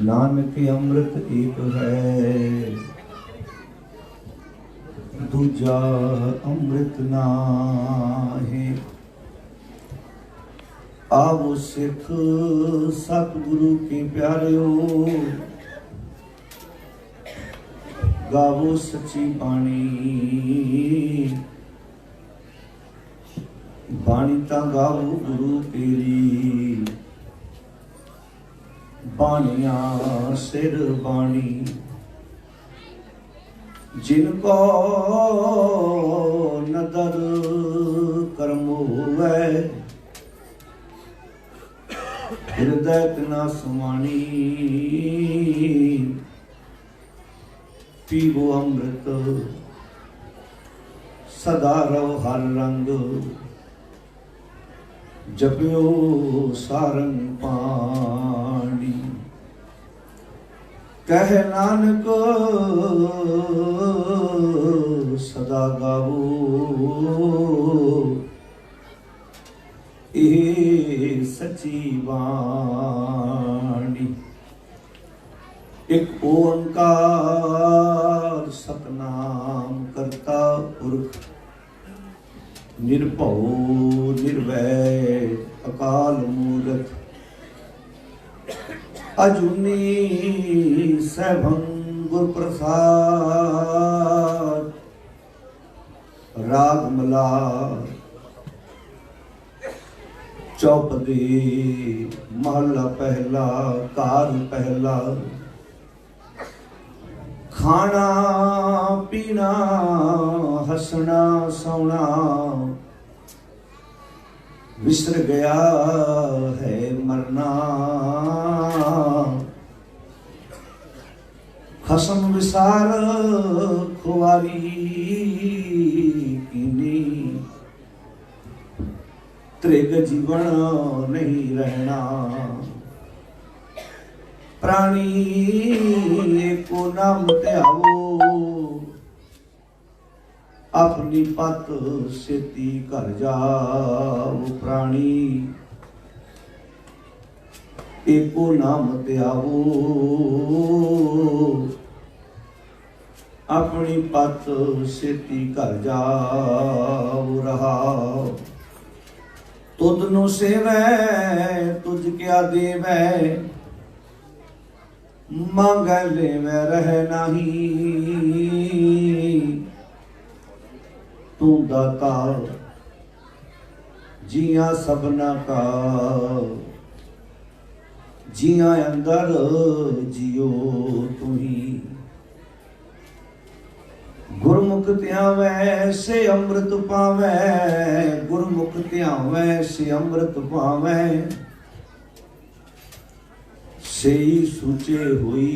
नानक अमृत एक है, दूजा अमृत नाहि। आवो सिख सतगुरु के प्यारियो, गावो सच्ची बाणी। बाणी ता गावो गुरु तेरी, बाणिया सिर बाणी। जिनको नदर कर्म होवै, हृदय तना समानी। पीवो अमृत सदा रहो हर रंग, जपियो सारंग पानी। कह नानक सदा गावो, ये सच्ची वाणी। एक ओंकार सतनाम करता पुरख, निर्भव निर्वैर अकाल मूरत। अजूनी सैभं गुर प्रसाद, राग मलार चौपदी। महला पहला कार पहला, खाना पीना हंसना सौना, विसर गया है मरना। खसम विसार खुआरी कीनी, त्रिग जीवन नहीं रहना। प्राणी एको नाम त्यावो, अपनी पत सेती घर जाओ। प्राणी एको नाम त्यावो, अपनी पत सेती घर जाओ। रहा तुद नु सेवै, तुझ क्या देवै। मांगै लेवै रह नहीं, तू दाता जिया सबना का। जिया अंदर जियो तू ही, गुरमुख त्यावै से अमृत पावै। गुरमुख त्यावै से अमृत पावै, सेई सुचे हुई।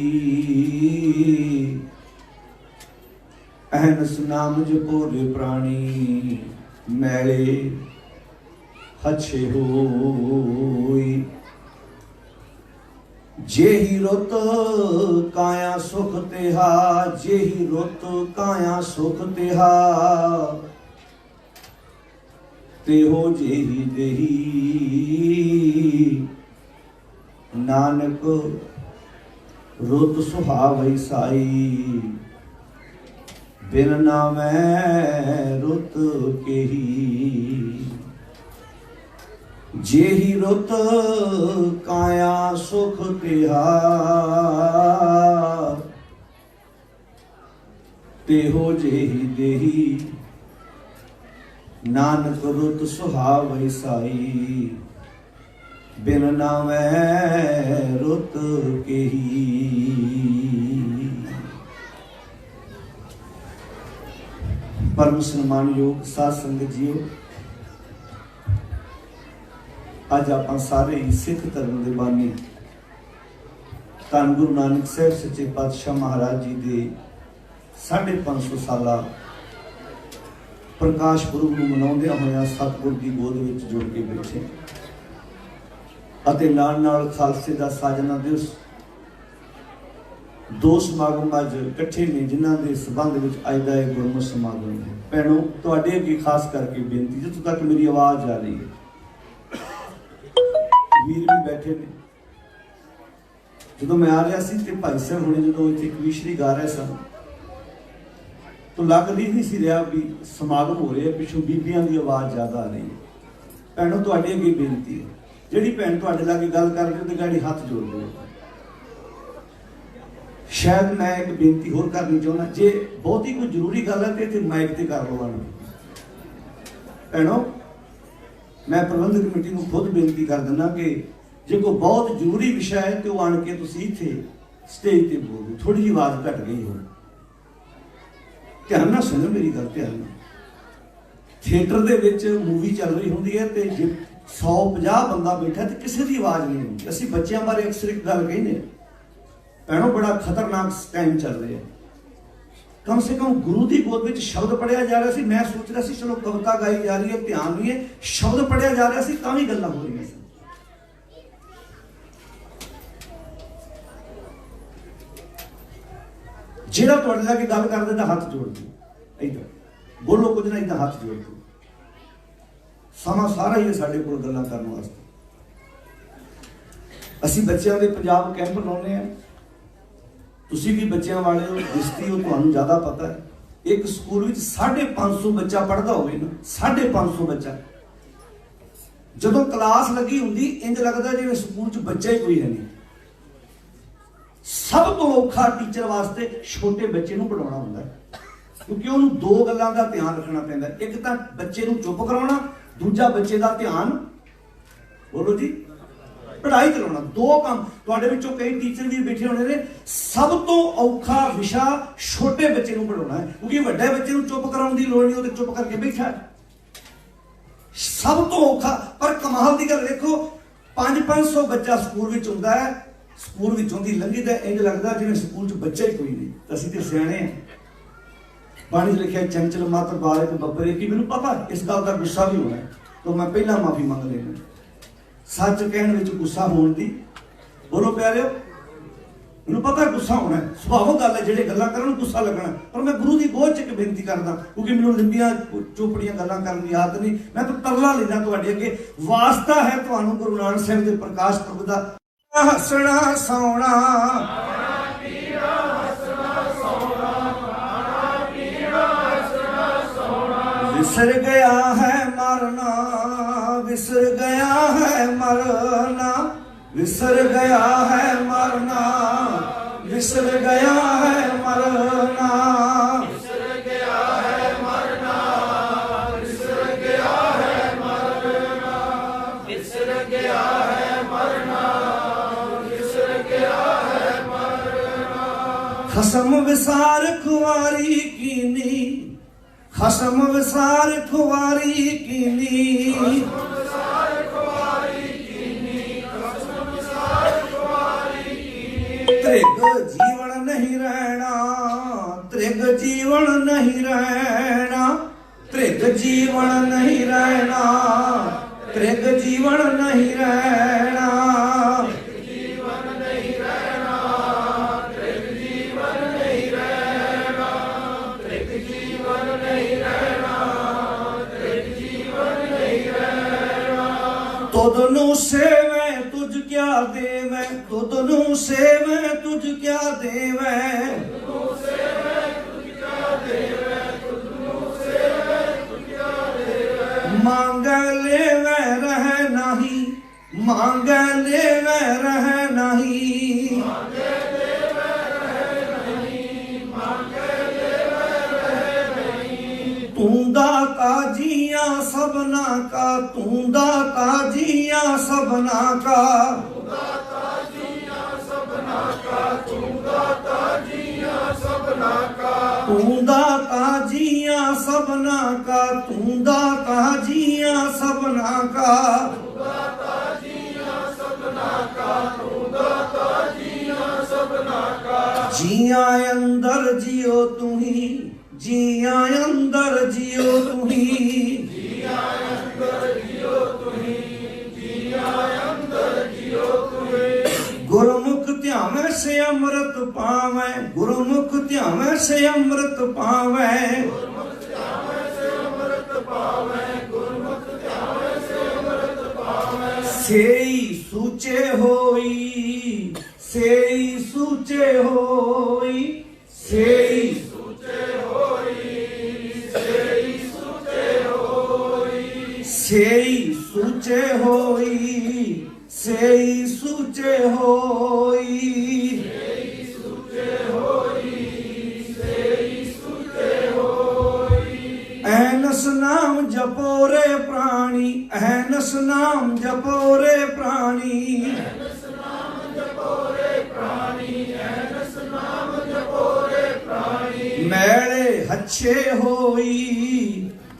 अहनस नाम जपो रे प्राणी, मैले हछे होई। जेही रुत काया सुख तेहा, जेही रुत काया सुख तेहा। तेहो जेही देही, नानक रुत सुहावै साई। बिन नामै रुत केही, जेही रुत काया सुख तेहा। तेहो जेही देही, नानक रुत सुहावै साई। बिन नामै रुत केही। परम सन्मान योग साध संगत जीओ, अज आप सारे ही सिख धर्म के बानी धन गुरु नानक साहब सच्चे पातशाह महाराज जी के 550 साला प्रकाश पुरब नूं मनाउंदियां होइयां सतगुर की गोद विच जुड़ के बैठे अते नाल नाल खालसे दा साजना दिवस दो समागम अज इकट्ठे ने जिन्हां दे संबंध विच अज दा इह गुरमत समागम है। भैणों तुहाडे अगे खास करके बेनती जिथों तक मेरी आवाज़ आ रही है वीर भी बैठे ने। जो मैं आ रहा सी ते भाई साहब हुणे जो इत्थे कवीशरी गा रहे सन तो लग नहीं सी रहा भी समागम हो रहा पिछों बीबियां की आवाज़ ज़्यादा आ रही है। भैनों तुहाडे अगे बेनती है, जिहड़ी भैन तुहाडे लागे गल कर रही ते गाड़ी हथ जोड़ दो। शायद मैं एक बेनती होर करनी चाहना, जे बहुत ही कोई जरूरी गल है तो इत्थे माइक ते कर लो। भैनों मैं प्रबंधक कमेटी को खुद बेनती कर दिना कि जो कोई बहुत जरूरी विषय है तो आन के तुसीं इत्थे स्टेज पर बोल दो। थोड़ी जी आवाज़ घट गई हो, ध्यान नाल सुनो मेरी गल, ध्यान नाल। थिएटर दे विच मूवी चल रही होंदी है तो जे 150 बंदा बैठा तो किसी की आवाज़ नहीं होंदी। असीं बच्चों बारे अक्सर एक गल कहने, भैनों बड़ा खतरनाक टाइम चल रहा है। कम से कम गुरु की गोद में शब्द पढ़िया जा रहा सी। मैं सोच रहा सी चलो कविता गाई जा रही है, ध्यान नहीं है, शब्द पढ़िया जा रहा सी तां भी गल्लां हो रही सी। जिहड़ा तुहाडे लागे गल करदे तां हथ जोड़ दो, इधर बोलो कुछ ना, इधर हथ जोड़ दो। समा सारा ही है साडे कोल गल्लां करन वास्ते। असीं बच्चों के पंजाब कैंप लाउने आ, तुसीं भी बच्चों वाले हो, दिसती हो, तुहानूं ज़्यादा पता है। एक स्कूल में 550 बच्चा पढ़ता होवे ना, 550 बच्चा, जदों क्लास लगी हुंदी इंज लगदा जिवें स्कूल च बच्चा ही कोई है नहीं। सब तो औखा टीचर वास्ते छोटे बच्चे नूं पढ़ाउणा हुंदा है, क्योंकि उन्होंने दो गल्लां दा ध्यान रखना पैंदा। एक तां बच्चे नूं चुप कराउणा, दूजा बच्चे दा ध्यान बोलो जी पढ़ाई चलाउणा। दो काम। तुहाडे विचों कई टीचर भी बैठे होने ने, सब तो औखा विशा छोटे बच्चे नूं पढ़ाउणा है, क्योंकि वड्डे बच्चे नूं चुप कराउण दी लोड़ नहीं, वो तो चुप करके बैठा है। सब तो औखा। पर कमाल दी गल देखो, 500 बच्चा स्कूल विच हुंदा है, स्कूल विचों दी लंघी दा इंज लगदा जिवें स्कूल च बच्चा ही कोई नहीं। असीं ते सियाणे हैं। बाणी च लिखिआ चंचल मात्र बालक बब्बरे, कि मैनूं पता इस गल का गुस्सा भी होना है, तो मैं पहला माफी मंग लेना। सच कहण विच गुस्सा होण दी, बोलो प्यारे, मैनूं पता गुस्सा होना है, सुभाविक गल है, जिहड़े गल्लां करन गुस्सा लगना। पर मैं गुरु की गोद च एक बेनती करदा, क्योंकि मैनूं लंबियां चोपड़ियां गल्लां करन दी आदत नहीं। मैं तो तरला लेना तुहाडे अगे, वास्ता है तुहानूं गुरु नानक साहिब दे प्रकाश पुरब दा। हसना सौना विसर गया है मरना, विसर गया है मरना, विसर गया है मरना, विसर गया है मरना, विसर गया है मरना, विसर गया है मरना, विसर गया है मरना, विसर गया है मरना। खसम विसार खुआरी कीनी, खसम विसार खुआरी कीनी, त्रिग जीवन नहीं रहना, त्रिग जीवन नहीं रहना, त्रिग जीवन नहीं रहना, त्रिग जीवन नहीं रहना, जीवन नहीं रहना, त्रिग जीवन नहीं रहना, त्रिग जीवन नहीं रहना, त्रिग जीवन नहीं रहना। तुदनु सेवे तुझ क्या देवे, तुदनु सेवे तुझ क्या देवे, तुदनु सेवे तुझ क्या देवे, तुदनु सेवे तुझ क्या देवे। मांगे लेवे रह नहीं, मांगे लेवे रह नहीं, मांगे लेवे रह नहीं, मांगे लेवे रह नहीं। तू दाता जिया सबना का, तू दाता जिया सबना का, तू दाता जिया सबना का, तू दाता जिया सबना का, तू दाता जिया सबना का, तू दाता जिया सबना का, तू दाता जिया सबना का, तू दाता जिया सबना का। जिया अंदर जियो तू ही, जिया अंदर जियो तू ही, जिया अंदर जियो तू ही, जिया अंदर जियो तू ही। गुरुमुख ध्यावे से अमृत पावे, गुरुमुख ध्यावे से अमृत पावे, गुरुमुख ध्यावे से अमृत पावे, गुरुमुख ध्यावे से अमृत पावे। सेई सूचे होई, सेई सूचे होई, सेई सूचे होई, सेई सूचे होई, सेई सूचे होई, सेई सूचे होई, एहनस नाम जपो रे प्राणी, एहनस नाम जपो रे प्राणी, एहनस नाम जपो रे प्राणी, एहनस नाम जपो रे प्राणी। मैले हच्छे होई,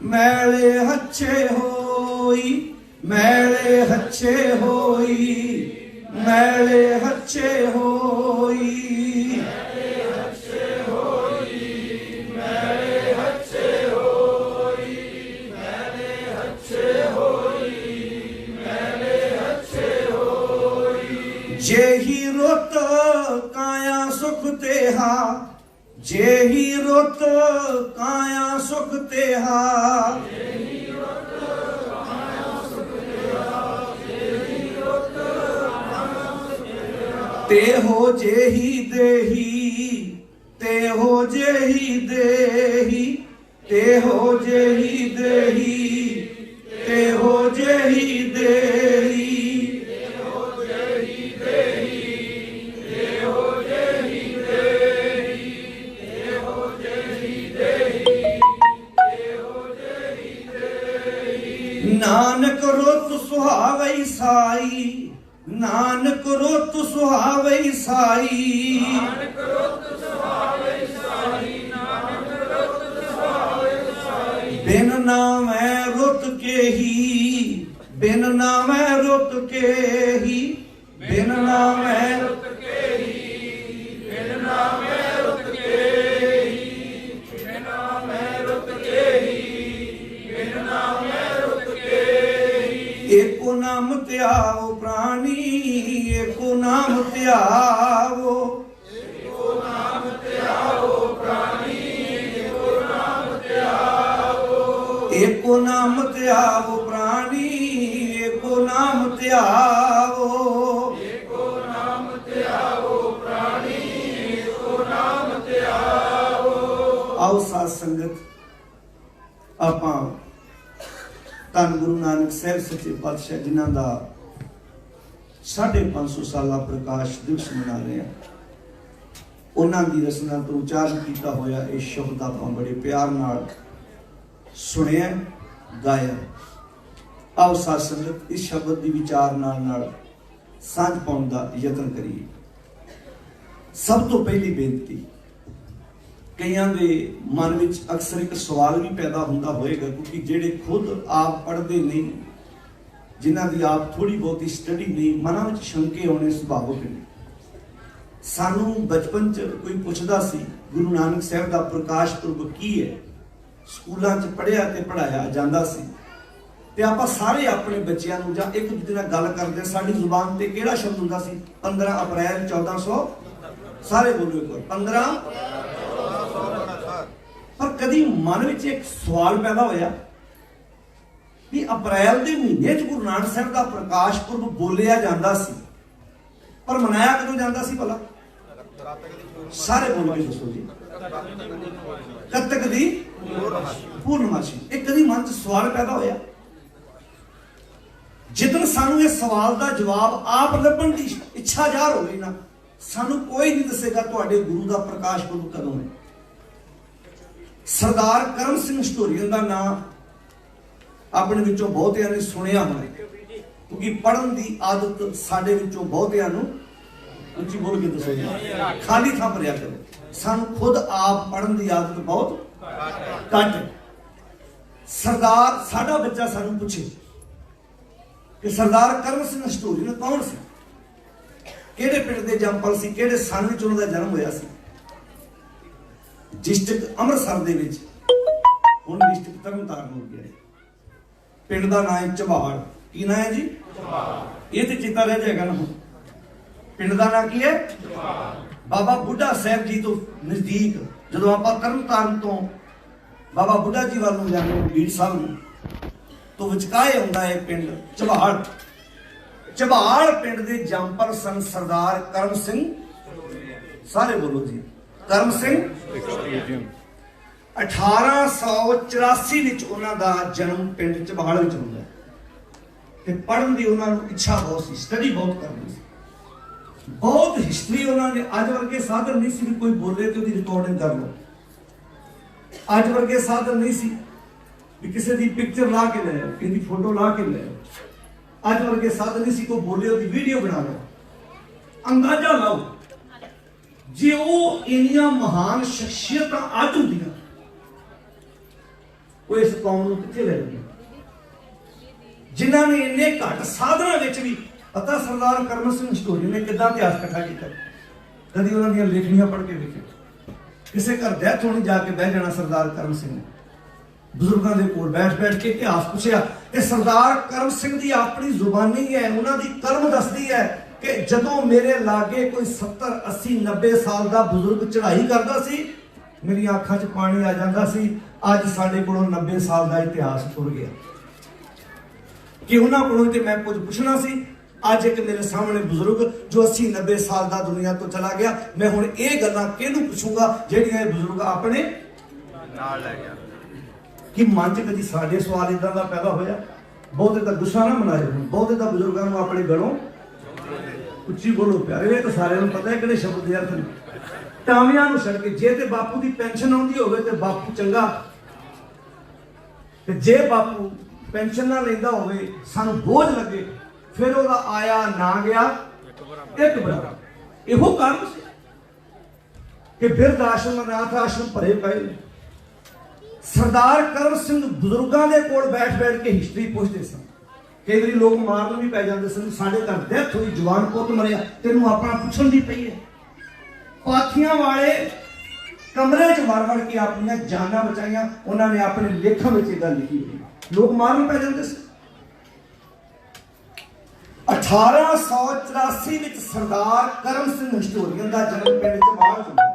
मैले हच्छे होई, मैले हच्छे होई, मैले हच्छे होई, जेही रुत काया सुख तेहा, जेही रुत काया सुख तेहा, ते हो जेही देही, ते हो जेही देही, ते हो जेही देही, ते हो जेही देही, नानक रुत सुहावई साई, नानक रुत सुहावई साई, नानक रुत सुहावई साई, नानक रुत सुहावई साई। बिन नामै रुत के ही, बिन नामै रुत के ही, बिन नामै रुत के ही, बिन नामै रुत के ही, बिन नामै रुत के ही, बिन नामै रुत के ही। एको नाम त्याओ प्राणी, एको नाम त्याओ, एको नाम त्याओ प्राणी, एको नाम त्याओ, एको नाम त्याओ प्राणी, एको नाम त्याओ, एको नाम त्याओ प्राणी, एको नाम त्याओ। आओ साध संगत ਆਪਾਂ ਧੰਨ ਗੁਰੂ ਨਾਨਕ ਸਾਹਿਬ ਸੱਚੇ ਪਾਤਸ਼ਾਹ ਜਿਨ੍ਹਾਂ ਦਾ 550 ਸਾਲਾ ਪ੍ਰਕਾਸ਼ ਦਿਵਸ ਮਨਾ ਰਹੇ ਹਾਂ, ਉਹਨਾਂ ਦੀ ਰਚਨਾ ਤੋਂ ਉਚਾਰਨ ਕੀਤਾ ਹੋਇਆ ਇਹ ਸ਼ਬਦ ਆਪਾਂ ਬੜੇ ਪਿਆਰ ਨਾਲ ਸੁਣਿਆ, ਗਾਇਆ। ਆਓ ਸਾਧ ਸੰਗਤ ਇਸ ਸ਼ਬਦ ਦੀ ਵਿਚਾਰ ਨਾਲ ਸਾਂਝ ਪਾਉਣ ਦਾ ਯਤਨ ਕਰੀਏ। ਸਭ ਤੋਂ ਪਹਿਲੀ ਬੇਨਤੀ, ਕਈਆਂ ਦੇ ਮਨ ਵਿੱਚ ਅਕਸਰ ਇੱਕ ਸਵਾਲ ਵੀ ਪੈਦਾ ਹੁੰਦਾ ਹੋਏਗਾ, ਕਿਉਂਕਿ ਜਿਹੜੇ ਖੁਦ ਆਪ ਪੜ੍ਹਦੇ ਨਹੀਂ, ਜਿਨ੍ਹਾਂ ਦੀ ਆਪ ਥੋੜੀ ਬਹੁਤੀ ਸਟੱਡੀ ਨਹੀਂ, ਮਨਾਂ ਵਿੱਚ ਸ਼ੰਕੇ ਆਉਣੇ ਸੁਭਾਵਿਕ ਨੇ। ਸਾਨੂੰ ਬਚਪਨ 'ਚ ਕੋਈ ਪੁੱਛਦਾ ਸੀ ਗੁਰੂ ਨਾਨਕ ਸਾਹਿਬ ਦਾ ਪ੍ਰਕਾਸ਼ ਪੁਰਬ ਕੀ ਹੈ, ਸਕੂਲਾਂ 'ਚ ਪੜ੍ਹਿਆ ਤੇ ਪੜ੍ਹਾਇਆ ਜਾਂਦਾ ਸੀ, ਤੇ ਆਪਾਂ ਸਾਰੇ ਆਪਣੇ ਬੱਚਿਆਂ ਨੂੰ ਜਾਂ ਇੱਕ ਦੂਜੇ ਨਾਲ ਗੱਲ ਕਰਦੇ, ਸਾਡੀ ਜ਼ੁਬਾਨ ਤੇ ਕਿਹੜਾ ਸ਼ਬਦ ਹੁੰਦਾ ਸੀ? 15 ਅਪ੍ਰੈਲ 1400, ਸਾਰੇ ਬੋਲੋ ਇੱਕ ਵਾਰ, 15। ਪਰ ਕਦੀ ਮਨ ਵਿੱਚ ਇੱਕ ਸਵਾਲ ਪੈਦਾ ਹੋਇਆ ਵੀ ਅਪ੍ਰੈਲ ਦੇ ਮਹੀਨੇ 'ਚ ਗੁਰੂ ਨਾਨਕ ਸਾਹਿਬ ਦਾ ਪ੍ਰਕਾਸ਼ ਪੁਰਬ ਬੋਲਿਆ ਜਾਂਦਾ ਸੀ, ਪਰ ਮਨਾਇਆ ਕਦੋਂ ਜਾਂਦਾ ਸੀ ਭਲਾ? ਸਾਰੇ ਬੋਲ ਕੇ ਦੱਸੋ ਜੀ। ਕੱਤਕ ਦੀ ਪੂਰਨਮਾਸ਼ੀ। ਇਹ ਕਦੀ ਮਨ 'ਚ ਸਵਾਲ ਪੈਦਾ ਹੋਇਆ? ਜਿੱਦਣ ਸਾਨੂੰ ਇਹ ਸਵਾਲ ਦਾ ਜਵਾਬ ਆਪ ਲੱਭਣ ਦੀ ਇੱਛਾ ਜ਼ਾਹਰ ਹੋਵੇ ਨਾ, ਸਾਨੂੰ ਕੋਈ ਨਹੀਂ ਦੱਸੇਗਾ ਤੁਹਾਡੇ ਗੁਰੂ ਦਾ ਪ੍ਰਕਾਸ਼ ਪੁਰਬ ਕਦੋਂ ਹੈ। ਸਰਦਾਰ ਕਰਮ ਸਿੰਘ ਸਟੋਰੀਅਨ ਦਾ ਨਾਮ ਆਪਣੇ ਵਿੱਚੋਂ ਬਹੁਤਿਆਂ ਨੇ ਸੁਣਿਆ ਹੋਣਾ, ਕਿਉਂਕਿ ਪੜ੍ਹਨ ਦੀ ਆਦਤ ਸਾਡੇ ਵਿੱਚੋਂ ਬਹੁਤਿਆਂ ਨੂੰ, ਉੱਚੀ ਬੋਲ ਕੇ ਦੱਸੋ ਜੀ, ਖਾਲੀ ਥਾਂ ਭਰਿਆ ਕਰੋ। ਸਾਨੂੰ ਖੁਦ ਆਪ ਪੜ੍ਹਨ ਦੀ ਆਦਤ ਬਹੁਤ ਘੱਟ ਹੈ। ਸਰਦਾਰ, ਸਾਡਾ ਬੱਚਾ ਸਾਨੂੰ ਪੁੱਛੇ ਕਿ ਸਰਦਾਰ ਕਰਮ ਸਿੰਘ ਸਟੋਰੀਅਨ ਕੌਣ ਸੀ, ਕਿਹੜੇ ਪਿੰਡ ਦੇ ਜੰਮਪਲ ਸੀ, ਕਿਹੜੇ ਸਾਲ ਵਿੱਚ ਉਹਨਾਂ ਦਾ ਜਨਮ ਹੋਇਆ ਸੀ? ਡਿਸਟ੍ਰਿਕਟ ਅੰਮ੍ਰਿਤਸਰ ਦੇ ਵਿੱਚ, ਹੁਣ ਡਿਸਟ੍ਰਿਕਟ ਤਰਨਤਾਰਨ ਹੋ ਗਿਆ। ਪਿੰਡ ਦਾ ਨਾਂ ਹੈ ਚਬਾੜ। ਕੀ ਨਾਂ ਹੈ ਜੀ? ਇਹ ਤੇ ਚੇਤਾ ਰਹਿ ਜਾਏਗਾ ਨਾ। ਪਿੰਡ ਦਾ ਨਾਂ ਕੀ ਹੈ? ਬਾਬਾ ਬੁੱਢਾ ਸਾਹਿਬ ਜੀ ਤੋਂ ਨਜ਼ਦੀਕ, ਜਦੋਂ ਆਪਾਂ ਤਰਨਤਾਰਨ ਤੋਂ ਬਾਬਾ ਬੁੱਢਾ ਜੀ ਵੱਲ ਨੂੰ ਜਾਂਦੇ ਹਾਂ ਬੀੜ ਸਾਹਿਬ ਨੂੰ, ਤੋਂ ਵਿਚਕਾਏ ਹੁੰਦਾ ਹੈ ਪਿੰਡ ਚਬਾੜ। ਝਬਾਲ ਪਿੰਡ ਦੇ ਜੰਪਰ ਸਨ ਸਰਦਾਰ ਕਰਮ ਸਿੰਘ, ਸਾਰੇ ਬੋਲੋ ਜੀ, ਕਰਮ ਸਿੰਘ। 1884 ਵਿੱਚ ਉਹਨਾਂ ਦਾ ਜਨਮ ਪਿੰਡ ਝਬਾਲ ਵਿੱਚ ਹੁੰਦਾ ਤੇ ਪੜ੍ਹਨ ਦੀ ਉਹਨਾਂ ਨੂੰ ਇੱਛਾ ਬਹੁਤ ਸੀ, ਸਟੱਡੀ ਬਹੁਤ ਕਰਨੀ ਸੀ, ਬਹੁਤ ਹਿਸਟਰੀ ਉਹਨਾਂ ਨੇ। ਅੱਜ ਵਰਗੇ ਸਾਧਨ ਨਹੀਂ ਸੀ ਵੀ ਕੋਈ ਬੋਲੇ ਤੇ ਉਹਦੀ ਰਿਕਾਰਡਿੰਗ ਕਰ ਲਓ। ਅੱਜ ਵਰਗੇ ਸਾਧਨ ਨਹੀਂ ਸੀ ਵੀ ਕਿਸੇ ਦੀ ਪਿਕਚਰ ਲਾ ਕੇ ਲੈ ਆਓ, ਕਿਸੇ ਦੀ ਫੋਟੋ ਲਾ ਕੇ ਲੈ ਆਓ। ਅੱਜ ਵਰਗੇ ਸਾਧਨ ਨਹੀਂ ਸੀ ਕੋਈ ਬੋਲੇ ਉਹਦੀ ਵੀਡੀਓ ਬਣਾ ਲਓ। ਅੰਦਾਜ਼ਾ ਲਾਓ ਜੇ ਉਹ ਇੰਨੀਆਂ ਮਹਾਨ ਸ਼ਖਸੀਅਤਾਂ ਅੱਜ ਹੁੰਦੀਆਂ, ਉਹ ਇਸ ਕੌਮ ਨੂੰ ਕਿੱਥੇ ਲੈ ਜਾਂਦੇ, ਜਿਨ੍ਹਾਂ ਨੇ ਇੰਨੇ ਘੱਟ ਸਾਧਨਾਂ ਵਿੱਚ ਵੀ। ਪਤਾ ਸਰਦਾਰ ਕਰਮ ਸਿੰਘ ਹਿਸਟੋਰੀਅਨ ਨੇ ਕਿੱਦਾਂ ਇਤਿਹਾਸ ਇਕੱਠਾ ਕੀਤਾ? ਕਦੀ ਉਹਨਾਂ ਦੀਆਂ ਲੇਖਣੀਆਂ ਪੜ੍ਹ ਕੇ ਵੇਖੇ। ਕਿਸੇ ਘਰ ਡੈਥ ਹੋਣੀ, ਜਾ ਕੇ ਬਹਿ ਜਾਣਾ ਸਰਦਾਰ ਕਰਮ ਸਿੰਘ ਨੇ, ਬਜ਼ੁਰਗਾਂ ਦੇ ਕੋਲ ਬੈਠ ਕੇ ਇਤਿਹਾਸ ਪੁੱਛਿਆ। ਤੇ ਸਰਦਾਰ ਕਰਮ ਸਿੰਘ ਦੀ ਆਪਣੀ ਜ਼ੁਬਾਨੀ ਹੈ, ਉਹਨਾਂ ਦੀ ਕਲਮ ਦੱਸਦੀ ਹੈ ਕਿ ਜਦੋਂ ਮੇਰੇ ਲਾਗੇ ਕੋਈ 70, 80, 90 ਸਾਲ ਦਾ ਬਜ਼ੁਰਗ ਚੜ੍ਹਾਈ ਕਰਦਾ ਸੀ, ਮੇਰੀਆਂ ਅੱਖਾਂ 'ਚ ਪਾਣੀ ਆ ਜਾਂਦਾ ਸੀ। ਅੱਜ ਸਾਡੇ ਕੋਲੋਂ 90 ਸਾਲ ਦਾ ਇਤਿਹਾਸ ਟੁਰ ਗਿਆ ਕਿ ਉਹਨਾਂ ਕੋਲੋਂ ਤੇ ਮੈਂ ਕੁਝ ਪੁੱਛਣਾ ਸੀ। ਅੱਜ ਇੱਕ ਮੇਰੇ ਸਾਹਮਣੇ ਬਜ਼ੁਰਗ ਜੋ 80, 90 ਸਾਲ ਦਾ ਦੁਨੀਆ ਤੋਂ ਚਲਾ ਗਿਆ, ਮੈਂ ਹੁਣ ਇਹ ਗੱਲਾਂ ਕਿਹਨੂੰ ਪੁੱਛੂੰਗਾ ਜਿਹੜੀਆਂ ਇਹ ਬਜ਼ੁਰਗ ਆਪਣੇ ਨਾਲ ਲੈ ਗਿਆ। ਕਿ ਮਨ 'ਚ ਕਦੀ ਸਾਡੇ ਸਵਾਲ ਇਦਾਂ ਦਾ ਪੈਦਾ ਹੋਇਆ? ਬਹੁਤੇ ਤਾਂ ਗੁੱਸਾ ਨਾ ਮਨਾਇਓ, ਬਹੁਤੇ ਤਾਂ ਬਜ਼ੁਰਗਾਂ ਨੂੰ ਆਪਣੇ ਗਲੋਂ ਉੱਚੀ ਬੋਲੋ ਪਿਆਰੇ। ਇਹ ਤਾਂ ਸਾਰਿਆਂ ਨੂੰ ਪਤਾ ਹੈ ਕਿਹੜੇ ਸ਼ਬਦ ਦੇ ਅਰਥ ਨੇ। ਟਾਵਿਆਂ ਨੂੰ ਛੱਡ ਕੇ ਜੇ ਤੇ ਬਾਪੂ ਦੀ ਪੈਨਸ਼ਨ ਆਉਂਦੀ ਹੋਵੇ ਤੇ ਬਾਪੂ ਚੰਗਾ, ਤੇ ਜੇ ਬਾਪੂ ਪੈਨਸ਼ਨ ਨਾ ਲੈਂਦਾ ਹੋਵੇ, ਸਾਨੂੰ ਬੋਝ ਲੱਗੇ, ਫਿਰ ਉਹਦਾ ਆਇਆ ਨਾ ਗਿਆ ਇੱਕ ਬਰਾਬਰ। ਇਹੋ ਕਾਰਨ ਸੀ ਕਿ ਬਿਰਧ ਆਸ਼ਰਮ, ਅਨਾਥ ਆਸ਼ਰਮ ਭਰੇ ਪਏ। ਸਰਦਾਰ ਕਰਮ ਸਿੰਘ ਬਜ਼ੁਰਗਾਂ ਦੇ ਕੋਲ ਬੈਠ ਕੇ ਹਿਸਟਰੀ ਪੁੱਛਦੇ ਸਨ। ਕਈ ਵਾਰੀ ਲੋਕ ਮਾਰਨ ਵੀ ਪੈ ਜਾਂਦੇ ਸਨ, ਸਾਡੇ ਘਰ ਡੈਥ ਹੋਈ, ਜਵਾਨ ਪੁੱਤ ਮਰਿਆ, ਤੈਨੂੰ ਆਪਣਾ ਪੁੱਛਣ ਦੀ ਪਈ ਹੈ। ਪਾਥੀਆਂ ਵਾਲੇ ਕਮਰੇ 'ਚ ਵੜ ਕੇ ਆਪਣੀਆਂ ਜਾਨਾਂ ਬਚਾਈਆਂ। ਉਹਨਾਂ ਨੇ ਆਪਣੇ ਲੇਖਾਂ ਵਿੱਚ ਇਹ ਗੱਲ ਲਿਖੀ ਹੋਈ। ਲੋਕ ਮਾਰਨ ਪੈ ਜਾਂਦੇ ਸੀ। 1884 ਵਿੱਚ ਸਰਦਾਰ ਕਰਮ ਸਿੰਘ ਹਿਸਟੋਰੀਅਨ ਦਾ ਜਨਮ ਪਿੰਡ ਝਬਾਲ ਹੋਇਆ।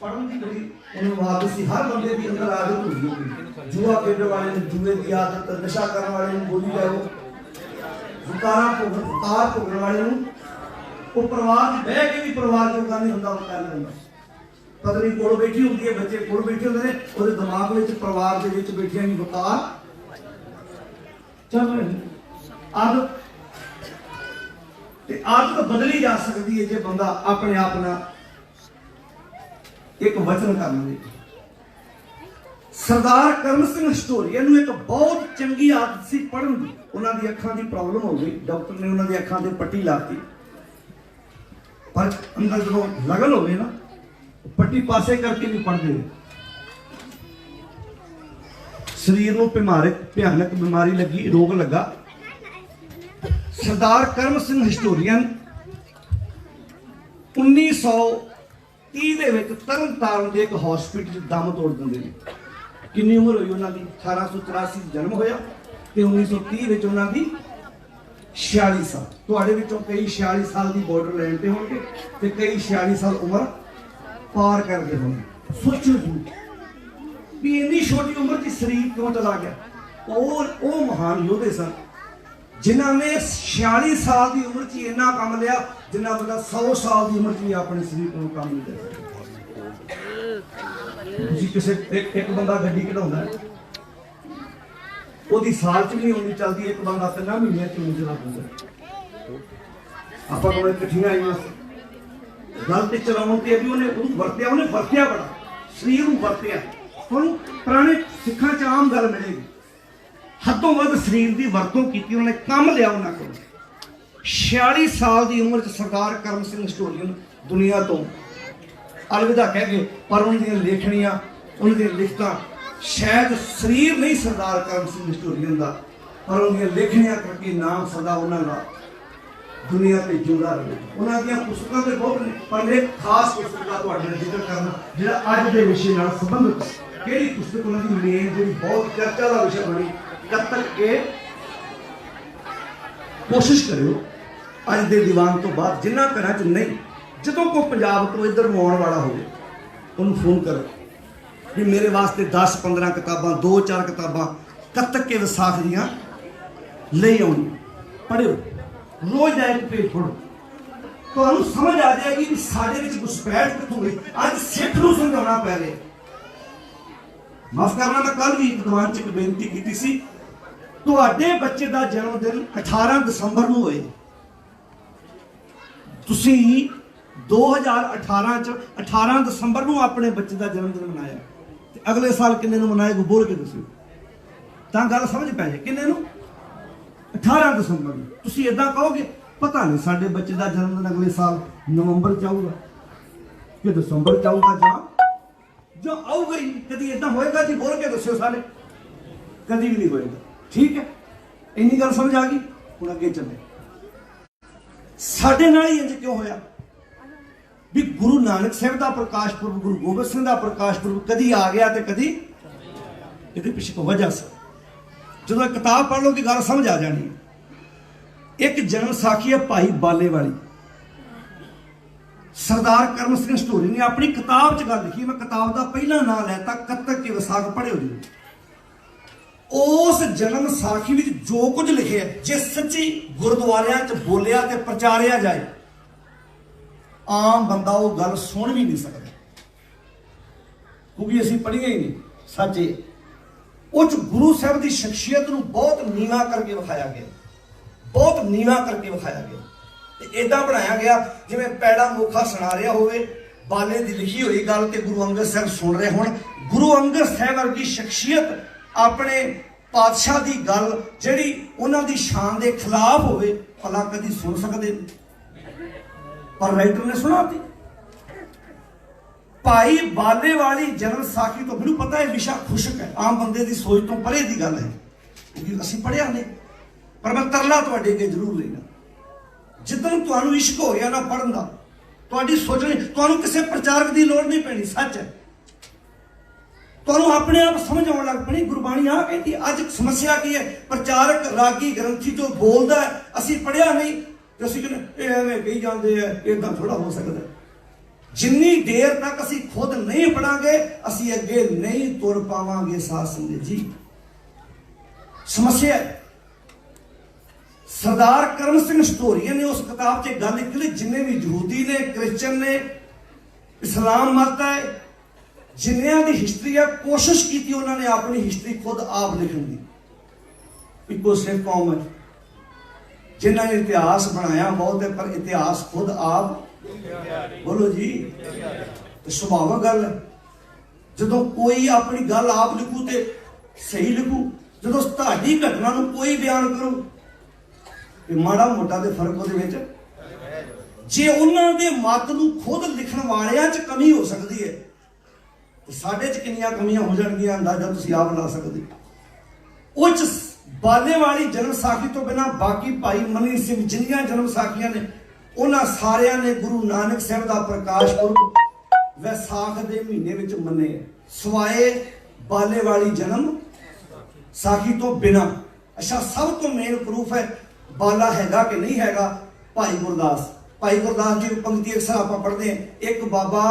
ਪੜ੍ਹਨ ਦੀ ਬੜੀ ਉਹਨੂੰ ਆਦਤ ਸੀ, ਹਰ ਬੰਦੇ ਦੀ ਅੰਦਰ ਆਦਤ ਹੁੰਦੀ ਹੈ। ਜੂਆ ਖੇਡਣ ਵਾਲੇ ਨੂੰ ਜੂਏ ਦੀ ਆਦਤ, ਨਸ਼ਾ ਕਰਨ ਵਾਲੇ ਨੂੰ ਗੋਲੀ ਜਾਓ, ਵਿਕਾਰ ਭੋਗਣ ਵਾਲੇ ਨੂੰ ਉਹ ਪਰਿਵਾਰ 'ਚ ਬਹਿ ਕੇ ਵੀ ਪਰਿਵਾਰ ਜੋਗਾ ਨਹੀਂ ਹੁੰਦਾ, ਉਹ ਕਰ ਲੈਂਦਾ। ਪਤਨੀ ਕੋਲ ਬੈਠੀ ਹੁੰਦੀ ਹੈ, ਬੱਚੇ ਕੋਲ ਬੈਠੇ ਹੁੰਦੇ ਨੇ, ਉਹਦੇ ਦਿਮਾਗ ਵਿੱਚ ਪਰਿਵਾਰ ਦੇ ਵਿੱਚ ਬੈਠਿਆਂ ਨਹੀਂ ਵਿਕਾਰ ਚੱਲ ਰਿਹਾ। ਆਦਤ ਤੇ ਆਦਤ ਬਦਲੀ ਜਾ ਸਕਦੀ ਹੈ ਜੇ ਬੰਦਾ ਆਪਣੇ ਆਪ ਨਾਲ ਇੱਕ ਵਚਨ ਕਰ ਲਵੇ। ਸਰਦਾਰ ਕਰਮ ਸਿੰਘ ਹਿਸਟੋਰੀਅਨ ਨੂੰ ਇੱਕ ਬਹੁਤ ਚੰਗੀ ਆਦਤ ਸੀ ਪੜ੍ਹਨ ਦੀ। ਉਹਨਾਂ ਦੀ ਅੱਖਾਂ ਦੀ ਪ੍ਰੋਬਲਮ ਹੋ ਗਈ, ਡਾਕਟਰ ਨੇ ਉਹਨਾਂ ਦੀ ਅੱਖਾਂ ਤੇ ਪੱਟੀ ਲਾਤੀ, ਪਰ ਅੰਦਰ ਜਦੋਂ ਲਗਨ ਹੋਵੇ ਨਾ, ਪੱਟੀ ਪਾਸੇ ਕਰਕੇ ਨਹੀਂ ਪੜ੍ਹਦੇ। ਸਰੀਰ ਨੂੰ ਭਿਆਨਕ ਬਿਮਾਰੀ ਲੱਗੀ, ਰੋਗ ਲੱਗਾ। ਸਰਦਾਰ ਕਰਮ ਸਿੰਘ ਹਿਸਟੋਰੀਅਨ 1930 ਦੇ ਵਿੱਚ ਤਰਨਤਾਰਨ ਦੇ ਇੱਕ ਹਸਪੀਟਲ 'ਚ ਦਮ ਤੋੜ ਦਿੰਦੇ ਨੇ। ਕਿੰਨੀ ਉਮਰ ਹੋਈ ਉਹਨਾਂ ਦੀ? 1884 ਜਨਮ ਹੋਇਆ ਤੇ 1930 ਵਿੱਚ ਉਹਨਾਂ ਦੀ 46 ਸਾਲ। ਤੁਹਾਡੇ ਵਿੱਚੋਂ ਕਈ 46 ਸਾਲ ਦੀ ਬਾਰਡਰ ਲਾਈਨ ਤੇ ਹੋਣਗੇ ਤੇ ਕਈ 46 ਸਾਲ ਉਮਰ ਪਾਰ ਕਰਦੇ ਹੋਣਗੇ। ਸੋਚੋ ਜੀ ਵੀ ਇੰਨੀ ਛੋਟੀ ਉਮਰ 'ਚ ਸਰੀਰ ਕਿਉਂ ਚਲਾ ਗਿਆ? ਉਹ ਮਹਾਨ ਯੋਧੇ ਸਨ ਜਿਨ੍ਹਾਂ ਨੇ 46 ਸਾਲ ਦੀ ਉਮਰ 'ਚ ਇੰਨਾ ਕੰਮ ਲਿਆ ਜਿੰਨਾ ਬੰਦਾ 100 ਸਾਲ ਦੀ ਉਮਰ 'ਚ ਵੀ ਆਪਣੇ ਸਰੀਰ ਨੂੰ ਕੰਮ ਨਹੀਂ ਦੇ ਸਕਦਾ। ਤੁਸੀਂ ਕਿਸੇ ਇੱਕ ਬੰਦਾ ਗੱਡੀ ਕਢਾਉਂਦਾ ਹੈ, ਉਹਦੀ ਸਾਲ 'ਚ ਵੀ ਨਹੀਂ ਹੋਣੀ ਚੱਲਦੀ, ਇੱਕ ਬੰਦਾ 3 ਮਹੀਨਿਆਂ 'ਚ ਨਹੀਂ ਚਲਾ ਪਾਉਂਦਾ। ਆਪਾਂ ਕੋਲ ਇਕੱਠੀਆਂ ਆਈਆਂ ਗੱਲ ਤੇ ਚਲਾਉਣ ਤੇ ਵੀ ਉਹਨੇ ਵਰਤਿਆ ਬੜਾ, ਸਰੀਰ ਨੂੰ ਵਰਤਿਆ। ਤੁਹਾਨੂੰ ਪੁਰਾਣੇ ਸਿੱਖਾਂ 'ਚ ਆਮ ਗੱਲ ਮਿਲੇਗੀ, ਹੱਦੋਂ ਵੱਧ ਸਰੀਰ ਦੀ ਵਰਤੋਂ ਕੀਤੀ, ਉਹਨਾਂ ਨੇ ਕੰਮ ਲਿਆ ਉਹਨਾਂ ਕੋਲ। 46 ਸਾਲ ਦੀ ਉਮਰ 'ਚ ਸਰਦਾਰ ਕਰਮ ਸਿੰਘ ਹਿਸਟੋਰੀਅਨ ਦੁਨੀਆ ਤੋਂ ਅਲਵਿਦਾ ਕਹਿ ਗਏ, ਪਰ ਉਹਨਾਂ ਦੀਆਂ ਲੇਖਣੀਆਂ, ਉਹਨਾਂ ਦੀਆਂ ਲਿਖਤਾਂ, ਸ਼ਾਇਦ ਸਰੀਰ ਨਹੀਂ ਸਰਦਾਰ ਕਰਮ ਸਿੰਘ ਹਿਸਟੋਰੀਅਨ ਦਾ, ਪਰ ਉਹਦੀਆਂ ਲੇਖਣੀਆਂ ਕਰਕੇ ਨਾਮ ਸਦਾ ਉਹਨਾਂ ਦਾ ਦੁਨੀਆ ਤੇ ਜੁੜਾ ਰਹੇ। ਉਹਨਾਂ ਦੀਆਂ ਪੁਸਤਕਾਂ ਤੇ ਬਹੁਤ ਨੇ, ਪਰ ਇੱਕ ਖਾਸ ਪੁਸਤਕ ਦਾ ਤੁਹਾਡੇ ਨਾਲ ਜ਼ਿਕਰ ਕਰਨਾ ਜਿਹੜਾ ਅੱਜ ਦੇ ਵਿਸ਼ੇ ਨਾਲ ਸੰਬੰਧਿਤ। ਕਿਹੜੀ ਪੁਸਤਕ? ਉਹਨਾਂ ਦੀ ਮੇਨ ਜਿਹੜੀ ਬਹੁਤ ਚਰਚਾ ਦਾ ਵਿਸ਼ਾ ਬਣੀ, ਕੱਤਕ ਕੇ ਕੋਸ਼ਿਸ਼ ਕਰਿਓ ਅੱਜ ਦੇ ਦੀਵਾਨ ਤੋਂ ਬਾਅਦ ਜਿਨ੍ਹਾਂ ਘਰਾਂ 'ਚ ਨਹੀਂ, ਜਦੋਂ ਕੋਈ ਪੰਜਾਬ ਤੋਂ ਇੱਧਰ ਨੂੰ ਆਉਣ ਵਾਲਾ ਹੋਵੇ ਉਹਨੂੰ ਫੋਨ ਕਰੋ ਵੀ ਮੇਰੇ ਵਾਸਤੇ 10-15 ਕਿਤਾਬਾਂ, 2-4 ਕਿਤਾਬਾਂ ਕੱਤਕ ਕੇ ਵਿਸਾਖ ਦੀਆਂ ਲਈ ਆਉਣੀ, ਪੜ੍ਹਿਓ। रोज का एक पेज पढ़ो, तो समझ आ जाएगी कि साढ़े विच घुसपैठ कितों गई। अज सिख नूं समझाउणा पै रिहा। माफ करना, मैं कल भी एक दीवान च एक बेनती की सी, तुहाडे बच्चे का जन्मदिन 18 दसंबर नूं होए, तुसीं 2018 च 18 दसंबर नूं अपने बच्चे का जन्मदिन मनाया, ते अगले साल किन्ने नूं मनाएगा बोल के दस्सो, तां गल समझ पै जाए। किन्ने नूं? 18 दसंबर नूं। तुसीं इदां कहोगे पता नहीं साडे बच्चे का जन्मदिन अगले साल नवंबर च आऊगा कि दसंबर च आऊगा, जो आऊगा ही। कभी इदां होएगा जी? बोल के दस्सो सारे। कभी भी नहीं होएगा। ठीक है, इन्नी गल समझ आ गई। हुण अगे चले, साडे नाल ही इंज क्यों होया भी गुरु नानक साहब का प्रकाश पुरब, गुरु गोबिंद सिंह का प्रकाश पुरब कदी आ गया तो कदी ये पिछे को वजह से जो किताब पढ़ लो कि गल समझ आ जानी। एक जन्म साखी है भाई बाले वाली, सरदार करम सिंह स्टोरी ने अपनी किताब च गल लिखी। मैं किताब का पहला नाम लैता कत्तक के विसाख पढ़ियो जी। उस जन्म साखी में जो कुछ लिखे जे सच्ची गुरुद्वारियां च बोलिया ते प्रचारिया जाए, आम बंदा वो गल सुन भी नहीं सकता, क्योंकि असीं पढ़िया ही नहीं। सच उस गुरु साहब की शख्सियत को बहुत नीवा करके विखाया गया, बहुत नीवा करके विखाया गया। इदा बनाया गया जिवें पैड़ा मोखा सुना रहा होवे, बाले की लिखी हुई गल ते गुरु अंगद साहब सुन रहे होण। गुरु अंगद साहब वर्गी शख्सियत अपने पातशाह की गल जिहड़ी उन्हां दी शान के खिलाफ होवे, भला कदी सुन सकते? पर राइटर ने सुनाती। भाई बाले वाली जन्म साखी तो मैनूं पता है विशा खुशक है, आम बंदे की सोच तो परे की गल है, क्योंकि असीं पढ़िया नहीं। पर मैं तरला तुहाडे अगे जरूर लेना, जिद्दन तुहानूं इश्क हो गया ना पढ़न दा, तुहाडी सोचनी, तुहानूं किसी प्रचारक की लोड़ नहीं पैनी। सच है, तुहानूं अपने आप समझ आउण लग पैनी गुरबाणी आ कहती। अज समस्या की है, प्रचारक रागी ग्रंथी जो बोलदा है असीं पढ़िया नहीं, तो असीं कहने एवें कही जांदे है, इदां थोड़ा हो सकदा। जिन्नी देर तक असीं खुद नहीं पढ़ांगे असीं अगे नहीं तुर पावांगे। साथ संगत जी, समस्या है। सरदार करम सिंह स्टोरीया ने उस किताब से गल लिखी, जिन्ने भी यहूदी ने, क्रिश्चन ने, इस्लाम मत है, जिन्होंने की हिस्टरी है, कोशिश की उन्होंने अपनी हिस्टरी खुद आप लिखने की। इको सिख कौम है जिन्होंने इतिहास बनाया बहुत है, पर इतिहास खुद आप बोलो जी। तो सुभाविक गल है, जो कोई अपनी गल आप लिखू तो सही लिखू, जो तुहाडी घटना नूं कोई बयान करो तो माड़ा मोटा तो फर्क वो जे उन्होंने मत नूं खुद लिखण वालियां च कमी हो सकती है, तो साडे च कितनियां कमियां हो जाणगियां अंदाजा तुसीं आप ला सकते। उस बाले वाली जन्म साखी तो बिना बाकी भाई मनी सिंह जिन्नियां जन्म साखियां ने, उन्हां सारियां ने गुरु नानक साहब का प्रकाश पुरब वैसाख के महीने में मने, सवाए बाले वाली जन्म साखी तो बिना। अच्छा, सब तो मेन प्रूफ है बाला हैगा कि नहीं हैगा, भाई गुरदास। भाई गुरदास जी पंक्ति अक्सर आप पढ़ते हैं, एक बाबा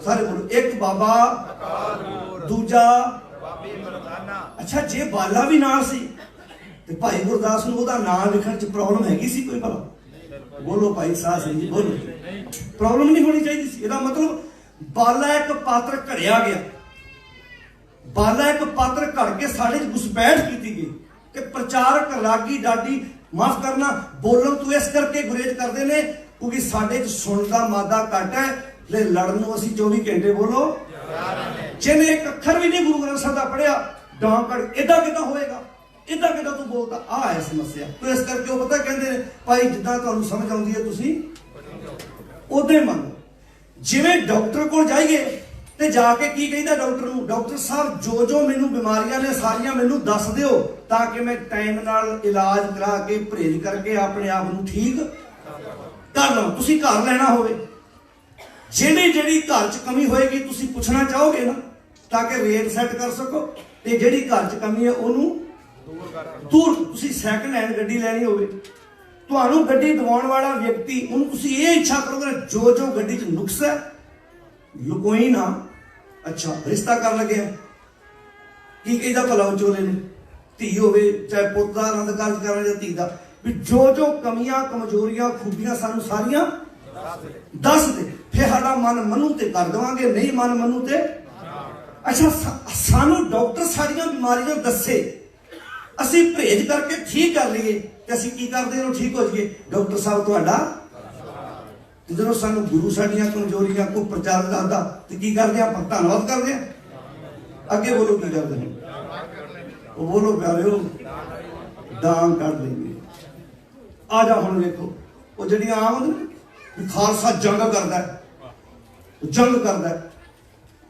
सारे बोलो, एक बाबा दूजा। अच्छा, जे बाला भी नाल सी ते भाई गुरदास नूं ओहदा नाम लिखण च प्रॉब्लम हैगी सी कोई? भला बोलो भाई साह सिंह जी, बोलो। प्रॉब्लम नहीं होनी चाहिए सी। इसदा मतलब बाला एक पात्र घड़िया गया, बाला एक पात्र घड़ के साढ़े घुसपैठ की गई कि प्रचारक रागी डाडी माफ करना बोलन तो इस करके गुरेज करते हैं क्योंकि साढ़े सुन का मादा घट है, ले लड़न असीं 24 घंटे बोलो। जिन्हें एक अखर भी नहीं गुरु ग्रंथ साहब का पढ़िया डांग कड़ इदा कि होएगा, इदा कि तू बोलता। आ है समस्या। तो इस करके वो पता कहते हैं भाई जिदा तुहानूं समझ आउंदी है तुसीं उदे मन। जिवें डॉक्टर को जाइए तो जाके की कहिंदा डॉक्टर नूं, डॉक्टर साहब जो जो मैनूं बीमारियां ने सारियां मैनूं दस दिओ ताकि मैं टाइम नाल इलाज करा के परहेज करके अपने आप नूं ठीक कर लवां। तुसीं घर लैणा होवे, ਜਿਹੜੀ ਜਿਹੜੀ घर च कमी होएगी तुसीं पुछना चाहोगे ना ताकि रेट सैट कर सको, ते ਜਿਹੜੀ घर च कमी है ਉਹਨੂੰ दूर। तुसीं सैकंड हैंड गड्डी लैਣੀ होवे, ਤੁਹਾਨੂੰ ਗੱਡੀ ਦਿਵਾਉਣ ਵਾਲਾ ਵਿਅਕਤੀ ਉਹਨੂੰ ਤੁਸੀਂ ਇਹ ਇੱਛਾ ਕਰੋਗੇ ਜੋ ਜੋ ਗੱਡੀ 'ਚ ਨੁਕਸ ਹੈ ਲੁਕੋਈ ਨਾ। ਅੱਛਾ, ਰਿਸ਼ਤਾ ਕਰਨ ਲੱਗਿਆ ਕੀ ਕਹਿੰਦਾ ਭਲਾ ਵਿਚੋਲੇ ਨੇ, ਧੀ ਹੋਵੇ ਚਾਹੇ ਪੁੱਤ ਦਾ ਆਨੰਦ ਕਾਰਜ ਕਰਨ ਜਾਂ ਧੀ ਦਾ, भी जो जो कमियां कमजोरियां खूबियां सानू सारियां दस दे, फिर साडा मन मनू ते कर देवांगे, नहीं मन मनू ते। अच्छा, सानू डॉक्टर सारियां बीमारियां दसे, असी परहेज करके ठीक कर लीए ते असी की करदे हो, ठीक हो जाइए डॉक्टर साहब तुहाडा। ते जदों सानू गुरु साडियां कमजोरियां को प्रचार करदा ते की करदे आ, धन्नवाद करदे आ। अगे बोलो की करदे ने, वो बोलो प्यारेओ, डांग कट देंगे। आ जा हुण देखो, वो जड़ियां आम ने खालसा जंग करदा है, जंग करदा है।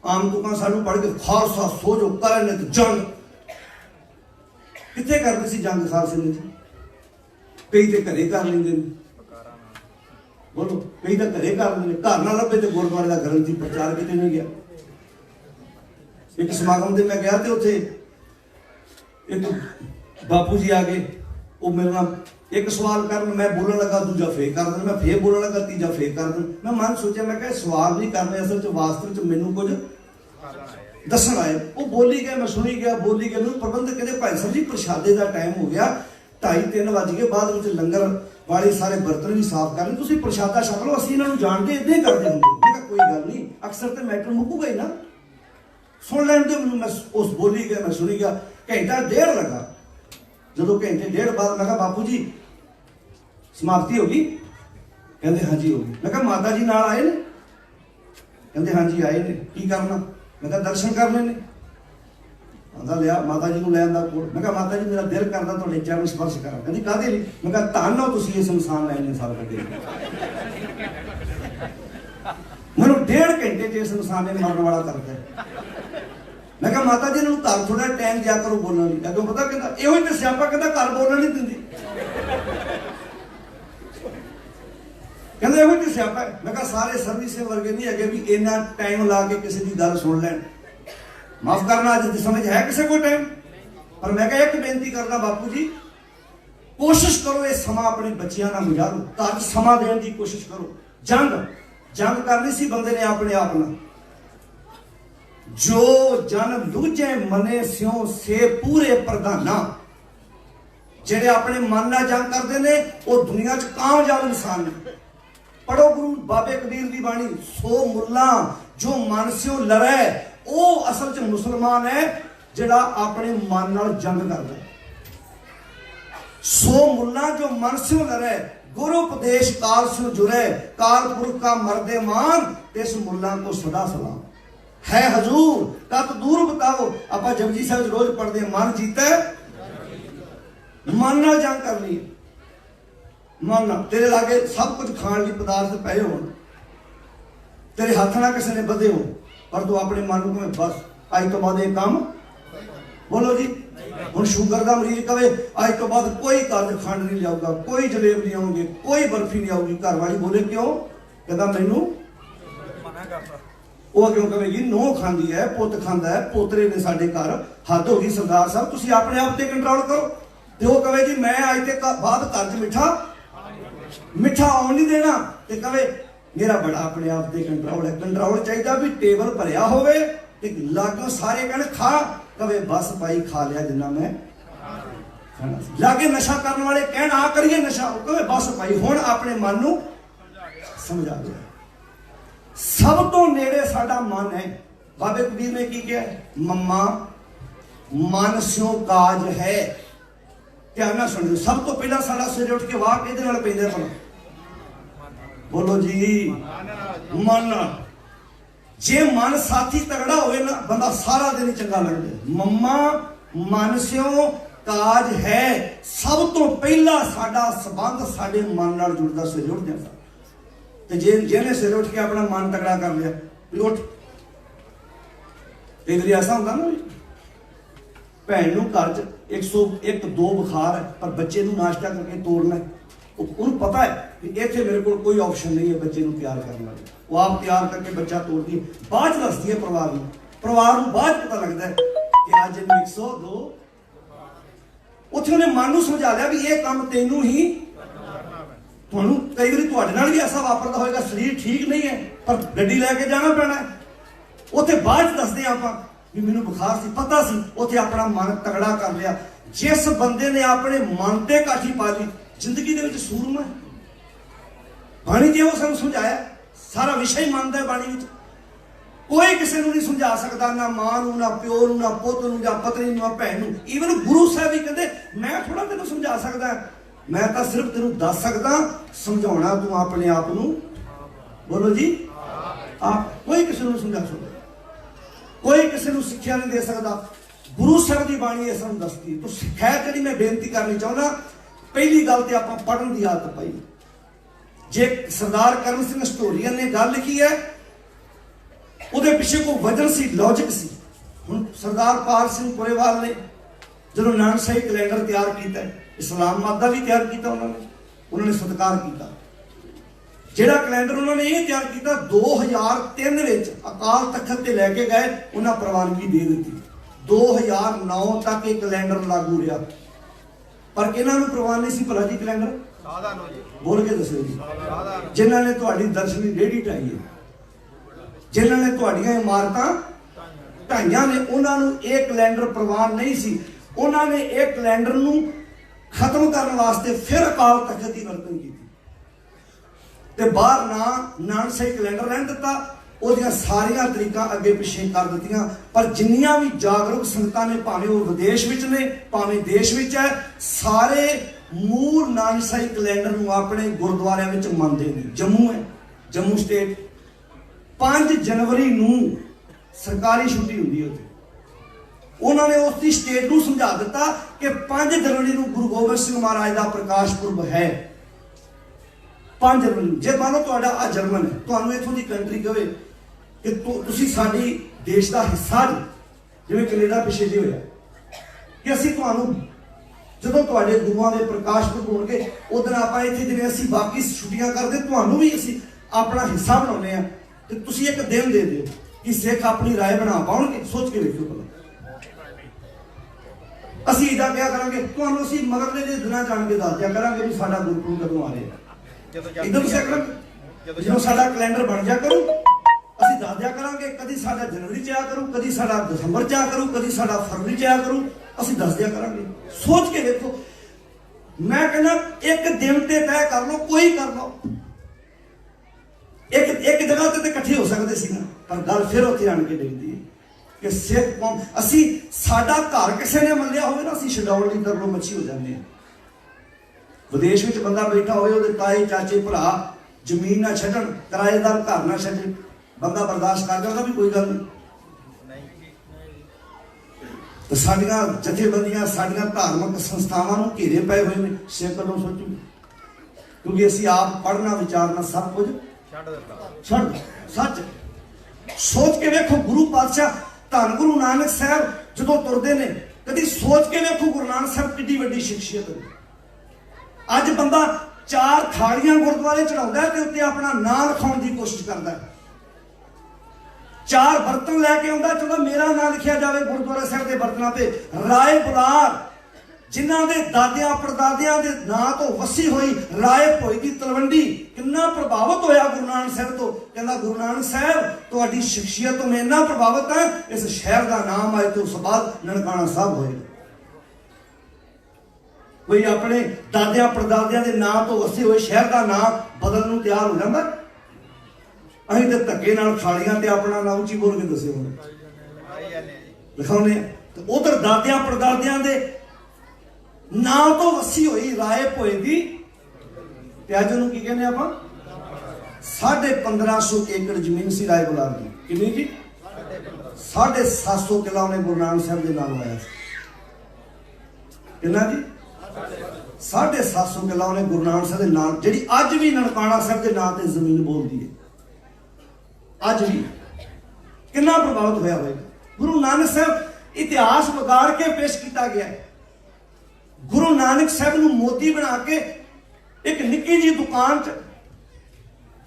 आम तुकां सानू पढ़ के खालसा सो जो करन ते जंग किथे करदे सी जंग खालसे ने जी? कई ते घरे कर लेंदे ने, बोलो कई तो घरे कर लेंदे, घर ना लभे तो गुरुद्वारे का ग्रंथी प्रचार किते नहीं गया। एक समागम ते मैं गया ते उत्थे एक बापू जी आ गए, वो मेरे नाल एक सवाल कर, मैं बोलने लगा दूजा फेर कर देना, मैं फिर बोलने लगा तीजा फेर कर देना। मैं मन सोचा, मैं सवाल नहीं करने, असल च वास्तव च मैनू कुछ दसन आए। वो बोली गया, मैं सुनी गया, बोली गया। मैं प्रबंधक कहते भाई साहब जी प्रशादे का टाइम हो गया, 2:30-3 बज गए, बाद में लंगर वाले सारे बर्तन भी साफ कर, तुसीं प्रशादा छक लो, असीं इन्हां नूं जानदे इदां ही करदे हुंदे। मैं कहा कोई गल नहीं, अक्सर तो मैटर मुक्कूगा ही ना, सुन लैण दो मैनूं। मैं उस बोली गया, मैं सुनी गया, घंटा डेढ़ लगा। जदों घंटे डेढ़ बाद मैं कहा बापू जी समाप्ति होगी? कहते हाँ जी होगी। मैं कहा माता जी नाल आए ने? कहते हाँ जी आए ने। की करना? मैं कहा दर्शन करने ने। आंदा लिया माता जी को लै आंदा कोल। मैं कहा माता जी मेरा दिल करदा तुहाडे चरण स्पर्श करा। कहती काहदे लई? मैं कहा धन हो तुसीं इस इंसान लैने साल कड्ढे। मैनूं 1.5 घंटे च इस इंसान ने मरण वाला कर दिया। मैं कहा माता जी इन्हूं घर थोड़ा टाइम दिया करो बोलण लई। अगों पता कहंदा इहो ही ते सियापा, कहंदा घर बोलण नहीं दिंदी। कहंदे इहो ही ते सियापा है। मैं कहा सारे सर्विस वर्गे नहीं है भी इन्ना टाइम ला के किसी की गल सुन लैण। माफ करना, अज दी समझ है किसी को टाइम? पर मैं कहा एक बेनती करना बापू जी, कोशिश करो ये समा अपने बच्चियां नाल गुजारो, घर समा देने की कोशिश करो। जंग करनी सी बंदे ने अपने आप नाल। जो जन लूझे मने स्यों से पूरे प्रधाना, जेड़े अपने मन नाल जंग करते ने वो दुनिया च कामयाब इंसान ने। पढ़ो गुरु बाबे कबीर की बाणी, सो मुल्ला जो मन स्यों लड़े वो असल च मुसलमान है, जेड़ा अपने मन नाल जंग करदा। सो मुल्ला जो मन स्यों लड़े, गुरु उपदेश काल स्यों जुड़े, काल पुरख का मर्दे मान, इस मुल्ला को सदा सलाम। है हजूर कत दूर बताओ, आप जपजी साहब रोज पढ़ते, मन जीता मन नाल जंग करनी है। मन नाल तेरे लागे सब कुछ खाने की पदार्थ पे हो, तेरे हाथ ना किसी ने बधे हो, पर तू अपने मन को बस अज तो बाद एक काम बोलो जी। हुण शुगर का मरीज कहे अज तो बाद कोई घर खंड नहीं लियाऊगा, कोई जलेब नहीं आउगी, कोई बर्फी नहीं आऊगी। घर वाली बोले क्यों? कहता मैनू वो क्यों कहेगी नोह खांदी है, पुत खांदा है, पोतरे ने साडे घर, हद हो गई सरदार साहब, तुसीं अपने आप ते कंट्रोल करो। ते वो कहे जी मैं अज ते बाद घर च मिठा आउण नहीं देना, ते कहे मेरा बड़ा अपने आप ते कंट्रोल है। कंट्रोल चाहिए भी टेबल भरिया होवे ते लागों सारे कहण खा, कहे बस भाई खा लिया जिन्ना मैं खाना। लागे नशा करने वाले कहण आ करिए नशा, कहे बस भाई हुण अपने मन नूं समझा दो। सब तो नेड़े साडा मन है। बाबे कबीर ने की किया? मम्मा मन स्यों काज है। ध्यान ना सुनियो, सब तो पहला साडा सवेरे उठ के वाह किहदे नाल पैंदा भला? बोलो जी मन। जे मन साथी तगड़ा होवे ना, बंदा सारा दिन चंगा लगदा। मम्मा मन स्यों काज है। सब तो पहला साडा संबंध साडे मन नाल जुड़दा सवेरे उठदे। ते जिहने सिर उठ के अपना मन तगड़ा कर लिया, उठ कई बार ऐसा होंदा ना, भैन नूं घर च 101-2 बुखार है, पर बच्चे नूं नाश्ता करके तोड़ना है। उन्हें पता है कि इत्थे मेरे को कोई ऑप्शन नहीं है बच्चे नूं तैयार करने वाली। वो आप तैयार करके बच्चा तोड़ती है, बाद दसदी है परिवार नूं बाद पता लगता है कि अज 102। उत्थे उन्हें मन नूं समझा लिया भी ये काम तैनूं ही। तुहानूं कई बार तुहाडे नाल भी ऐसा वापरदा होएगा, शरीर ठीक नहीं है पर गड्डी लैके जाना पैना है। उत्थे बाद दसदे आपां भी मैनूं बुखार सी, पता सी, उत्थे अपना मन तगड़ा कर लिया। जिस बंदे ने अपने मन ते काठी पा ली जिंदगी दे विच सूरमा है। बाणी जे वो सानूं समझाया, सारा विषय मानता है बाणी विच। कोई किसी को नहीं समझा सकता, ना मां नूं, ना प्यो नूं, ना पुੱਤ नूं, ना पत्नी नूं, ना भैन नूं। ईवन गुरु साहब भी कहते मैं थोड़ा तेनों समझा सकता, मैं तो सिर्फ तेनों दस सकता, समझाना तू अपने आप नूं। बोलो जी, आप कोई किसी को समझा सकता, कोई किसी को सिक्ख्या नहीं दे सकता। गुरु साहब की बाणी इस नूं दसदी। तो खैर जी मैं बेनती करनी चाहना, पहली गल तो आपां पढ़न की आदत पाई। जे सरदार करम सिंह हिस्टोरीअन ने गल लिखी है, ਉਹਦੇ ਪਿੱਛੇ ਕੋਈ ਵਜਨ ਸੀ, ਲੌਜਿਕ ਸੀ। ਹੁਣ ਸਰਦਾਰ ਪਾਲ ਸਿੰਘ ਪੁਰੇਵਾਲ ਨੇ ਜਦੋਂ ਨਾਨਕਸ਼ਾਹੀ ਕੈਲੰਡਰ ਤਿਆਰ ਕੀਤਾ, ਇਸਲਾਮਾਬਾਦ ਦਾ ਵੀ ਤਿਆਰ ਕੀਤਾ, ਉਹਨਾਂ ਨੇ ਸਤਿਕਾਰ ਕੀਤਾ। ਜਿਹੜਾ ਕੈਲੰਡਰ ਉਹਨਾਂ ਨੇ ਇਹ ਤਿਆਰ ਕੀਤਾ 2003 ਵਿੱਚ ਅਕਾਲ ਤਖਤ ਤੇ ਲੈ ਕੇ ਗਏ, ਉਹਨਾਂ ਪ੍ਰਵਾਨਗੀ ਦੇ ਦਿੱਤੀ। 2009 ਤੱਕ ਇਹ ਕੈਲੰਡਰ ਲਾਗੂ ਰਿਹਾ। ਪਰ ਕਿਹਨਾਂ ਨੂੰ ਪ੍ਰਵਾਨ ਨਹੀਂ ਸੀ ਭਲਾ ਜੀ ਕੈਲੰਡਰ? ਬੋਲ ਕੇ ਦੱਸੋ ਜੀ। ਜਿਨ੍ਹਾਂ ਨੇ ਤੁਹਾਡੀ ਦਰਸ਼ਨੀ ਰੇਹੜੀ ਢਾਈ ਹੈ, जिन्हों ने तुहाड़ियां इमारतां ढाइयां ने, उन्होंने ये कैलेंडर प्रवान नहीं सी। उन्होंने ये कैलेंडर नूं खत्म करने वास्ते फिर अकाल तख्त की वरतों की ते बाहर ना नानकशाही कैलेंडर रहन दिता, ਉਹਦੀਆਂ ਸਾਰੀਆਂ ਤਰੀਕਾਂ ਅੱਗੇ ਪਿੱਛੇ ਕਰ ਦਿੱਤੀਆਂ। ਪਰ ਜਿੰਨੀਆਂ ਵੀ ਜਾਗਰੂਕ ਸੰਗਤਾਂ ਨੇ, ਭਾਵੇਂ ਉਹ ਵਿਦੇਸ਼ ਵਿੱਚ ਨੇ ਭਾਵੇਂ ਦੇਸ਼ ਵਿੱਚ ਹੈ, ਸਾਰੇ ਮੂਲ ਨਾਨਕਸ਼ਾਹੀ ਕੈਲੰਡਰ ਨੂੰ ਆਪਣੇ ਗੁਰਦੁਆਰਿਆਂ ਵਿੱਚ ਮੰਨਦੇ ਨੇ। ਜੰਮੂ ਹੈ, ਜੰਮੂ ਸਟੇਟ 5 जनवरी ਨੂੰ ਸਰਕਾਰੀ ਛੁੱਟੀ ਹੁੰਦੀ ਹੈ ਉੱਥੇ। ਉਹਨਾਂ ਨੇ ਉਸ ਦੀ ਸਟੇਟ ਨੂੰ ਸਮਝਾ ਦਿੱਤਾ ਕਿ 5 ਜਨਵਰੀ ਨੂੰ ਗੁਰੂ ਗੋਬਿੰਦ ਸਿੰਘ ਮਹਾਰਾਜ ਦਾ ਪ੍ਰਕਾਸ਼ ਪੁਰਬ ਹੈ। 5 ਜਨਵਰੀ ਨੂੰ ਜੇ ਮੰਨ ਲਓ ਤੁਹਾਡਾ ਆ ਜਰਮਨ ਹੈ, ਤੁਹਾਨੂੰ ਇੱਥੋਂ ਦੀ ਕੰਟਰੀ ਕਹੇ ਕਿ ਤੁਸੀਂ ਸਾਡੀ ਦੇਸ਼ ਦਾ ਹਿੱਸਾ ਜੀ, ਜਿਵੇਂ ਕੈਨੇਡਾ ਪਿੱਛੇ ਜੇ ਹੋਇਆ ਕਿ ਅਸੀਂ ਤੁਹਾਨੂੰ ਜਦੋਂ ਤੁਹਾਡੇ ਗੁਰੂਆਂ ਦੇ ਪ੍ਰਕਾਸ਼ ਪੁਰਬ ਹੋਣਗੇ ਉਦੋਂ ਆਪਾਂ ਇੱਥੇ ਜਿਵੇਂ ਅਸੀਂ ਬਾਕੀ ਛੁੱਟੀਆਂ ਕਰਦੇ, ਤੁਹਾਨੂੰ ਵੀ ਅਸੀਂ ਆਪਣਾ ਹਿੱਸਾ ਬਣਾਉਂਦੇ ਆ ਤੇ ਤੁਸੀਂ ਇੱਕ ਦਿਨ ਦੇ ਦਿਓ ਕਿ ਸਿੱਖ ਆਪਣੀ ਰਾਏ ਬਣਾ ਪਾਉਣਗੇ। ਸੋਚ ਕੇ ਵੇਖੋ ਭਲਾ, ਅਸੀਂ ਇਦਾਂ ਕਿਹਾ ਕਰਾਂਗੇ, ਤੁਹਾਨੂੰ ਅਸੀਂ ਮਗਰਲੇ ਦੇ ਦਿਨਾਂ ਜਾਣ ਕੇ ਦੱਸ ਦਿਆ ਕਰਾਂਗੇ ਵੀ ਸਾਡਾ ਗੁਰਪੁਰਬ ਕਦੋਂ ਆ ਰਿਹਾ। ਇਦਾਂ ਤੁਸੀਂ ਕਰਾਂਗੇ, ਜਦੋਂ ਸਾਡਾ ਕੈਲੰਡਰ ਬਣ ਜਾ ਕਰੂ ਅਸੀਂ ਦੱਸ ਦਿਆ ਕਰਾਂਗੇ, ਕਦੀ ਸਾਡਾ ਜਨਵਰੀ ਚ ਆਇਆ ਕਰੂ, ਕਦੀ ਸਾਡਾ ਦਸੰਬਰ ਚ ਆਇਆ ਕਰੂ, ਕਦੀ ਸਾਡਾ ਫਰਵਰੀ ਚ ਆਇਆ ਕਰੂ, ਅਸੀਂ ਦੱਸ ਦਿਆ ਕਰਾਂਗੇ। ਸੋਚ ਕੇ ਵੇਖੋ, ਮੈਂ ਕਹਿੰਦਾ ਇੱਕ ਦਿਨ ਤੇ ਤੈਅ ਕਰ ਲਓ, ਕੋਈ ਕਰ ਲਓ। ਇੱਕ ਜਗ੍ਹਾ ਤੇ ਇਕੱਠੇ ਹੋ ਸਕਦੇ ਸੀ ਨਾ, ਪਰ ਗੱਲ ਫਿਰ ਉੱਥੇ ਆਣ ਕੇ ਡਿੱਗਦੀ ਹੈ ਕਿ ਸਿੱਖ ਕੌਮ, ਅਸੀਂ ਸਾਡਾ ਘਰ ਕਿਸੇ ਨੇ ਮੰਨਿਆ ਹੋਵੇ ਨਾ, ਅਸੀਂ ਛਡਾਉਣ ਲਈ ਤਰਲੋ ਮੱਛੀ ਹੋ ਜਾਂਦੇ ਹਾਂ। ਵਿਦੇਸ਼ ਵਿੱਚ ਬੰਦਾ ਬੈਠਾ ਹੋਵੇ, ਉਹਦੇ ਤਾਏ ਚਾਚੇ ਭਰਾ ਜ਼ਮੀਨ ਨਾ ਛੱਡਣ, ਕਿਰਾਏਦਾਰ ਘਰ ਨਾ ਛੱਡੇ, ਬੰਦਾ ਬਰਦਾਸ਼ਤ ਕਰ ਜਾਂਦਾ ਵੀ ਕੋਈ ਗੱਲ ਨਹੀਂ। ਤੇ ਸਾਡੀਆਂ ਜਥੇਬੰਦੀਆਂ, ਸਾਡੀਆਂ ਧਾਰਮਿਕ ਸੰਸਥਾਵਾਂ ਨੂੰ ਘੇਰੇ ਪਏ ਹੋਏ ਨੇ। ਸਿੱਖ ਕਦੋਂ ਸੋਚੂ, ਕਿਉਂਕਿ ਅਸੀਂ ਆਪ ਪੜ੍ਹਨਾ ਵਿਚਾਰਨਾ ਸਭ ਕੁਝ ਛੱਡ ਸੱਚ ਸੋਚ ਕੇ ਵੇਖੋ। ਗੁਰੂ ਪਾਤਸ਼ਾਹ ਧੰਨ ਗੁਰੂ ਨਾਨਕ ਸਾਹਿਬ ਜਦੋਂ ਤੁਰਦੇ ਨੇ, ਕਦੀ ਸੋਚ ਕੇ ਵੇਖੋ ਗੁਰੂ ਨਾਨਕ ਸਾਹਿਬ ਕਿੱਡੀ ਵੱਡੀ ਸ਼ਖਸੀਅਤ ਹੈ। ਅੱਜ ਬੰਦਾ 4 ਥਾਲੀਆਂ ਗੁਰਦੁਆਰੇ ਚੜਾਉਂਦਾ ਤੇ ਉੱਤੇ ਆਪਣਾ ਨਾਂ ਲਿਖਾਉਣ ਦੀ ਕੋਸ਼ਿਸ਼ ਕਰਦਾ, 4 ਬਰਤਨ ਲੈ ਕੇ ਆਉਂਦਾ, ਚਲੋ ਮੇਰਾ ਨਾਂ ਲਿਖਿਆ ਜਾਵੇ ਗੁਰਦੁਆਰਾ ਸਾਹਿਬ ਦੇ ਬਰਤਨਾਂ ਤੇ। ਰਾਏ ਬੁਲਾਰ ਜਿਨ੍ਹਾਂ ਦੇ ਦਾਦਿਆਂ ਪੜਦਾਦਿਆਂ ਦੇ ਨਾਂ ਤੋਂ ਵਸੀ ਹੋਈ ਰਾਏ ਭੋਈ ਦੀ ਤਲਵੰਡੀ ਕਿੰਨਾ ਪ੍ਰਭਾਵਿਤ ਹੋਇਆ ਗੁਰੂ ਨਾਨਕ ਸਾਹਿਬ ਤੋਂ। ਕਹਿੰਦਾ ਗੁਰੂ ਨਾਨਕ ਸਾਹਿਬ ਤੁਹਾਡੀ ਸ਼ਖਸੀਅਤ ਤੋਂ ਮੈਂ ਇੰਨਾ ਪ੍ਰਭਾਵਿਤ ਹਾਂ, ਇਸ ਸ਼ਹਿਰ ਦਾ ਨਾਮ ਅੱਜ ਤੋਂ ਉਸ ਬਾਅਦ ਨਨਕਾਣਾ ਸਾਹਿਬ ਹੋਏਗਾ। ਕੋਈ ਆਪਣੇ ਦਾਦਿਆਂ ਪੜਦਾਦਿਆਂ ਦੇ ਨਾਂ ਤੋਂ ਵਸੇ ਹੋਏ ਸ਼ਹਿਰ ਦਾ ਨਾਮ ਬਦਲਣ ਨੂੰ ਤਿਆਰ ਹੋ ਜਾਂਦਾ। ਅਸੀਂ ਤੇ ਧੱਕੇ ਨਾਲ ਥਾਲੀਆਂ ਤੇ ਆਪਣਾ ਨਾਂ ਉੱਚੀ ਬੋਲ ਕੇ ਦੱਸੇ ਹੋਣੇ ਲਿਖਾਉਂਦੇ ਆ, ਤੇ ਉਧਰ ਦਾਦਿਆਂ ਪੜਦਾਦਿਆਂ ਦੇ ਨਾਂ ਤੋਂ ਵਸੀ ਹੋਈ ਰਾਏ ਭੋਏ ਦੀ, ਤੇ ਅੱਜ ਉਹਨੂੰ ਕੀ ਕਹਿੰਦੇ ਆਪਾਂ, 1550 ਏਕੜ ਜ਼ਮੀਨ ਸੀ ਰਾਏ ਬੁਲਾਰ ਦੀ। ਕਿੰਨੀ ਜੀ? 750 ਕਿੱਲਾ ਉਹਨੇ ਗੁਰੂ ਨਾਨਕ ਸਾਹਿਬ ਦੇ ਨਾਲ ਲਾਇਆ ਸੀ। ਕਿੰਨਾ ਜੀ? 750 ਕਿੱਲਾ ਉਹਨੇ ਗੁਰੂ ਨਾਨਕ ਸਾਹਿਬ ਦੇ ਨਾਲ, ਜਿਹੜੀ ਅੱਜ ਵੀ ਨਨਕਾਣਾ ਸਾਹਿਬ ਦੇ ਨਾਂ ਤੇ ਜ਼ਮੀਨ ਬੋਲਦੀ ਹੈ। ਅੱਜ ਵੀ ਕਿੰਨਾ ਪ੍ਰਭਾਵਿਤ ਹੋਇਆ ਹੋਵੇਗਾ। ਗੁਰੂ ਨਾਨਕ ਸਾਹਿਬ ਇਤਿਹਾਸ ਵਿਗਾੜ ਕੇ ਪੇਸ਼ ਕੀਤਾ ਗਿਆ ਹੈ। ਗੁਰੂ ਨਾਨਕ ਸਾਹਿਬ ਨੂੰ ਮੋਦੀ ਬਣਾ ਕੇ ਇੱਕ ਨਿੱਕੀ ਜਿਹੀ ਦੁਕਾਨ 'ਚ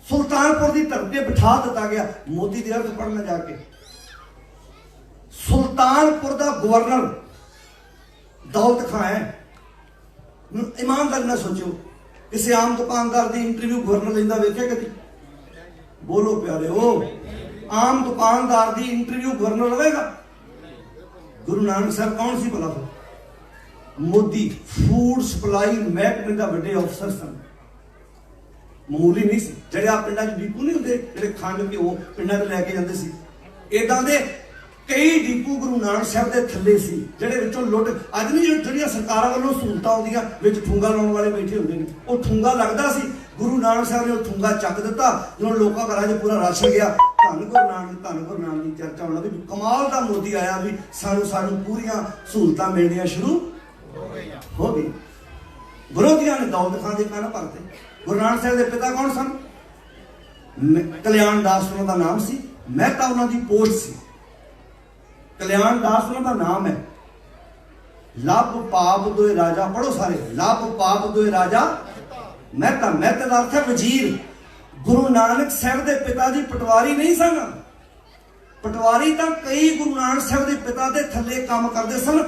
ਸੁਲਤਾਨਪੁਰ ਦੀ ਧਰਤੀ ਤੇ ਬਿਠਾ ਦਿੱਤਾ ਗਿਆ। ਮੋਦੀ ਦੇ ਅਰਥ ਪੜ੍ਹਨਾ ਜਾ ਕੇ, ਸੁਲਤਾਨਪੁਰ ਦਾ ਗਵਰਨਰ ਦੌਲਤ ਖਾਂ ਹੈ। ਇਮਾਨਦਾਰੀ ਨਾਲ ਸੋਚੋ, ਕਿਸੇ ਆਮ ਦੁਕਾਨਦਾਰ ਦੀ ਇੰਟਰਵਿਊ ਗਵਰਨਰ ਲੈਂਦਾ ਵੇਖਿਆ ਕਦੀ? ਬੋਲੋ ਪਿਆਰਿਓ, ਆਮ ਦੁਕਾਨਦਾਰ ਦੀ ਇੰਟਰਵਿਊ ਗਵਰਨਰ ਲਵੇਗਾ? ਗੁਰੂ ਨਾਨਕ ਸਾਹਿਬ ਕੌਣ ਸੀ ਭਲਾ? मोदी फूड सप्लाई महकमे का वड्डे अफसर सन। मामूली नहीं सी। ਜਿਹੜੇ ਆ ਪਿੰਡਾਂ 'ਚ ਡਿਪੂ ਨਹੀਂ ਹੁੰਦੇ ਜਿਹੜੇ ਖੰਡ ਕੇ ਉਹ ਪਿੰਡਾਂ 'ਚ ਲੈ ਕੇ ਜਾਂਦੇ ਸੀ, ਇਦਾਂ ਦੇ ਕਈ ਡਿਪੂ ਗੁਰੂ ਨਾਨਕ ਸਾਹਿਬ ਦੇ ਥੱਲੇ ਸੀ, ਜਿਹੜੇ ਵਿੱਚੋਂ ਲੁੱਟ ਅੱਜ ਨਹੀਂ ਜਿਹੜੀਆਂ ਸਰਕਾਰਾਂ ਵੱਲੋਂ ਸਹੂਲਤਾਂ ਆਉਂਦੀਆਂ ਵਿੱਚ ਠੁੰਗਾ ਲਾਉਣ ਵਾਲੇ ਬੈਠੇ ਹੁੰਦੇ ਨੇ, ਉਹ ਠੁੰਗਾ ਲੱਗਦਾ ਸੀ। ਗੁਰੂ ਨਾਨਕ ਸਾਹਿਬ ਨੇ ਉਹ ਠੁੰਗਾ ਚੱਕ ਦਿੱਤਾ। ਜਦੋਂ ਲੋਕਾਂ ਘਰਾਂ 'ਚ ਪੂਰਾ ਰਸ਼ ਗਿਆ, ਧੰਨ ਗੁਰੂ ਨਾਨਕ ਦੀ ਚਰਚਾ ਹੋਣ ਲੱਗੀ। ਕਮਾਲ ਦਾ ਮੋਦੀ ਆਇਆ ਵੀ ਸਾਨੂੰ ਪੂਰੀਆਂ ਸਹੂਲਤਾਂ ਮਿਲਣੀਆਂ ਸ਼ੁਰੂ ਹੋ ਗਈ। ਵਿਰੋਧੀਆਂ ਨੇ ਦੌਲਤ ਖਾਂ ਦੇ ਕੰਨ ਭਰਤੇ। ਗੁਰੂ ਨਾਨਕ ਸਾਹਿਬ ਦੇ ਪਿਤਾ ਕੌਣ ਸਨ? ਕਲਿਆਣ ਦਾਸ ਉਹਨਾਂ ਦਾ ਨਾਮ ਸੀ। ਮਹਿਤਾ ਉਹਨਾਂ ਦੀ ਪੋਸਟ ਸੀ। ਕਲਿਆਣ ਦਾਸ ਉਹਨਾਂ ਦਾ ਨਾਮ ਹੈ। ਲੱਭ ਪਾਪ ਦੋਏ ਰਾਜਾ, ਪੜੋ ਸਾਰੇ, ਲੱਭ ਪਾਪ ਦੋਏ ਰਾਜਾ ਮਹਿਤਾ। ਮਹਿਤਾ ਦਾ ਅਰਥ ਹੈ ਵਜ਼ੀਰ। ਗੁਰੂ ਨਾਨਕ ਸਾਹਿਬ ਦੇ ਪਿਤਾ ਜੀ ਪਟਵਾਰੀ ਨਹੀਂ ਸਨ। ਪਟਵਾਰੀ ਤਾਂ ਕਈ ਗੁਰੂ ਨਾਨਕ ਸਾਹਿਬ ਦੇ ਪਿਤਾ ਦੇ ਥੱਲੇ ਕੰਮ ਕਰਦੇ ਸਨ।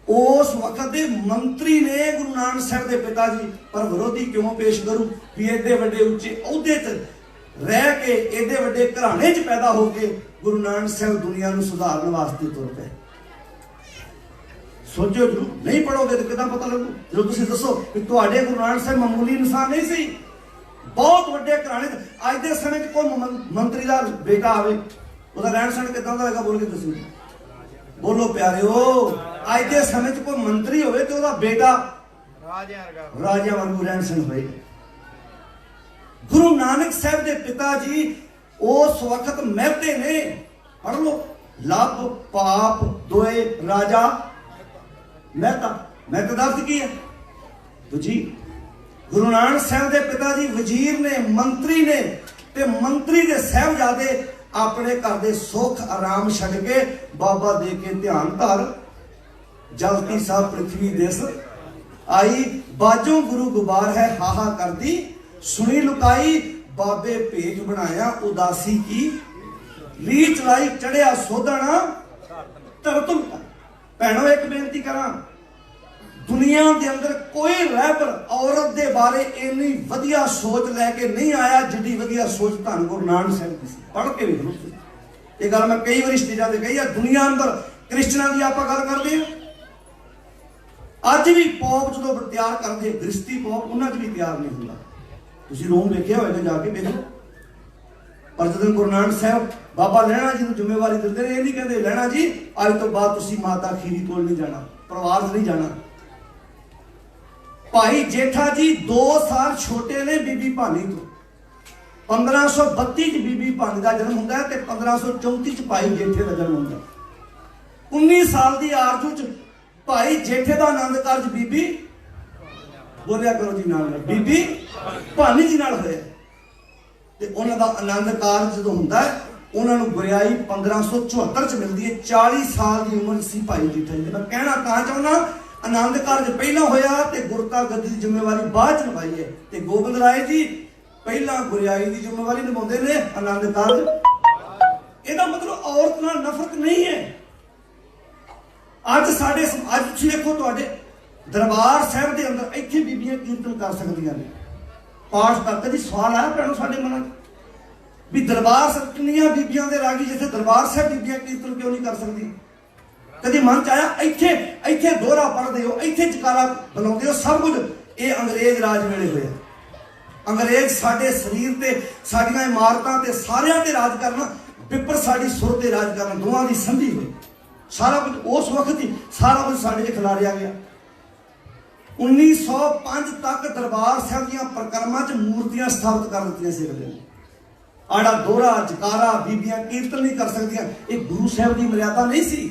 उस वक्त दे मंत्री ने गुरु नानक साहब के पिता जी, पर विरोधी क्यों पेश करूं भी एडे वड्डे उच्चे अहुदे च रह के एडे वड्डे घराने च पैदा हो के गुरु नानक साहब दुनिया को सुधारने वास्ते तुर पे। सोचो जरूर, नहीं पढ़ोगे तो कितना पता लगू। जो तुम दसो कि तुहाडे गुरु नानक साहब मामूली इंसान नहीं सी, बहुत वड्डे घराने। अज के समय च कोई मंत्री का बेटा आवे, उसका रहन सहन किदां दा होगा बोल के दसो। बोलो प्यारिओ, आज के समय च कोई मंत्री होवे तो उसका बेटा राजा वांगू रहन सहन होए। गुरु नानक साहब के पिता जी उस वक्त महते ने, पढ़ लो, लभ पाप दोए राजा महता। महता का अर्थ की है? वजीर। गुरु नानक साहब के पिता जी वजीर ने, मंत्री ने, ते मंत्री के साहबजादे अपने घर के सुख आराम छड़ के बाबा दे के ध्यान धर। जलती सा पृथ्वी दिस आई, बाजों गुरु गुबार है हाहा कर दी, सुनी लुकाई बाबे भेज बनाया उदासी की, रीच लाई चढ़िया सोधना तरतुम। भैनों एक बेनती करा, दुनिया के अंदर कोई रहबर औरत के बारे इन्नी वधिया सोच लैके नहीं आया जिड्डी वधिया सोच धन गुरु नानक साहब की सी। पढ़ के भी ये गल मैं कई बार स्टेजा ते कही है। दुनिया अंदर क्रिश्चियनां की आप गल करते हैं, अज भी पॉप जो तैयार करते गृहस्थी पॉप उन्होंने भी तैयार नहीं होंगे। तुसीं रोम देखिया होगा, जाके देख लो। पर जदों गुरु नानक साहब बाबा लहणा जी को जिम्मेवारी दिंदे ने, ये नहीं कहते लहणा जी अज तो बाद तुसीं माता खीरी कोल नहीं जाना, परिवार नहीं जाना। भाई जेठा जी 2 साल छोटे ने बीबी भानी तो। 1532 च बीबी भानी का जन्म होंदा है ते 1534 च भाई जेठे का जन्म होंदा है। 19 साल की आरजू च भाई जेठे का आनंद कारज बीबी बोलिया करो जी नाल, बीबी भानी जी नाल होया। ते उन्हां दा आनंद कारज जो होंदा है, उन्हां नूं गुरियाई 1574 च मिलदी है। 40 साल की उम्र सी भाई जेठा जी। मैं कहना तां चाहुंदा, आनंद कारज पहला होया ते गुरता गद्दी की जिम्मेवारी बाद च निभाई है। ते गोबिंद राय जी पहला गुरियाई की जिम्मेवारी निभाते ने, आनंद कारज। ਇਹਦਾ मतलब औरत नाल नफरत नहीं है। ਅੱਜ ਸਾਡੇ ਅੱਜ ਤੁਸੀਂ ਦੇਖੋ ਤੁਹਾਡੇ ਦਰਬਾਰ ਸਾਹਿਬ ਦੇ ਅੰਦਰ ਇੱਥੇ ਬੀਬੀਆਂ ਕੀਰਤਨ ਕਰ ਸਕਦੀਆਂ ਨੇ, ਪਾਠ ਕਰਕੇ। ਦੀ ਸਵਾਲ ਆਇਆ ਭੈਣੋ ਸਾਡੇ ਮਨਾਂ 'ਚ ਵੀ ਦਰਬਾਰ ਸਾਹਿਬ ਕਿੰਨੀਆਂ ਬੀਬੀਆਂ ਦੇ ਰਾਗੀ ਜਿੱਥੇ ਦਰਬਾਰ ਸਾਹਿਬ ਬੀਬੀਆਂ ਕੀਰਤਨ ਕਿਉਂ ਨਹੀਂ ਕਰ ਸਕਦੀਆਂ? कभी मन च आया? इत्थे इत्थे दोहरा पढ़ते हो, इत्थे जकारा बुलाते हो, सब कुछ ये अंग्रेज राज वेले होया। अंग्रेज साडे शरीर ते साडियां इमारतां ते सारियां ते राज करना, पिपर साडी सुर ते राज करना, दोवां दी संधि हुई। सारा कुछ उस वक्त ही सारा कुछ साडे च खिलारिया गया। 1905 तक दरबार साहिब दीयां परिक्रमा च मूर्तियां स्थापित कर दित्तियां सी अगले ने। आड़ा दोहरा जकारा बीबियां कीर्तन नहीं कर सकदियां। ये गुरु साहिब दी मर्यादा नहीं सी।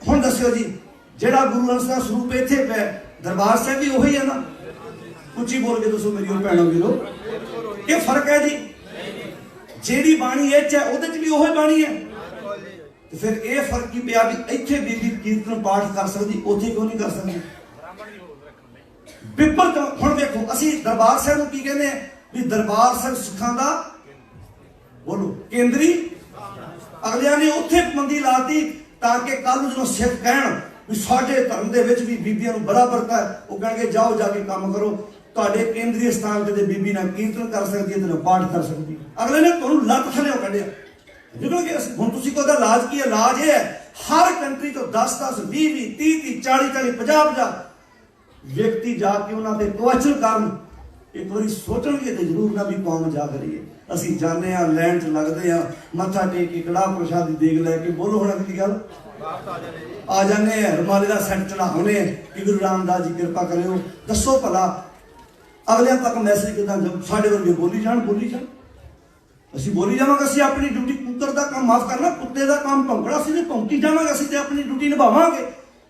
हुण दस्यो जी, जेड़ा गुरु अंश का स्वरूप इत्थे पै दरबार साहिब भी उही है ना? उच्ची बोल के दसो मेरी भैणों वीरो, ये फर्क है जी? जेड़ी बाणी इच है उहदे च भी उही बाणी है। तो फिर ये फर्क की पिया भी इत्थे बीबी कीर्तन पाठ कर सकदी, उत्थे क्यों नहीं कर सकदी? पिपल तो हुण देखो, असीं दरबार साहिब नूं की कहंदे हैं भी दरबार साहिब सिखां दा बोलो केंद्री। अगलियां ने उत्थे पाबंदी लाती ताकि कल जो सिख कहण भी साडे धर्म दे विच भी बीबियां नूं बराबरता है, वो कहणगे जाओ जाके काम करो, तुहाडे केंद्रीय स्थान ते बीबी ना कीर्तन कर सकदी है ते पाठ कर सकदी है। अगले ने तुहानूं लत थल्लेओ कढिया। निकल गया। हुण तुसीं कोई इलाज की है? इलाज ये है हर कंट्री तो 10-10, 20-20, 30-30, 40-40, 50-50 व्यक्ति जाके उन्होंने क्वेश्चन करन एक बार सोचणगे तो जरूर ना भी कौम जा करिए। असी जाने लैन च लगते हैं, मत्था टेक के कड़ाह प्रसादी देख लैके बोलो होना की गल आ जाने रुमाले का सैट चढ़ाने कि गुरु रामदास जी कृपा करो। दसो भला अगलियां तक मैसेज कितना साढ़े वर्गे बोली जान असी बोली जावांगे। असी अपनी ड्यूटी कुकर का काम माफ करना, कुत्ते का काम भौंकना, असी भौंकी जावांगे। असी तो अपनी ड्यूटी निभावांगे।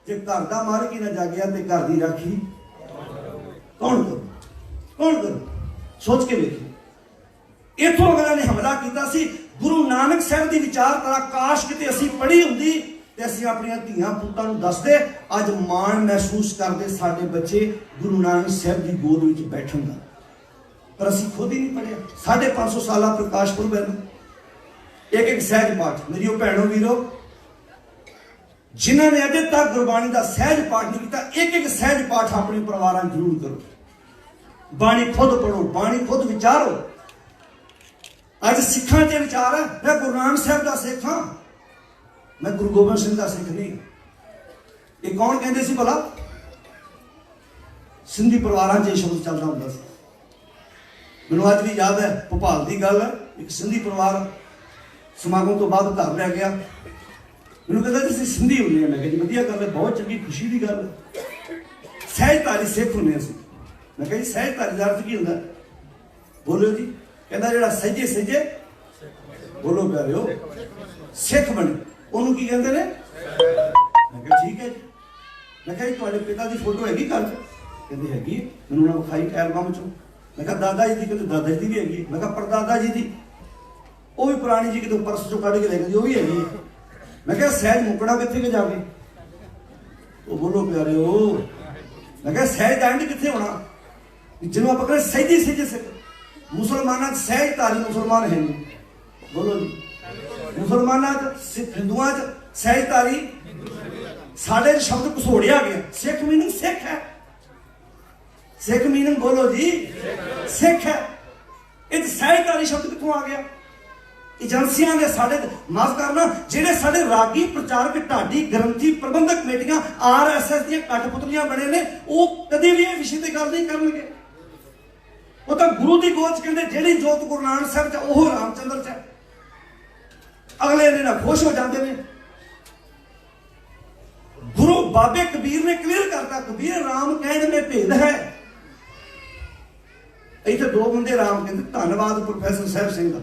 जे घर का मालिक ही ना जागया तो घर की राखी कौन करो, कौन करो? सोच के देखिए। इथों अगला ने हमला किया सी गुरु नानक साहब की विचारधारा काश किते असी पढ़ी होंदी ते असी अपनी धीआं पुत्तां नूं दसदे। अज माण महसूस करते साडे बच्चे गुरु नानक साहब की गोद विच बैठण दा, पर असी खुद ही नहीं पढ़िया। 550 साल प्रकाश पुरब है, एक सहज पाठ। मेरी भैणों वीरो, जिन्होंने अजे तक गुरबाणी का सहज पाठ नहीं किया, एक सहज पाठ अपने परिवार जरूर करो। बाणी खुद पढ़ो, बाणी खुद विचारो। अज सिखा च विचार है, मैं गुरु नानक साहब का सिख हाँ, मैं गुरु गोबिंद सिंह का सिख नहीं। ये कौन कहते सी भला? सिंधी परिवार च शब्द चलता होंदा सी। मैनूं अज भी याद है, भोपाल की गल है। एक सिंधी परिवार समागम तो बाद घर लै गया। मैनूं कहता जी सिंधी होंगे हैं। मैं कहा जी वधिया गल है, बहुत चंगी खुशी की गल है। सहजधारी सिख होंगे असीं। मैं कहा जी सहजधारी का अर्थ की होंदा? बोलो जी। कहता जिहड़ा सजे सजे बोलो प्यारे सिख बने उन्होंने की कहते हैं। मैं कहा ठीक है। मैं कहा तुहाडे पिता की फोटो हैगी घर च? कहते हैगी। मैनूं उन्होंने विखाई एल्बम चों। मैं कहा दादा जी की? कहते दादा जी की भी हैगी। मैं कहा परदादा जी की? वो भी पुरानी जी कितों परस चों कढ़ के लेके वो भी हैगी। मैं कहा सहज मुकना कित्थे के जाके? वो बोलो प्यारे मैं कहा सहज एंड कित्थे होना? जिन्हों आप कहते सहजी सजे सिख। मुसलमाना सहजधारी मुसलमान है नहीं। बोलो जी। मुसलमाना हिंदुआ सहजधारी साढ़े शब्द घसोड़िया गया। सिख मीनिंग सिख है। सिख मीनिंग बोलो जी सिख है। ये सहजधारी शब्द कितों आ गया? एजेंसियां ने साढ़े माफ करना जेडे साढ़े रागी प्रचारक ढाडी ग्रंथी प्रबंधक कमेटियां RSS दी कठपुतलियां बने ने, वो कभी भी इस विषय की गल नहीं करनगे। वो तो गुरु की गोद कहते जेड़ी जोत गुरु नानक साहब च ओह रामचंद्र च। अगले दिन खुश हो जाते हैं। गुरु बाबे कबीर ने क्लियर करता, कबीर राम कहने में भेद है। इतने दो बंदे राम कहते। धन्यवाद प्रोफैसर साहब सिंह का।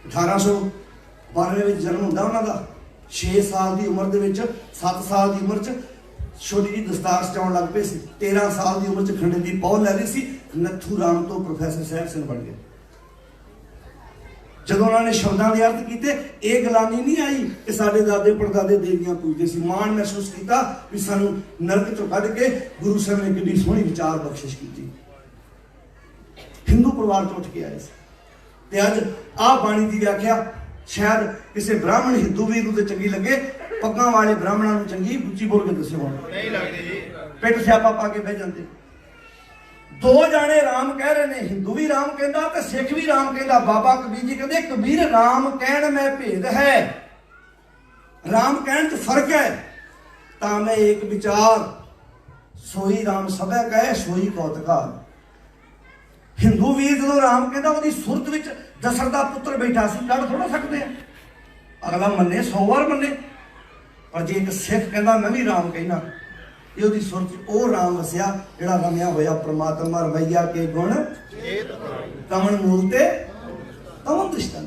1892 में जन्म होंदा उन्हां दा। 6 साल की उम्र के 7 साल की उम्र च छोटी जी दस्तार सजाउण लग पे। 13 साल की उम्र च खंडे की पौध लै ली सी। नथू राम तो प्रोफैसर साहब सिंह बन गए। जब उन्होंने शब्दों के अर्थ किए, यह गलानी नहीं आई कि साडे दादे परदादे देवियां पूजते सी। माण महसूस किया भी सानू नरक चों कढ के गुरु साहब ने कितनी सोहनी विचार बख्शिश की। हिंदू परिवार तो उठ के आए थे। अज आ बाणी की व्याख्या शायद किसी ब्राह्मण हिंदू वीर को चंगी लगे, पग्गां वाले ब्राह्मणों को चंगी उच्ची बोल के दस्यो पिट स्यापा पा के बह जाते। दो जाने राम कह रहे हैं, हिंदू भी राम कहता तो सिख भी राम कहता। बाबा कबीर जी कहते कबीर राम कहण में भेद है, राम कहण च फर्क है। ता मैं एक विचार सोई राम सभै कहे सोई कौतकार। हिंदू वीर जो राम कहता वो सुरत विच दशरथ दा पुत्र बैठा सी, कढ़ थोड़ा सकते हैं। अगला मन्ने 100 बार मन्ने, पर जे एक सिख कहता मैं भी राम कहना, ये उसकी सुरत वो राम वसिया जिहड़ा रमिया होया परमात्मा रवैया के गुण कमन मूलते कमन दृष्टन।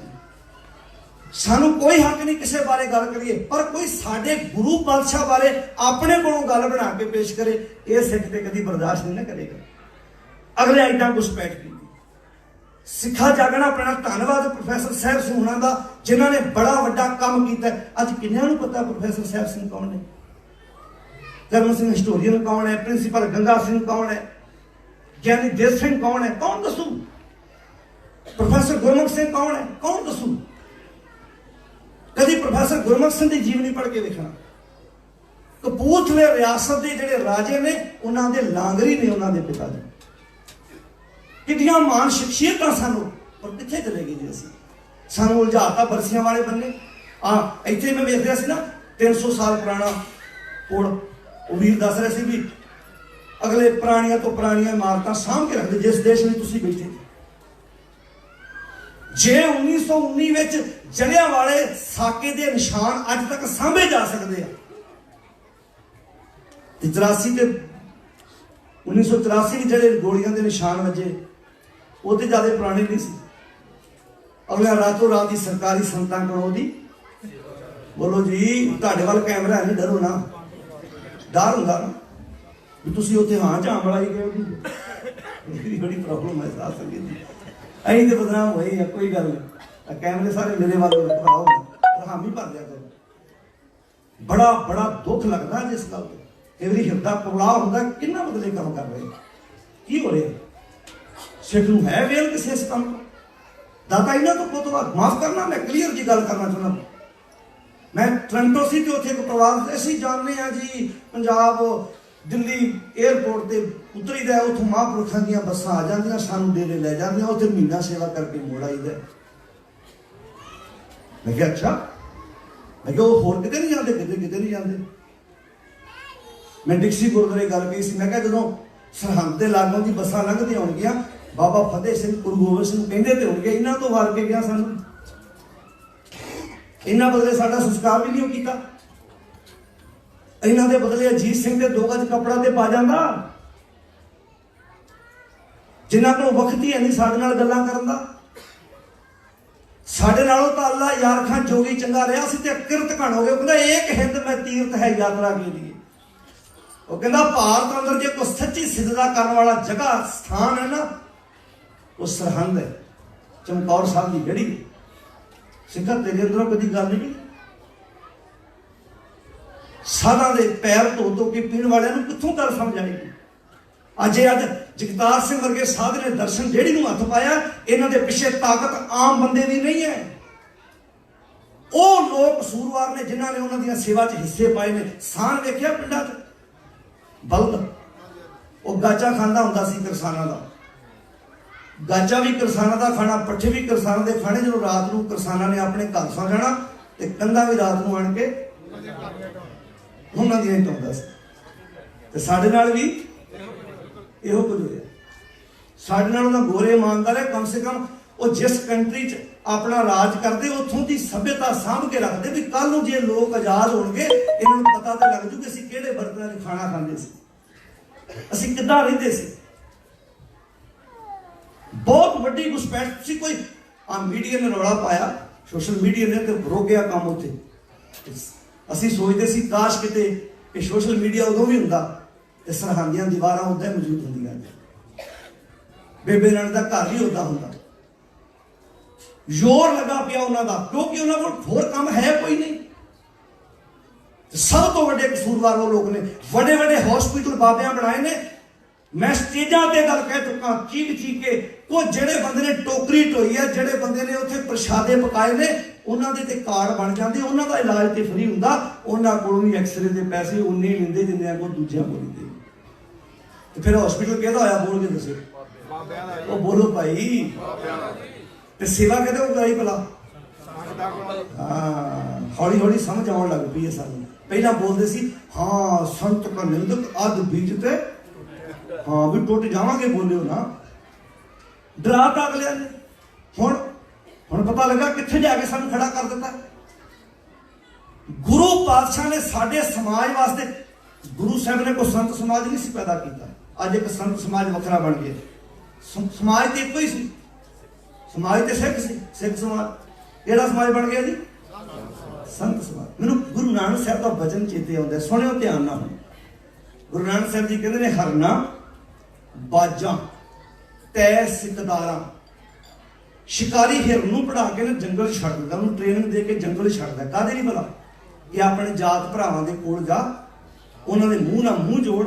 सानू कोई हक नहीं किसी बारे गल करिए, पर कोई साडे गुरु पातशाह बारे अपने कोलों गल बना के पेश करे, ये सिख ते कदी बर्दाश्त नहीं करेगा। अगले इदा घुसपैठ की सिखा जागना पैना। धन्यवाद प्रोफैसर साहब सिंह होना दा जिन्होंने बड़ा वड्डा काम किया। अज किन्नियां नूं पता प्रोफैसर साहब सिंह कौन है? धर्म सिंह हिस्टोरियन कौन है? प्रिंसीपल गंगा सिंह कौन है? ज्ञानी देव सिंह कौन है? कौन दसू? प्रोफैसर गुरमुख सिंह कौन है? कौन दसू? कभी प्रोफैसर गुरमुख सिंह की जीवनी पढ़ के देखना। कपूरथले रियासत के जिहड़े राजे ने उन्होंने लांगरी ने उन्होंने पिता जी कितनियां महान शख्सियत सानू, पर कितने चले गए जी? असीं सानू उलझाता बरसियां वाले बन्ने। ਇੱਥੇ ਮੈਂ ਵੇਖ ਰਿਹਾ ਸੀ ਨਾ 300 ਸਾਲ ਪੁਰਾਣਾ ਪੁਲ, ਉਹ ਵੀਰ ਦੱਸ ਰਹੇ ਸੀ ਵੀ ਅਗਲੇ ਪੁਰਾਣੀਆਂ ਤੋਂ ਪੁਰਾਣੀਆਂ ਇਮਾਰਤਾਂ ਸਾਂਭ ਕੇ ਰੱਖਦੇ ਜਿਸ ਦੇਸ਼ ਵਿੱਚ ਤੁਸੀਂ ਬੈਠੇ। ਜੇ 1919 ਵਿੱਚ ਜਲਿਆਂਵਾਲੇ ਸਾਕੇ ਦੇ ਨਿਸ਼ਾਨ ਅੱਜ ਤੱਕ ਸਾਂਭੇ ਜਾ ਸਕਦੇ ਆ, ਤੇ 84 ਤੇ 1984 ਵਿੱਚ ਜਿਹੜੇ ਗੋਲੀਆਂ ਦੇ ਨਿਸ਼ਾਨ ਵੱਜੇ ਉਹ ਤੇ ਜ਼ਿਆਦਾ ਪੁਰਾਣੇ ਨਹੀਂ ਸੀ। ਅਗਲਾ ਰਾਤੋਂ ਰਾਤ ਦੀ ਸਰਕਾਰੀ ਸੰਤਾਂ ਕੋਲੋਂ ਦੀ ਬੋਲੋ ਜੀ, ਤੁਹਾਡੇ ਵੱਲ ਕੈਮਰਾ ਹੈ, ਨਹੀਂ ਡਰੋ ਨਾ। ਡਰ ਹੁੰਦਾ ਨਾ ਵੀ ਤੁਸੀਂ ਉੱਥੇ ਹਾਂ ਝਾਂ ਬਣਾਈ ਗਏ, ਉਹਦੀ ਬੜੀ ਪ੍ਰੋਬਲਮ ਹੈ ਸਾਧ ਸੰਗਤ ਦੀ। ਅਸੀਂ ਤੇ ਬਦਨਾਮ ਹੋਏ ਆ, ਕੋਈ ਗੱਲ ਨਹੀਂ। ਕੈਮਰੇ ਸਾਰੇ ਮੇਰੇ ਵੱਲ ਬਣਾਓ, ਹਾਮੀ ਭਰ ਦਿਆ ਕਰੋ। ਬੜਾ ਬੜਾ ਦੁੱਖ ਲੱਗਦਾ ਜਿਸ ਗੱਲ ਤੇ ਕਈ ਵਾਰੀ ਹਿਰਦਾ ਪਵਲਾ ਹੁੰਦਾ, ਕਿੰਨਾ ਬਦਲੇ ਕੰਮ ਕਰ ਰਹੇ, ਕੀ ਹੋ ਰਿਹਾ। ਸਿੱਖ ਨੂੰ ਹੈ ਵੇਲ ਕਿਸੇ ਇਸ ਕੰਮ ਤੋਂ? ਦਾਤਾ ਇਹਨਾਂ ਤੋਂ ਪੁੱਤ ਮਾਫ ਕਰਨਾ, ਮੈਂ ਕਲੀਅਰ ਜੀ ਗੱਲ ਕਰਨਾ ਚਾਹੁੰਦਾ। ਮੈਂ ਟੋਰਾਂਟੋ ਸੀ ਤੇ ਉੱਥੇ ਇੱਕ ਪਰਿਵਾਰ, ਅਸੀਂ ਜਾਣਦੇ ਹਾਂ ਜੀ ਪੰਜਾਬ ਦਿੱਲੀ 에ਅਰਪੋਰਟ ਤੇ ਉਤਰੀਦਾ, ਉੱਥੋਂ ਮਹਾਂਪੁਰਖਾਂ ਦੀਆਂ ਬੱਸਾਂ ਆ ਜਾਂਦੀਆਂ, ਸਾਨੂੰ ਡੇਰੇ ਲੈ ਜਾਂਦੀਆਂ, ਉੱਥੇ ਮਹੀਨਾ ਸੇਵਾ ਕਰਕੇ ਮੋੜ ਆਈਦਾ। ਮੈਂ ਕਿਹਾ ਅੱਛਾ, ਮੈਂ ਕਿਹਾ ਉਹ ਹੋਰ ਕਿਤੇ ਨਹੀਂ ਜਾਂਦੇ, ਕਿਤੇ ਨਹੀਂ ਜਾਂਦੇ। ਮੈਂ ਡਿਕਸੀ ਗੁਰਦੁਆਰੇ ਗੱਲ ਕਹੀ ਸੀ, ਮੈਂ ਕਿਹਾ ਜਦੋਂ ਸਰਹੰਦ ਦੇ ਲਾਗੋਂ ਦੀ ਬੱਸਾਂ ਲੰਘਦੀਆਂ ਹੋਣਗੀਆਂ, ਬਾਬਾ ਫਤਿਹ ਸਿੰਘ ਗੁਰੂ ਗੋਬਿੰਦ ਸਿੰਘ ਕਹਿੰਦੇ ਤੇ ਹੋਣਗੇ ਇਹਨਾਂ ਤੋਂ ਵਾਰ ਕੇ ਗਿਆ ਸਾਨੂੰ, ਇਹਨਾਂ ਬਦਲੇ ਸਾਡਾ ਸੰਸਕਾਰ ਵੀ ਨਹੀਂ ਕੀਤਾ, ਇਹਨਾਂ ਦੇ ਬਦਲੇ ਅਜੀਤ ਸਿੰਘ ਦੇ 2 ਗਜ ਕੱਪੜਾ ਤੇ ਪਾ ਜਾਂਦਾ, ਜਿਨ੍ਹਾਂ ਕੋਲ ਵਕਤ ਹੀ ਨਹੀਂ ਸਾਡੇ ਨਾਲ ਗੱਲਾਂ ਕਰਨ ਦਾ। ਸਾਡੇ ਨਾਲੋਂ ਤਾਂ ਅੱਲਾ ਯਾਰ ਖਾਂ ਜੋਗੀ ਚੰਗਾ ਰਿਹਾ ਸੀ ਤੇ ਕਿਰਤ ਘਣ ਹੋ ਗਏ। ਉਹ ਕਹਿੰਦਾ ਏਕ ਹਿੰਦ ਮੈਂ ਤੀਰਥ ਹੈ ਯਾਤਰਾ ਕੇ ਲਈ। ਉਹ ਕਹਿੰਦਾ ਭਾਰਤ ਅੰਦਰ ਜੇ ਕੋਈ ਸੱਚੀ ਸਿਜਦਾ ਕਰਨ ਵਾਲਾ ਜਗ੍ਹਾ ਸਥਾਨ ਹੈ ਨਾ, ਉਹ ਸਰਹੰਦ ਹੈ, ਚਮਕੌਰ ਸਾਹਿਬ ਦੀ ਗੜੀ। ਸਿੱਖਾ ਤੇਰੇ ਅੰਦਰੋਂ ਕਦੀ ਗੱਲ ਨਹੀਂ, ਸਾਧਾਂ ਦੇ ਪੈਰ ਧੋ ਕੇ ਪੀਣ ਵਾਲਿਆਂ ਨੂੰ ਕਿੱਥੋਂ ਗੱਲ ਸਮਝ ਆਏਗੀ। ਅੱਜ ਜਗਤਾਰ ਸਿੰਘ ਵਰਗੇ ਸਾਧ ਨੇ ਦਰਸ਼ਨ ਜਿਹੜੀ ਨੂੰ ਹੱਥ ਪਾਇਆ, ਇਹਨਾਂ ਦੇ ਪਿੱਛੇ ਤਾਕਤ ਆਮ ਬੰਦੇ ਦੀ ਨਹੀਂ ਹੈ। ਉਹ ਲੋਕ ਕਸੂਰਵਾਰ ਨੇ ਜਿਨ੍ਹਾਂ ਨੇ ਉਹਨਾਂ ਦੀਆਂ ਸੇਵਾ 'ਚ ਹਿੱਸੇ ਪਾਏ ਨੇ। ਸਾਨ ਵੇਖਿਆ ਪਿੰਡਾਂ 'ਚ ਬਲਦ, ਉਹ ਗਾਚਾ ਖਾਂਦਾ ਹੁੰਦਾ ਸੀ ਕਿਰਸਾਨਾਂ ਦਾ, ਗਾਚਾ ਵੀ ਕਿਰਸਾਨਾਂ ਦਾ ਖਾਣਾ, ਪੱਠੇ ਵੀ ਕਿਰਸਾਨਾਂ ਦੇ ਖਾਣੇ। ਜਦੋਂ ਰਾਤ ਨੂੰ ਕਿਰਸਾਨਾਂ ਨੇ ਆਪਣੇ ਘਰ ਸੌ ਜਾਣਾ ਤੇ ਕੰਧਾਂ ਵੀ ਰਾਤ ਨੂੰ ਆਣ ਕੇ ਉਹਨਾਂ ਦੀਆਂ ਢਾਉਂਦਾ ਸੀ। ਤੇ ਸਾਡੇ ਨਾਲ ਵੀ ਇਹੋ ਕੁਝ ਹੋਇਆ। ਸਾਡੇ ਨਾਲ ਉਹਨਾਂ ਗੋਰੇ ਇਮਾਨਦਾਰ ਹੈ, ਕਮ ਸੇ ਕਮ ਉਹ ਜਿਸ ਕੰਟਰੀ 'ਚ ਆਪਣਾ ਰਾਜ ਕਰਦੇ ਉੱਥੋਂ ਦੀ ਸੱਭਿਅਤਾ ਸਾਂਭ ਕੇ ਰੱਖਦੇ, ਵੀ ਕੱਲ ਨੂੰ ਜੇ ਲੋਕ ਆਜ਼ਾਦ ਹੋਣਗੇ ਇਹਨਾਂ ਨੂੰ ਪਤਾ ਤਾਂ ਲੱਗ ਜੂ ਕਿ ਅਸੀਂ ਕਿਹੜੇ ਬਰਤਨਾਂ 'ਚ ਖਾਣਾ ਖਾਂਦੇ ਸੀ, ਅਸੀਂ ਕਿੱਦਾਂ ਰਹਿੰਦੇ ਸੀ। ਬਹੁਤ ਵੱਡੀ ਘੁਸਪੈਠ ਸੀ। ਕੋਈ ਮੀਡੀਆ ਨੇ ਰੌਲਾ ਪਾਇਆ, ਸੋਸ਼ਲ ਮੀਡੀਆ ਨੇ, ਤੇ ਰੁਕ ਗਿਆ ਕੰਮ ਉੱਥੇ। ਅਸੀਂ ਸੋਚਦੇ ਸੀ ਕਾਸ਼ ਕਿਤੇ ਇਹ ਸੋਸ਼ਲ ਮੀਡੀਆ ਉਦੋਂ ਵੀ ਹੁੰਦਾ ਤੇ ਸਰਹੰਦੀਆਂ ਦੀਵਾਰਾਂ ਉਦਾਂ ਹੀ ਮੌਜੂਦ ਹੁੰਦੀਆਂ, ਬੇਬੇ ਨਾਨਕ ਦਾ ਘਰ ਵੀ ਉਦਾਂ ਹੁੰਦਾ। ਜ਼ੋਰ ਲੱਗਾ ਪਿਆ ਉਹਨਾਂ ਦਾ, ਕਿਉਂਕਿ ਉਹਨਾਂ ਕੋਲ ਹੋਰ ਕੰਮ ਹੈ ਕੋਈ ਨਹੀਂ। ਸਭ ਤੋਂ ਵੱਡੇ ਕਸੂਰਵਾਰ ਉਹ ਲੋਕ ਨੇ। ਵੱਡੇ ਵੱਡੇ ਹਸਪੀਟਲ ਬਾਬਿਆਂ ਬਣਾਏ ਨੇ। ਮੈਂ ਸਟੇਜਾਂ ਤੇ ਗੱਲ ਕਹਿ ਚੁੱਕਾ, ਚੀਕ ਕੇ, ਉਹ ਜਿਹੜੇ ਬੰਦੇ ਨੇ ਟੋਕਰੀ ਢੋਈ ਹੈ, ਜਿਹੜੇ ਬੰਦੇ ਨੇ ਉੱਥੇ ਪ੍ਰਸ਼ਾਦੇ ਪਕਾਏ ਨੇ, ਉਹਨਾਂ ਦੇ ਤੇ ਕਾਰਡ ਬਣ ਜਾਂਦੇ, ਉਹਨਾਂ ਦਾ ਇਲਾਜ ਤੇ ਫ੍ਰੀ ਹੁੰਦਾ। ਉਹਨਾਂ ਕੋਲੋਂ ਵੀ ਐਕਸਰੇ ਦੇ ਪੈਸੇ ਉਨੇ ਹੀ ਲੈਂਦੇ ਜਿੰਨੇ ਕੋਲ ਦੂਜਿਆਂ ਕੋਲ ਲੈਂਦੇ। ਤੇ ਫਿਰ ਹਸਪੀਟਲ ਕਿਹਦਾ ਹੋਇਆ ਬੋਲ ਕੇ ਦੱਸੋ। ਉਹ ਬੋਲੋ ਭਾਈ। ਤੇ ਸੇਵਾ ਕਿਹਦੇ ਕੋਲ ਕਰਾਈ ਭਲਾ? ਹਾਂ, ਹੌਲੀ ਹੌਲੀ ਸਮਝ ਆਉਣ ਲੱਗ ਪਈ ਹੈ ਸਾਨੂੰ। ਪਹਿਲਾਂ ਬੋਲਦੇ ਸੀ ਹਾਂ ਸੰਤ ਕਾ ਨਿੰਦਕ ਅਧ ਬੀਜ ਤੇ, ਹਾਂ ਵੀ ਟੁੱਟ ਜਾਵਾਂਗੇ, ਬੋਲਿਓ ਨਾ, ਡਰਾਤਾ ਅਗਲਿਆਂ ਨੇ। ਹੁਣ ਪਤਾ ਲੱਗਾ ਕਿੱਥੇ ਜਾ ਕੇ ਸਾਨੂੰ ਖੜਾ ਕਰ ਦਿੱਤਾ। ਗੁਰੂ ਪਾਤਸ਼ਾਹ ਨੇ ਸਾਡੇ ਸਮਾਜ ਵਾਸਤੇ, ਗੁਰੂ ਸਾਹਿਬ ਨੇ ਕੋਈ ਸੰਤ ਸਮਾਜ ਨਹੀਂ ਸੀ ਪੈਦਾ ਕੀਤਾ। ਅੱਜ ਇੱਕ ਸੰਤ ਸਮਾਜ ਵੱਖਰਾ ਬਣ ਗਿਆ। ਸਮਾਜ ਤੇ ਇੱਕੋ ਹੀ ਸੀ, ਸਮਾਜ ਤੇ ਸਿੱਖ ਸੀ, ਸਿੱਖ ਸਮਾਜ। ਕਿਹੜਾ ਸਮਾਜ ਬਣ ਗਿਆ ਜੀ? ਸੰਤ ਸਮਾਜ। ਮੈਨੂੰ ਗੁਰੂ ਨਾਨਕ ਸਾਹਿਬ ਦਾ ਵਚਨ ਚੇਤੇ ਆਉਂਦਾ, ਸੁਣਿਓ ਧਿਆਨ ਨਾਲ। ਗੁਰੂ ਨਾਨਕ ਸਾਹਿਬ ਜੀ ਕਹਿੰਦੇ ਨੇ ਹਰਨਾ ਬਾਜਾਂ ਤੈ ਸਿਕਦਾਰਾਂ। ਸ਼ਿਕਾਰੀ ਹਿਰਨ ਨੂੰ ਪੜਾ ਕੇ ਨਾ ਜੰਗਲ ਛੱਡ ਦਿੰਦਾ, ਉਹਨੂੰ ਟ੍ਰੇਨਿੰਗ ਦੇ ਕੇ ਜੰਗਲ ਛੱਡਦਾ। ਕਾਹਦੇ ਨਹੀਂ ਭਲਾ? ਕਿ ਆਪਣੇ ਜਾਤ ਭਰਾਵਾਂ ਦੇ ਕੋਲ ਜਾ, ਉਹਨਾਂ ਦੇ ਮੂੰਹ ਨਾਲ ਮੂੰਹ ਜੋੜ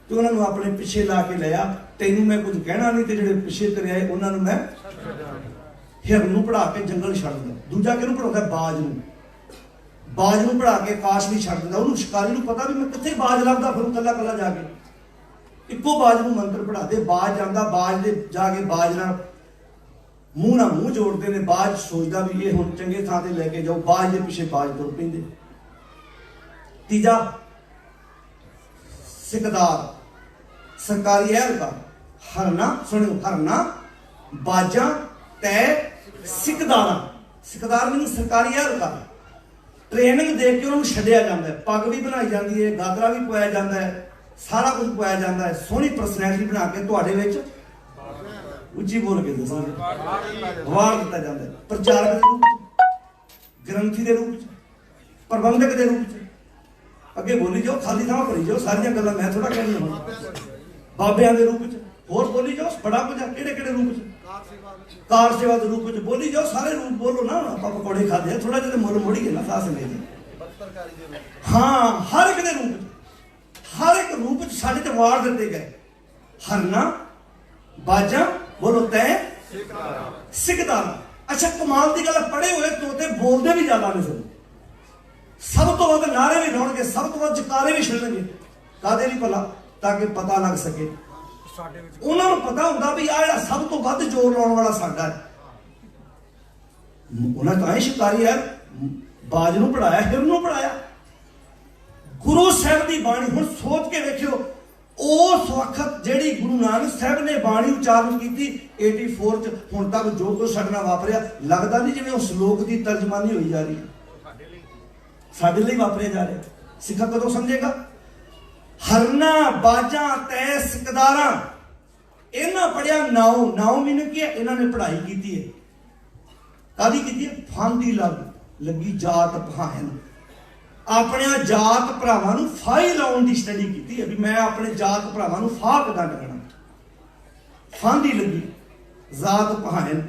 ਤੇ ਉਹਨਾਂ ਨੂੰ ਆਪਣੇ ਪਿੱਛੇ ਲਾ ਕੇ ਲਿਆ। ਤੈਨੂੰ ਮੈਂ ਕੁਝ ਕਹਿਣਾ ਨਹੀਂ, ਤੇ ਜਿਹੜੇ ਪਿੱਛੇ ਤੇਰੇ ਆਏ ਉਹਨਾਂ ਨੂੰ ਮੈਂ। ਹਿਰਨ ਨੂੰ ਪੜਾ ਕੇ ਜੰਗਲ ਛੱਡ ਦਿੰਦਾ। ਦੂਜਾ ਕਿਹਨੂੰ ਪੜਾਉਂਦਾ? ਬਾਜ ਨੂੰ। ਬਾਜ ਨੂੰ ਪੜਾ ਕੇ ਆਕਾਸ਼ ਵੀ ਛੱਡ ਦਿੰਦਾ। ਉਹਨੂੰ ਸ਼ਿਕਾਰੀ ਨੂੰ ਪਤਾ ਵੀ ਮੈਂ ਕਿੱਥੇ ਬਾਜ ਲੱਭਦਾ ਫਿਰੂ ਕੱਲਾ ਕੱਲਾ ਜਾ ਕੇ। ਇੱਕੋ ਬਾਜ ਨੂੰ ਮੰਤਰ ਪੜਾ ਦੇ, ਬਾਜ ਜਾਂਦਾ, ਬਾਜ ਦੇ ਜਾ ਕੇ ਬਾਜ ਨਾਲ मूँह ना मूँह जोड़ते हैं, बाज सोचता भी ये हुण चंगे थां ते लैके जाओ, बाज के पिछे बाज तुर पैंदे। तीजा सिकदार, सरकारी एहलकार। हरना सुनियो, हरना बाजा तय सिकदार। सिकदार नहीं सरकारी एहलकार। ट्रेनिंग दे के उन्होंने छड्डिया जाता है, पग भी बनाई जाती है, गागरा भी पवाया जाता है, सारा कुछ पवाया जाता है, सोहनी परसनैलिटी बना के तुहाडे विच उच्ची बोल के दसो वार दिता जाता है। प्रचारक के रूप च, ग्रंथी के रूप च, प्रबंधक के रूप च। अगे बोली जाओ, खाली थां भरी जाओ, सारियां गल्लां मैं थोड़ा कहनी हुण। बाबियां के रूप च होर बोली जाओ, बड़ा कुछ है। किहड़े किहड़े रूप च? कार सेवा के रूप च बोली जाओ, सारे रूप बोलो ना। आपां पकौड़े खादे थोड़ा जिहा मुल मोड़ीए ना सास संगे। हाँ, हर एक दे रूप च, हर एक रूप च साडे ते वार दिते गए। हरना बाजा बोलो तय सिकदार। अच्छा, कमाल की गल, पढ़े हुए तोते बोलते भी ज्यादा नहीं सुन। सब तो वध नारे भी लाउणगे, सब तो वध जकारे भी छड्डणगे। कादे लई भला? ताकि पता लग सके। उन्होंने पता होंदा भी आ सब तो वध जोर लाने वाला साडा है। उन्हें तो ही शिकारी है, बाज नूं पढ़ाया, हिर नूं पढ़ाया। गुरु साहब की बाणी हुण सोच के वेखियो, उस वक्त जिहड़ी गुरु नानक साहब ने बाणी उचारण की 84 च हुण तक जो कुछ साडे नाल वापरिया, लगता नहीं जिवें उस श्लोक की तर्जमानी होई जा रही है, साडे लई वापरिया जा रहा। सिखा कदों समझेगा? हरना बाजा तय सिकदारा। इन्हां पढ़िया नाउ। नाउ मीनिंग की है? इन्होंने पढ़ाई की है। कादी की है? फांदी लगी जात पहान। अपने जात भरावां नूं फाही लाउण दी स्टडी की है भी मैं अपने जात भरावां नूं फाह किदां लगना। फांदी लगी जात पहान।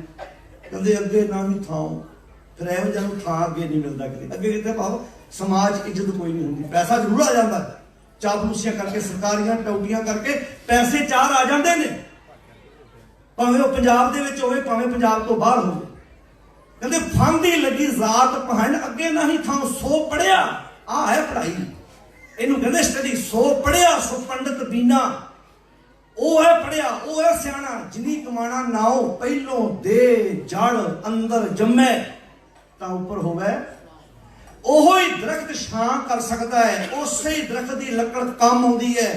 कहते अगे ना भी थां, फिर इहो जिहा नूं थां अगे नहीं मिलता। किते अगे किते भाव समाज इज्जत कोई नहीं होंदी। पैसा जरूर आ जाता, चापलूसियां करके, सरकारियां टौटियां करके पैसे चार आ जाते हैं, भावें वो पंजाब दे विच होवे, भावें पंजाब तो बाहर होवे। कहते फांदी लगी जात पहान, अगे ना ही थां, सो पढ़िया। आ है पढ़ाई, इनू कहते स्टडी। सो पढ़िया सो पंडित बीना। ओ है पढ़िया, ओ है सियाणा, जिनी कमाना नाओ, पहलों दे जड़ अंदर जम्मे तां उपर होवे। ओहो ही दरख्त छां कर सकता है, उसे ही दरख्त की लकड़ काम आउंदी है।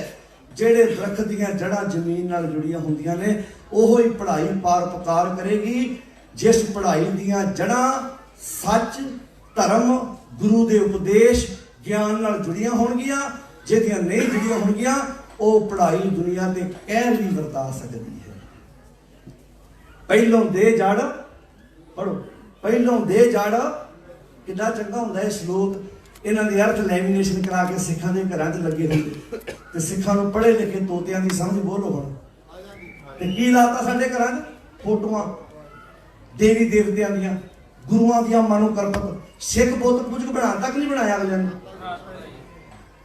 जेड़े दरख्त दीयां जड़ां जमीन नाल जुड़ियां हुंदियां ने, ओहो ही पढ़ाई पार पकार करेगी। जिस पढ़ाई दीयां जड़ां सच, धर्म, गुरु दे उपदेश, ज्ञान नाल जुड़ियां होणगियां, जिहदियां नहीं जुड़ियां होणगियां, ਉਹ पढ़ाई दुनिया के कहर भी वरता सकती है। पहलों दे जड़ पढ़ो, पहलों दे जड़ कितना चंगा होंदा है श्लोक। इन्हां दी अर्थ लैमीनेशन करा के सिखां दे घरां 'च लगे होंदे ते सिखां नूं पढ़े लिखे तोतियां दी समझ बोलो हुण। ते की लाता साडे घरां 'च फोटोआं देवी देवतियां दीयां, गुरुआं दीयां मानो करपत। सिख बुत पूजक बना तक नहीं बनाया अगले ने।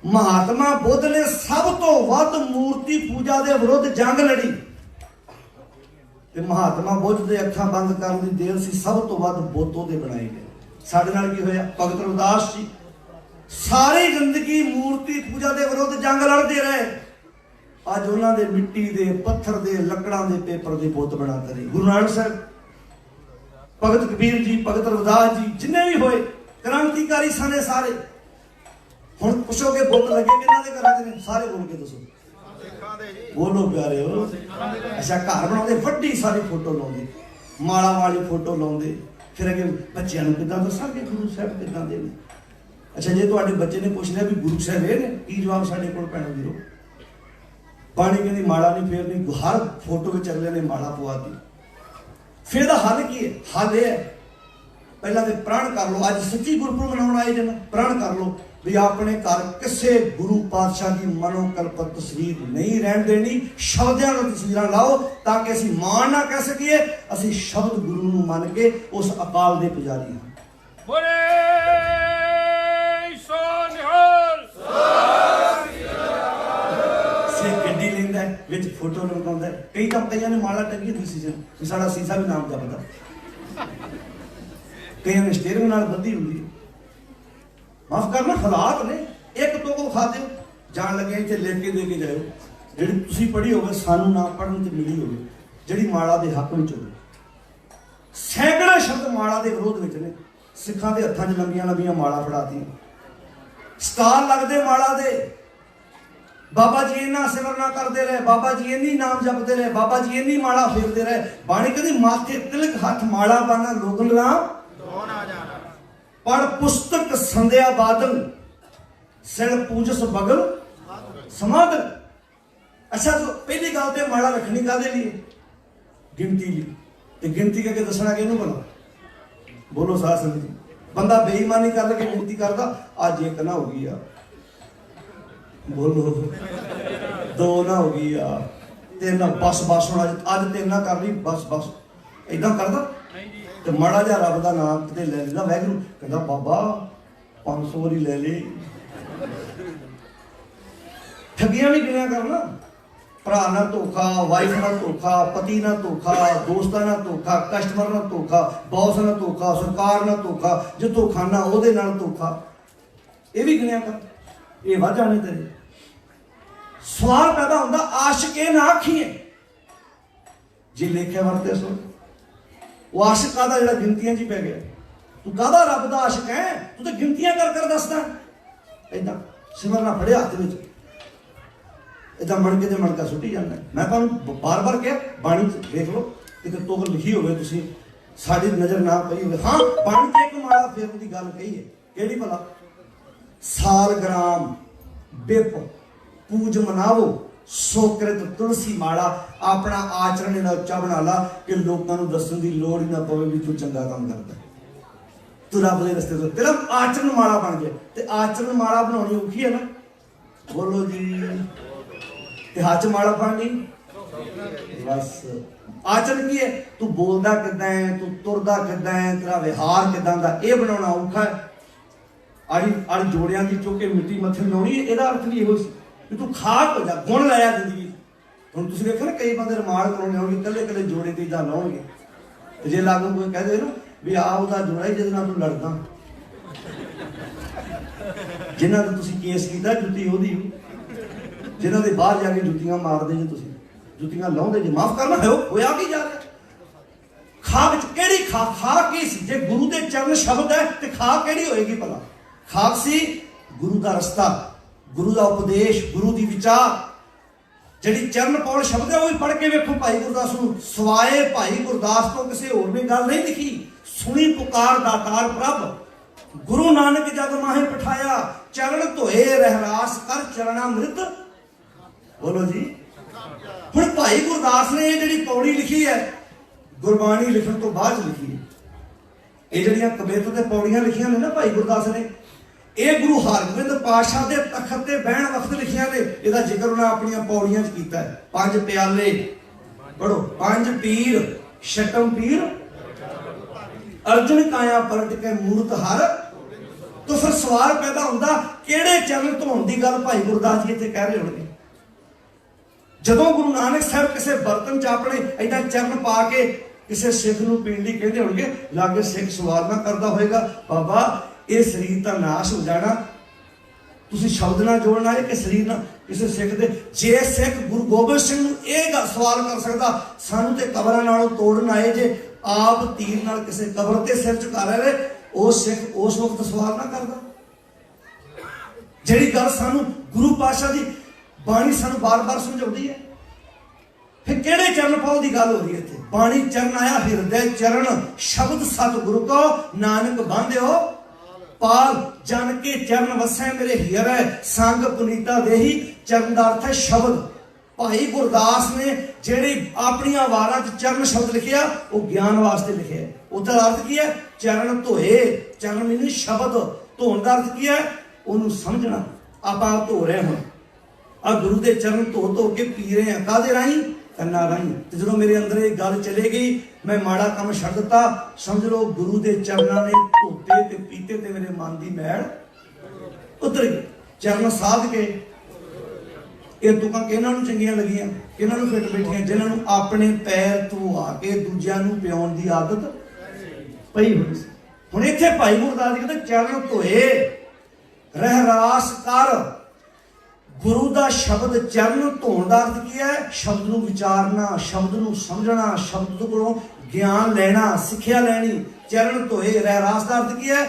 महात्मा बुद्ध ने सब तो वध मूर्ति पूजा के विरुद्ध जंग लड़ी। ते महात्मा बुद्ध के अखां बंद करने की देर सी, सब तो वध बुत ओहदे बनाए गए। साडे नाल की होया? भगत रविदास जी सारी जिंदगी मूर्ति पूजा के विरुद्ध जंग लड़ते रहे। अज उन्होंने मिट्टी के, पत्थर के, लकड़ां के, पेपर के बुत बनाते रहे। गुरु नानक साहब, भगत कबीर जी, भगत रविदास जी, जिन्हें भी होए क्रांतिकारी सने सारे। हुण पुछोगे बुत लगे किन्हां दे घरां 'च ने? सारे बोल के दसो, बोलो प्यारे हो। अच्छा, घर बनाउंदे वड्डी सारी फोटो लाउंदे, माला वाली फोटो लाउंदे, फिर अगे बच्चों को किदां दसांगे गुरु साहब किदां दे ने। अच्छा, जे तुहाडे बच्चे ने पुछ लिया भी गुरु साहब ये ने, की जवाब साडे कोल पैणा वीरो? पानी कहंदी माला नहीं फेरनी, हर फोटो विच अगले ने माला पवाती। फिर दा हल की है? हल यह है, पहला तो प्रण कर लो। अज सच्ची गुरपुरब मनाउण आए जन, प्रण कर लो भी अपने घर किसी गुरु पातशाह की मनोकल्पत तस्वीर नहीं रहन देनी। शब्दां दी तस्वीरां लाओ ताकि असीं मान ना कह सकीए असीं शब्द गुरु नूं मन के उस अकाल दे पुजारी हां। बोले सो निहाल। से गड्डी लैंदा है, विच फोटो लगाउंदा है। कई तां कईयां ने माला टंगी हुंदी सी जन, साडा सीसा भी नाम जपदा। कईयां ने स्टीयरिंग नाल बंधी हुंदी है। माफ करना, हालात ने। एक तो को खा दो जान लगे इतने लिख के दे के जाओ, जी तुम पढ़ी होवे, सानू ना पढ़न ते मिली होवे, जी माड़ा के हक में होवे। सैकड़े शब्द माला के विरोध में ने। सिखां के हत्थां 'च लंबियां लंबियां माला फड़ाती, स्टाल लगते माला दे। बाबा जी इन्ना सिमरना करते रहे, बाबा जी इन्नी नाम जपते रहे, बाबा जी इन्नी माला फेरते रहे। बाणी कहती माथे तिलक हाथ माला पाना लोगन राम पढ़ पुस्तक संध्या बादल सिर पूजस बगल समाधन। अच्छा, तो पहली गल तो माला रखनी कादे लिए? गिनती लिए। तो गिनती करके दसना कि भला? बोलो साध संगत जी, बंदा बेईमानी कर लगे गिनती करता, अज एक ना होगी यार, बोलो दो ना होगी यार, तीन बस बस हूँ अज तीन ना कर ली बस बस, इदा करता। तो माड़ा जा रब का नाम कितने ले लेना, वैगुरू कहता बाबा 500 वारी ले ले। ठगियां भी गिनिया करना, भरा ना धोखा, वाइफ ना धोखा, पति ना धोखा, दोस्तां ना धोखा, कस्टमर ना धोखा, बॉस ना धोखा, सरकार ना धोखा, जितों खाना ओहदे नाल धोखा, ये भी गिनिया कर, ये वध जाने तेरे। सवाल पैदा होता आशिक ये ना आखिए जे लेखे वरते सो, वो आशिक कादा जिहड़ा गिनतियां च पै गया। तू कादा रब दा आशिक है? तू तो गिनतियां कर कर दसदा इदां सिमरना फड़े हाथ में इदा मणके ते मणका सुटी जाना। मैं तुहानूं बार बार कहा बाणी देख लो किते तोगल लिखी होवे, तुसीं साडी नज़र ना पई होवे। हाँ, बाणी ते एक माला फेरन दी गल कही है, किहड़ी भला? सालग्राम बिप पूज मनावो सोकृत तुलसी माला, अपना आचरण इन्ना उच्चा बना ला कि लोगों को दसन की लोड़ ही ना पवे भी तू चंगा काम करता, तू रब के रस्ते तो तेरा आचरण माला बन गया। ते आचरण माला बनानी औखी है ना? बोलो जी। ते हाथ च माला पानी बस। आचरण की है? तू बोलदा किदां है, तू तुरदा किदां है, तेरा व्यवहार किदां दा, ये बनाना औखा है। आड़ी आड़ी जोड़ियां की चुक के मिट्टी मत्थे लाउणी, इहदा अर्थ भी इहो सी कि तू खाक हो जा, गुण लाया जिंदगी। हुण तुसीं देखो ना कई बंदे रुमाल कराउणे आउणगे, कल्ले कल्ले जोड़े ते इदां लाउणगे, ते जे लागू कोई कह दे ना भी आ ਉਹਦਾ जोड़ा ही जिहदे नाल तू लड़दा, जिन्हां ते तुसीं केस कीता जुत्ती ओहदी, जिन्हां दे बाहर जाके जुत्तियां मारदे जे तुसीं, जुत्तियां लाउंदे जे, माफ करना है होया की जा रहा? खाक च केड़ी खाक? खाक की सी? जे गुरु दे चरण शब्द है ते खाक केड़ी होएगी भला? खाक सी गुरु दा रस्ता, गुरु दा उपदेश, गुरु दी विचार। जिहड़ी चरण पौड़ शब्द है वो भी पढ़ के वेखो भाई गुरदास नूं, सवाए भाई गुरदास तो किसी होर ने गल नहीं लिखी। सुनी पुकार दातार प्रभ, गुरु नानक जग माहे पठाया, चरण धोए रहरास कर चरणामृत। बोलो जी। हुण भाई गुरदास ने ये जिहड़ी पौड़ी लिखी है, गुरबाणी लिखण तो बाद लिखी है। ये जिहड़ियां कविता ते पौड़ियां लिखियां ने ना भाई गुरदास ने, ये गुरु हरगोबिंद पातशाह के तखत ते बहन वक्त लिखिया ने। इसका जिक्र उन्हें अपन पौड़ियां च कीता है। 5 प्याले पढ़ो, 5 पीर शटम पीर अर्जुन काया पलट के मूरत हर। तो फिर सवाल पैदा होता किहड़े चरण धोण की गल भाई गुरदास जी इत्थे कह रहे होणगे? जदों गुरु नानक साहब किसी बर्तन च अपने इदां चरण पा के किसी सिख नूं पीण लई कहंदे होणगे, लागे सिख सवाल ना करदा होएगा, बाबा ये शरीर का नाश हो जाना, तुसीं शब्द ना जोड़ना है कि शरीर ना किसी सिख दे। जे सिख गुरु गोबिंद सिंह नूं ये सवाल कर सकता, सानू ते कबरां नालों तोड़न आए जे, आप तीर नाल किसी कबर ते सिर झुका रहे, वो सिख उस वक्त सवाल ना करता। जिहड़ी गल सानू गुरु पातशाह दी बाणी सानू बार बार समझाउंदी है, फिर किहड़े चरण पाओ की गल हो रही है इत्थे? बाणी चरण आया हिरदे चरण, शब्द सतगुरु को नानक बांधियो पाल, जन के चरण वसै मेरे हियरै, संग पुनीता देही। चरण का अर्थ है शब्द। भाई गुरदास ने जेड़ी अपनी वारां च चरण शब्द लिखिया वो ज्ञान वास्ते लिखे। उसका अर्थ की है? चरण धोए। चरण मीनी शब्द, धोन का अर्थ की है? उन्होंने समझना। आप धो रहे हो, आ गुरु के चरण धो धो के पी रहे हैं, कादे राही? कन्ना राही। तो जो मेरे अंदर एक गल चले गई, मैं माड़ा काम छड्ड दिता, समझ लो गुरु के चरणों ने धोते ते पीते ते मेरे मन की मैल उतर गई। चरण साध के ये तुकां किहनां नूं चंगियां लगियां, किहनां नूं फिट बैठियां? जिन्हां नूं अपने पैर धोआ के दूजिਆਂ नूं पिआउण दी आदत पई होई सी। हुण इत्थे भाई गुरदास जी कहंदे चरण धोए रहरास कर, गुरु का शब्द चरण धोने का अर्थ की है? शब्द को विचारना, शब्द को समझना, शब्द को ज्ञान लेना, सिक्ख्या लैनी। चरण धोए। रहरास का अर्थ की है?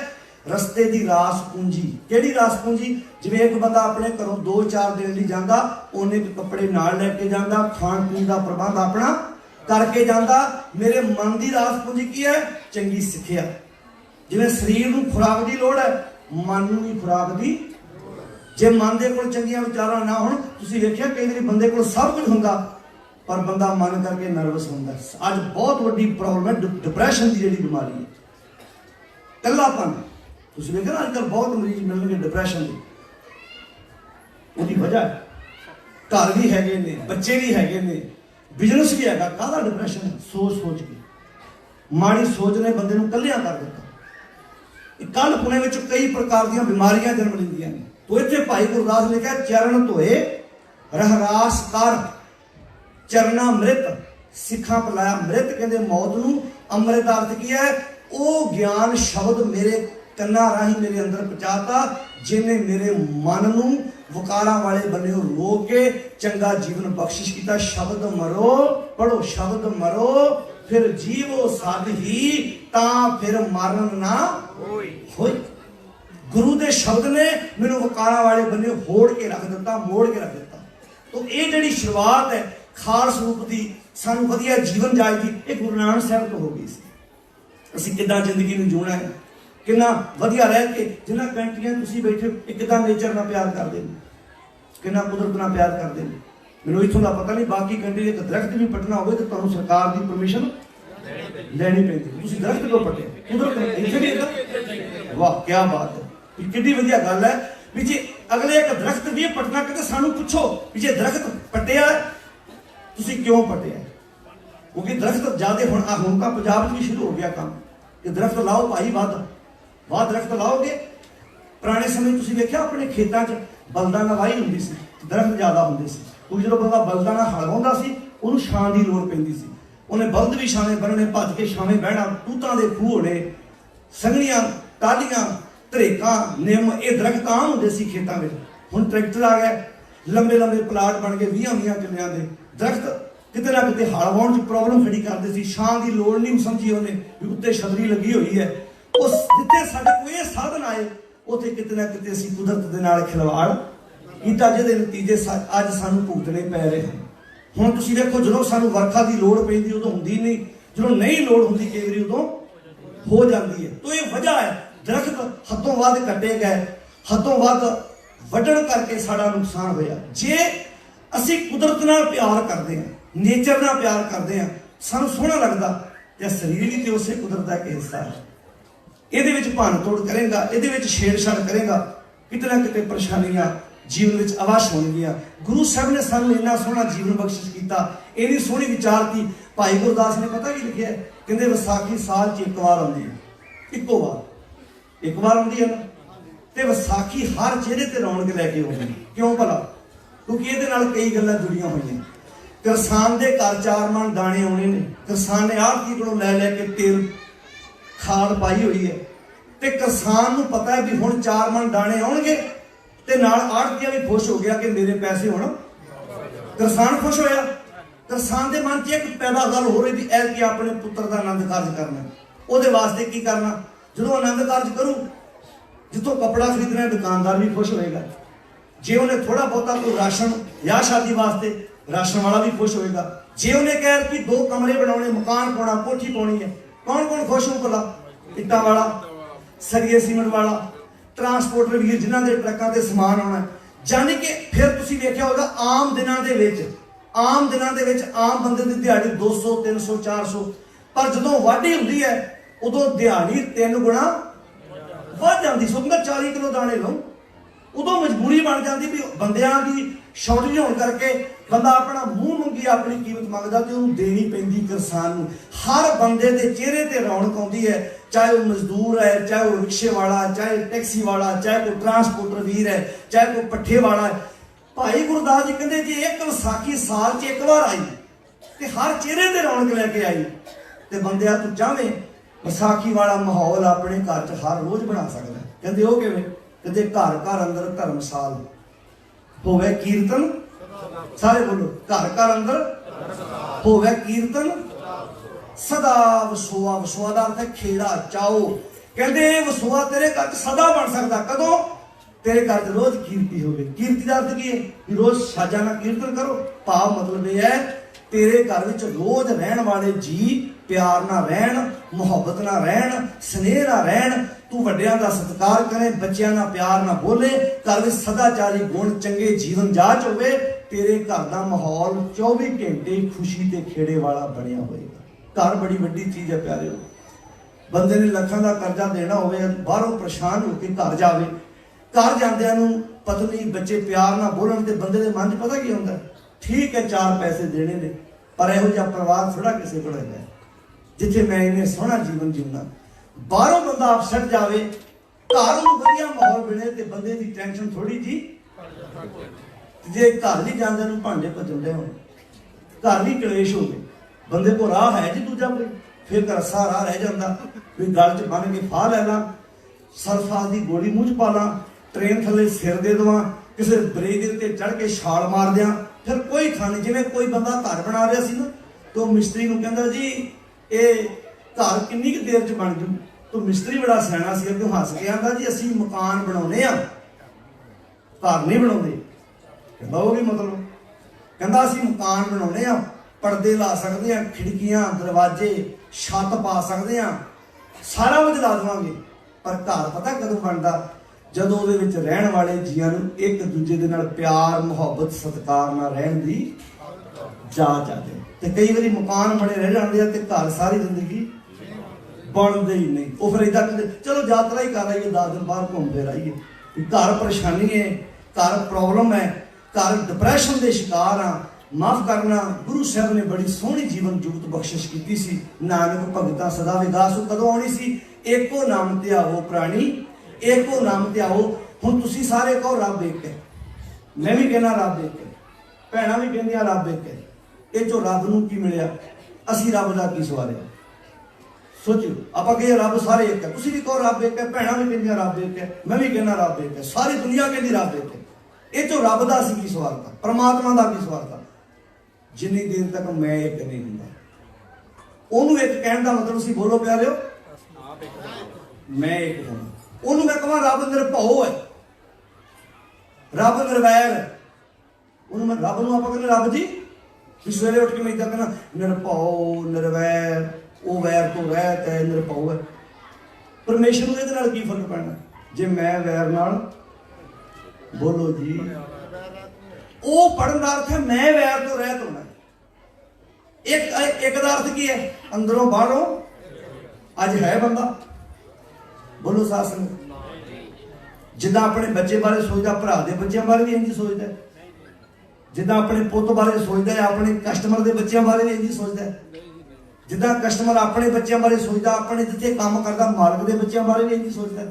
रस्ते की रास पूंजी। केड़ी रास पूंजी? जिवें एक बंदा अपने घरों 2-4 दिन लिए जाता, उन्हें कपड़े नाल लैके जाता, खाण पीण का प्रबंध अपना करके जाता। मेरे मन की रास पूंजी की है? चंगी सिक्ख्या। जिवें शरीर को खुराक की लोड़ है, मन को भी खुराक की। जे मन के कोल चंगियां विचारां ना होण, तुसीं वेखिआ कई वारी बंदे कोल सब कुछ हुंदा पर बंदा मन करके नर्वस हुंदा। अज बहुत वड्डी प्रॉब्लम है डिप्रैशन की जिहड़ी बीमारी है, कल्लापन। तुसीं वेखिआ ना अजकल बहुत मरीज मिलणगे डिप्रैशन के। उहदी वजह घर भी हैगे ने, बच्चे भी हैगे ने, बिजनेस भी हैगा। काहदा डिप्रैशन है? सोच सोच के माड़ी सोच ने बंदे नूं कल्लियां कर दित्ता। कल पुणे विच कई प्रकार दी बीमारियां जन्म लैंदियां ने। तो इतने भाई गुरदास ने कहा चरण धोए रहरास कर, चरणामृत सिखा पिलाया। मृत कहते मौत नूं, अमृत अर्थ की है? वो ज्ञान शब्द मेरे कन्ना राही मेरे अंदर पहुंचाता, जिन्हें मेरे मन नूं वकारा वाले बने रोक के चंगा जीवन बख्शिश किया। शब्द मरो, पढ़ो, शब्द मरो फिर जीवो साध ही, ता फिर मरण ना होई। गुरु के शब्द ने मैनू वकारा वाले बने होड़ के रख दिता, मोड़ के रख दिता। तो ये जिहड़ी शुरुआत है खालस रूप की, सानू वधिया जीवन जाच की, एक गुरु नानक साहब तो हो गई सी। असीं किद्दां जिंदगी नूं जीउणा है, किन्ना वधिया रह के, जिन्हां कंट्रियां तुसीं बैठे किद्दां नेचर नाल प्यार करदे ने, किन्ना कुदरत नाल प्यार करदे ने। मैनूं इत्थों दा पता नहीं, बाकी कंट्री एक दरख्त भी पटना होवे तो तुहानूं सरकार की परमिशन लैनी पैंदी। तुसीं दरख्त क्यों पट्टे? कुदरत इत्थे भी इदां। वाह क्या बात है, कितनी वधिया गल है भी जे अगले एक दरख्त भी पटना कहते सानू पूछो भी जे दरख्त पट्टिया तुसी क्यों पट्टिया? क्योंकि दरख्त ज्यादा हुण तां पंजाब भी शुरू हो गया काम कि दरख्त लाओ भाई, वाह दरख्त लाओगे। पुराने समय तुसी वेख्या अपने खेतों च बलदां नाल वाही हुंदी सी, दरख्त ज्यादा हुंदे सी। क्योंकि जो बंदा बलदां नाल हल वाहुंदा सी उहनूं छां दी लोड़ पैंदी सी। उहने बलद भी छाਵੇਂ बन्नणे, भज के छाਵੇਂ बहना, तूतां दे खूह होणे, संघणियां टालियां धरेका निम, ये दरख्त आम होंगे सी खेतों में। हुण ट्रैक्टर आ गए, लंबे लंबे प्लाट बन गए 20-20 किल्लियां दे। दरख्त किते ना किते हल वाउण च प्रॉब्लम खड़ी करते सी। छां की लोड़ नहीं समझी उन्हें भी उत्ते छतरी लगी हुई है। उस जिथे साडे कोई ये साधन आए उत्थे किते ना किते असीं कुदरत दे नाल खिलवाड़ कीता, जिहदे नतीजे अज सानूं भुगतने पै रहे हैं। हुण तुसीं देखो जदों सानूं वरखा की लोड़ पैंदी उदों हुंदी नहीं, जदों नहीं लोड़ हुंदी कई वारी उदों हो जाती है। तो ये वजह है दरख्त हथों वध कटे गए, हथों वध वढण करके साडा नुकसान होया। जे असीं कुदरत नाल प्यार करते हैं, नेचर नाल प्यार करते हैं, सानूं सोहना लगदा ते शरीर भी तो उसे कुदरत का एक हिस्सा है। इहदे विच भन्न तोड़ करेगा, इहदे विच छेड़छाड़ करेगा, किते ना किते परेशानियां जीवन विच अवश्य होणगियां। गुरु साहब ने सानूं इन्ना सोहना जीवन बख्शिश कीता, इन्नी सोहनी विचार की। भाई गुरदास ने पता की लिखिਆ, कहंदे विसाखी साल च एक बार आउंदी है, इक्को बार एक बार आउंदी है ना। ते विसाखी हर चेहरे ते रौनक लैके आउंदी। क्यों भला? क्योंकि इहदे नाल कई गल्लां जुड़ियां होईयां। किसान दे घर 4 मन दाने आउणे ने, किसान ने आड़ती कोलों लै लै के तेल खाद पाई हुई है, ते किसान नूं पता है भी हुण 4 मन दाने आउणगे, ते नाल आड़तिया भी खुश हो गया कि मेरे पैसे हुण। किसान खुश होया। किसान के मन च एक पैदा गल हो रही भी ऐतकी अपने पुत्र का आनंद कारज करना। ਉਹਦੇ वास्ते की करना, जो आनंद कारज करूँ जितों कपड़ा खरीदना दुकानदार भी खुश होएगा। जे उन्हें थोड़ा बहुता कोई राशन या शादी वास्ते राशन वाला भी खुश होएगा। जे उन्हें कह कि 2 कमरे बनाने, मकान पाना, कोठी पानी है, कौन कौन खुश हो भला? इट्टा वाला, सरिये सीमेंट वाला, ट्रांसपोर्टर वीर जिन्हों के ट्रकों से समान आना। जानी कि फिर तुसीं वेख्या होगा आम दिनों के आम बंदे की दिहाड़ी 200, 300, 400, पर जदों वाढी हुंदी है उदों दिहाड़ी 3 गुणा वध जाती। सो कहंदा 40 किलो दाने लो, उदों मजबूरी बन जाती भी बंदियां की शॉर्टेज होने करके बंदा अपना मूँह मंगी अपनी कीमत मंगदा ते उहनूं देनी पैंदी किसान नूं। हर बंदे के चेहरे ते रौनक आउंदी है, चाहे वह मजदूर है, चाहे वह रिक्शे वाला, चाहे टैक्सी वाला, चाहे कोई ट्रांसपोर्टर वीर है, चाहे कोई पट्ठे वाला है। भाई गुरदास जी कहते जी एक विसाखी साल च एक बार आई ते हर चेहरे ते रौनक लैके आई, ते बंदिया तू चाहे विसाखी वाला माहौल अपने घर च हर रोज बना सकता है। कहते वो किवें? कहते घर घर अंदर धर्मशाल, ਹੋਵੇ ਕੀਰਤਨ, ਸਾਰੇ ਬੋਲੋ, ਘਰ ਘਰ ਅੰਦਰ ਹੋਵੇ ਕੀਰਤਨ ਸਦਾ ਵਸੋਆ। ਵਸੋਆ ਦਾ ਅਰਥ ਹੈ ਖੇੜਾ, ਚਾਓ। ਕਹਿੰਦੇ ਵਸੋਆ ਤੇਰੇ ਘਰ 'ਚ ਸਦਾ ਬਣ ਸਕਦਾ, ਕਦੋਂ? ਤੇਰੇ ਘਰ 'ਚ ਰੋਜ਼ ਕੀਰਤੀ ਹੋਵੇ। ਕੀਰਤੀ ਦਾ ਅਰਥ ਕੀ ਹੈ? ਕਿ ਰੋਜ਼ ਸਾਜਾਂ ਨਾਲ ਕੀਰਤਨ ਕਰੋ। ਭਾਵ ਮਤਲਬ ਇਹ ਹੈ ਤੇਰੇ ਘਰ ਵਿੱਚ ਰੋਜ਼ ਰਹਿਣ ਵਾਲੇ ਜੀ ਪਿਆਰ ਨਾਲ ਰਹਿਣ, ਮੁਹੱਬਤ ਨਾਲ ਰਹਿਣ, ਸਨੇਹ ਨਾਲ ਰਹਿਣ। ਤੂੰ ਵੱਡਿਆਂ ਦਾ ਸਤਿਕਾਰ ਕਰੇ, ਬੱਚਿਆਂ ਨਾਲ ਪਿਆਰ ਨਾਲ ਬੋਲੇ, ਘਰ ਵਿੱਚ ਸਦਾਚਾਰੀ ਗੁਣ, ਚੰਗੇ ਜੀਵਨ ਜਾਚ ਹੋਵੇ। ਤੇਰੇ ਘਰ ਦਾ ਮਾਹੌਲ 24 ਘੰਟੇ ਖੁਸ਼ੀ ਤੇ ਖੇੜੇ ਵਾਲਾ ਬਣਿਆ ਹੋਏਗਾ। ਘਰ ਬੜੀ ਵੱਡੀ ਚੀਜ਼ ਹੈ ਪਿਆਰਿਓ। ਬੰਦੇ ਨੇ ਲੱਖਾਂ ਦਾ ਕਰਜ਼ਾ ਦੇਣਾ ਹੋਵੇ, ਬਾਹਰੋਂ ਪਰੇਸ਼ਾਨ ਹੋ ਕੇ ਘਰ ਜਾਵੇ, ਘਰ ਜਾਂਦਿਆਂ ਨੂੰ ਪਤਨੀ ਬੱਚੇ ਪਿਆਰ ਨਾਲ ਬੋਲਣ ਤੇ ਬੰਦੇ ਦੇ ਮਨ 'ਚ ਪਤਾ ਕੀ ਹੁੰਦਾ? ਠੀਕ ਹੈ 4 ਪੈਸੇ ਦੇਣੇ ਨੇ, ਪਰ ਇਹੋ ਜਿਹਾ ਪਰਿਵਾਰ ਥੋੜਾ ਕਿਸੇ ਕੋਲ ਹੈਗਾ ਜਿੱਥੇ ਮੈਂ ਇਹਨੇ ਸੋਹਣਾ ਜੀਵਨ ਜਿਉਣਾ। ਬਾਹਰੋਂ ਬੰਦਾ ਅਪਸੈਟ ਜਾਵੇ, ਘਰ ਨੂੰ ਵਧੀਆ ਮਾਹੌਲ ਬਣੇ ਤੇ ਬੰਦੇ ਦੀ ਟੈਨਸ਼ਨ ਥੋੜੀ ਜੀ। ਜੇ ਘਰ ਨਹੀਂ ਜਾਂਦੇ ਨੂੰ ਭਾਂਡੇ ਭੱਜਦੇ ਹੋਣ, ਘਰ ਨਹੀਂ ਕਲੇਸ਼ ਹੋਵੇ, ਬੰਦੇ ਕੋਲ ਰਾਹ ਹੈ ਜੀ ਦੂਜਾ ਕੋਈ, ਫਿਰ ਘਰ ਸਾਰਾ ਰਹਿ ਜਾਂਦਾ। ਵੀ ਗਲ 'ਚ ਬੰਨ ਕੇ ਫਾਹ ਲੈ ਲਾਂ, ਸਰਫਾਸ ਦੀ ਗੋਲੀ ਮੂੰਹ 'ਚ ਪਾ ਲਾਂ, ਟ੍ਰੇਨ ਥੱਲੇ ਸਿਰ ਦੇ ਦੇਵਾਂ, ਕਿਸੇ ਬ੍ਰੇਕ ਦੇ ਉੱਤੇ ਚੜ੍ਹ ਕੇ ਛਾਲ ਮਾਰ ਦਿਆਂ, ਫਿਰ ਕੋਈ ਖਾਣੀ। ਜਿਵੇਂ ਕੋਈ ਬੰਦਾ ਘਰ ਬਣਾ ਰਿਹਾ ਸੀ ਨਾ, ਤੇ ਉਹ ਮਿਸਤਰੀ ਨੂੰ ਕਹਿੰਦਾ ਜੀ ਇਹ ਘਰ ਕਿੰਨੀ ਕੁ ਦੇਰ 'ਚ ਬਣ ਜੂ? ਤੋ ਮਿਸਤਰੀ ਬੜਾ ਸਿਆਣਾ ਸੀ, ਅੱਗੇ ਹੱਸ ਕੇ ਆਂਦਾ ਜੀ ਅਸੀਂ ਮਕਾਨ ਬਣਾਉਨੇ ਆ, ਘਰ ਨਹੀਂ ਬਣਾਉਂਦੇ। ਕਹਿੰਦਾ ਉਹ ਵੀ ਮਤਲਬ? ਕਹਿੰਦਾ ਅਸੀਂ ਮਕਾਨ ਬਣਾਉਨੇ ਆ, ਪਰਦੇ ਲਾ ਸਕਦੇ ਆ, ਖਿੜਕੀਆਂ, ਦਰਵਾਜ਼ੇ, ਛੱਤ ਪਾ ਸਕਦੇ ਆ, ਸਾਰਾ ਕੁਝ ਲਾ ਦੇਵਾਂਗੇ, ਪਰ ਘਰ ਪਤਾ ਕਦੋਂ ਬਣਦਾ? ਜਦੋਂ ਉਹਦੇ ਵਿੱਚ ਰਹਿਣ ਵਾਲੇ ਜੀਆਂ ਨੂੰ ਇੱਕ ਦੂਜੇ ਦੇ ਨਾਲ ਪਿਆਰ, ਮੁਹੱਬਤ, ਸਤਿਕਾਰ ਨਾਲ ਰਹਿਣ ਦੀ ਜਾਚ ਆਵੇ। ਤੇ ਕਈ ਵਾਰੀ ਮਕਾਨ ਬਣੇ ਰਹਿ ਜਾਂਦੇ ਆ ਤੇ ਘਰ ਸਾਰੀ ਜ਼ਿੰਦਗੀ ਬਣਦੇ ਹੀ ਨਹੀਂ। ਉਹ ਫਿਰ ਇਦਾਂ ਕਹਿੰਦੇ ਚਲੋ ਯਾਤਰਾ ਹੀ ਕਰ ਆਈਏ, 10 ਦਿਨ ਬਾਹਰ ਘੁੰਮ ਫਿਰ ਆਈਏ। ਘਰ ਪਰੇਸ਼ਾਨੀ ਹੈ, ਘਰ ਪ੍ਰੋਬਲਮ ਹੈ, ਘਰ ਡਿਪਰੈਸ਼ਨ ਦੇ ਸ਼ਿਕਾਰ ਆ। ਮਾਫ ਕਰਨਾ, ਗੁਰੂ ਸਾਹਿਬ ਨੇ ਬੜੀ ਸੋਹਣੀ ਜੀਵਨ ਜੁਗਤ ਬਖਸ਼ਿਸ਼ ਕੀਤੀ ਸੀ। ਨਾਨਕ ਭਗਤਾਂ ਸਦਾ ਵਿਗਾਸ ਕਦੋਂ ਆਉਣੀ ਸੀ? ਏਕੋ ਨਾਮ ਧਿਆਵੋ ਪ੍ਰਾਣੀ, ਏਕੋ ਨਾਮ ਧਿਆਵੋ। ਹੁਣ ਤੁਸੀਂ ਸਾਰੇ ਕਹੋ ਰੱਬ ਇੱਕ ਹੈ, ਮੈਂ ਵੀ ਕਹਿੰਦਾ ਰੱਬ ਇੱਕ ਹੈ, ਭੈਣਾਂ ਵੀ ਕਹਿੰਦੀਆਂ ਰੱਬ ਇੱਕ ਹੈ। ਇਹ ਚੋਂ ਰੱਬ ਨੂੰ ਕੀ ਮਿਲਿਆ? ਅਸੀਂ ਰੱਬ ਦਾ ਕੀ ਸਵਾਰਿਆ? ਸੋਚੋ, ਆਪਾਂ ਕਹੀਏ ਰੱਬ ਸਾਰੇ ਇੱਕ ਹੈ, ਤੁਸੀਂ ਵੀ ਕਹੋ ਰੱਬ ਇੱਕ ਹੈ, ਭੈਣਾਂ ਵੀ ਕਹਿੰਦੀਆਂ ਰੱਬ ਇੱਕ ਹੈ, ਮੈਂ ਵੀ ਕਹਿੰਦਾ ਰੱਬ ਇੱਕ ਹੈ, ਸਾਰੀ ਦੁਨੀਆ ਕਹਿੰਦੀ ਰੱਬ ਇੱਕ ਹੈ। ਇਹ ਚੋਂ ਰੱਬ ਦਾ ਅਸੀਂ ਕੀ ਸਵਾਰਤਾ? ਪਰਮਾਤਮਾ ਦਾ ਕੀ ਸਵਾਰਤਾ? ਜਿੰਨੀ ਦੇਰ ਤੱਕ ਮੈਂ ਇੱਕ ਨਹੀਂ ਹੁੰਦਾ। ਉਹਨੂੰ ਇੱਕ ਕਹਿਣ ਦਾ ਮਤਲਬ ਸੀ, ਬੋਲੋ ਪਿਆਰਿਓ, ਮੈਂ ਇੱਕ ਹਾਂ। ਉਹਨੂੰ ਮੈਂ ਕਹਾਂ ਰੱਬ ਨਿਰਭਉ ਹੈ, ਰੱਬ ਨਿਰਵੈਰ ਹੈ। ਉਹਨੂੰ ਮੈਂ ਰੱਬ ਨੂੰ ਆਪਾਂ ਕਹਿੰਦੇ ਰੱਬ ਜੀ, ਵੀ ਸਵੇਰੇ ਉੱਠ ਕੇ ਮੈਂ ਇਦਾਂ ਕਹਿੰਦਾ ਨਿਰਭਉ, ਨਿਰਵੈਰ, ਉਹ ਵੈਰ ਤੋਂ ਰਹਿਤ ਹੈ, ਨਿਰਭਉ ਹੈ। ਪਰਮੇਸ਼ਰ ਨੂੰ ਇਹਦੇ ਨਾਲ ਕੀ ਫਰਕ ਪੈਣਾ ਜੇ ਮੈਂ ਵੈਰ ਨਾਲ? ਬੋਲੋ ਜੀ। ਉਹ ਪੜਨ ਦਾ ਅਰਥ ਹੈ ਮੈਂ ਵੈਰ ਤੋਂ ਰਹਿਤ ਹੋਣਾ। ਇੱਕ ਦਾ ਅਰਥ ਕੀ ਹੈ? ਅੰਦਰੋਂ ਬਾਹਰੋਂ। ਅੱਜ ਹੈ ਬੰਦਾ? ਬੋਲੋ ਸਾਧ ਸੰਗਤ। ਜਿੱਦਾਂ ਆਪਣੇ ਬੱਚੇ ਬਾਰੇ ਸੋਚਦਾ, ਭਰਾ ਦੇ ਬੱਚਿਆਂ ਬਾਰੇ ਵੀ ਇੰਝ ਸੋਚਦਾ। ਜਿੱਦਾਂ ਆਪਣੇ ਪੁੱਤ ਬਾਰੇ ਸੋਚਦਾ ਹੈ, ਆਪਣੇ ਕਸਟਮਰ ਦੇ ਬੱਚਿਆਂ ਬਾਰੇ ਵੀ ਇੰਝ ਸੋਚਦਾ ਹੈ। ਜਿੱਦਾਂ ਕਸਟਮਰ ਆਪਣੇ ਬੱਚਿਆਂ ਬਾਰੇ ਸੋਚਦਾ, ਆਪਣੇ ਜਿੱਥੇ ਕੰਮ ਕਰਦਾ ਮਾਲਕ ਦੇ ਬੱਚਿਆਂ ਬਾਰੇ ਵੀ ਇੰਝ ਸੋਚਦਾ।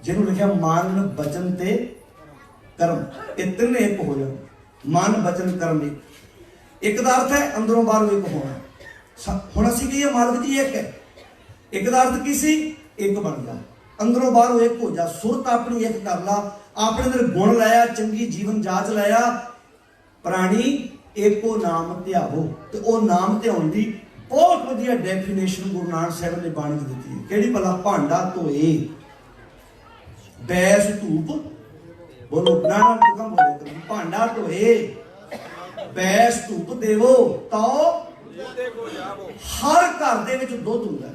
ਜਿਹਨੂੰ ਲਿਖਿਆ ਮਨ, ਬਚਨ ਤੇ ਕਰਮ, ਇਹ ਤਿੰਨੇ ਇੱਕ ਹੋ ਜਾਣ। ਮਨ, ਬਚਨ, ਕਰਮ ਇੱਕ। ਇੱਕ ਦਾ ਅਰਥ ਹੈ ਅੰਦਰੋਂ ਬਾਹਰੋਂ ਇੱਕ ਹੋਣਾ। ਹੁਣ ਅਸੀਂ ਕਹੀਏ ਮਾਲਕ ਜੀ ਇੱਕ ਹੈ, ਇੱਕ ਦਾ ਅਰਥ ਕੀ ਸੀ? ਇੱਕ ਬਣ ਜਾ, ਅੰਦਰੋਂ ਬਾਹਰੋਂ ਇੱਕ ਹੋ ਜਾ, ਸੁਰਤ ਆਪਣੀ ਇੱਕ ਕਰ ਲਾ, ਆਪਣੇ ਅੰਦਰ ਗੁਣ ਲਾਇਆ, ਚੰਗੀ ਜੀਵਨ ਜਾਚ ਲਾਇਆ। ਪ੍ਰਾਣੀ ਏਕੋ ਨਾਮ ਧਿਆਵੋ। ਤੇ ਉਹ ਨਾਮ ਧਿਆਉਣ ਦੀ ਬਹੁਤ ਵਧੀਆ ਡੈਫੀਨੇਸ਼ਨ ਗੁਰੂ ਨਾਨਕ ਸਾਹਿਬ ਨੇ ਬਾਣੀ ਦਿੱਤੀ ਹੈ। ਕਿਹੜੀ ਭਲਾ? ਭਾਂਡਾ ਧੋਏ, ਬੈਸ ਧੂਪ, ਬੋਲੋ ਨਾਮ ਤੁਕਮ ਬੋਲੇ, ਭਾਂਡਾ ਧੋਏ, ਬੈਸ ਧੂਪ ਦੇਵੋ ਤਾਂ ਹਰ ਘਰ ਦੇ ਵਿੱਚ ਦੁੱਧ ਹੁੰਦਾ।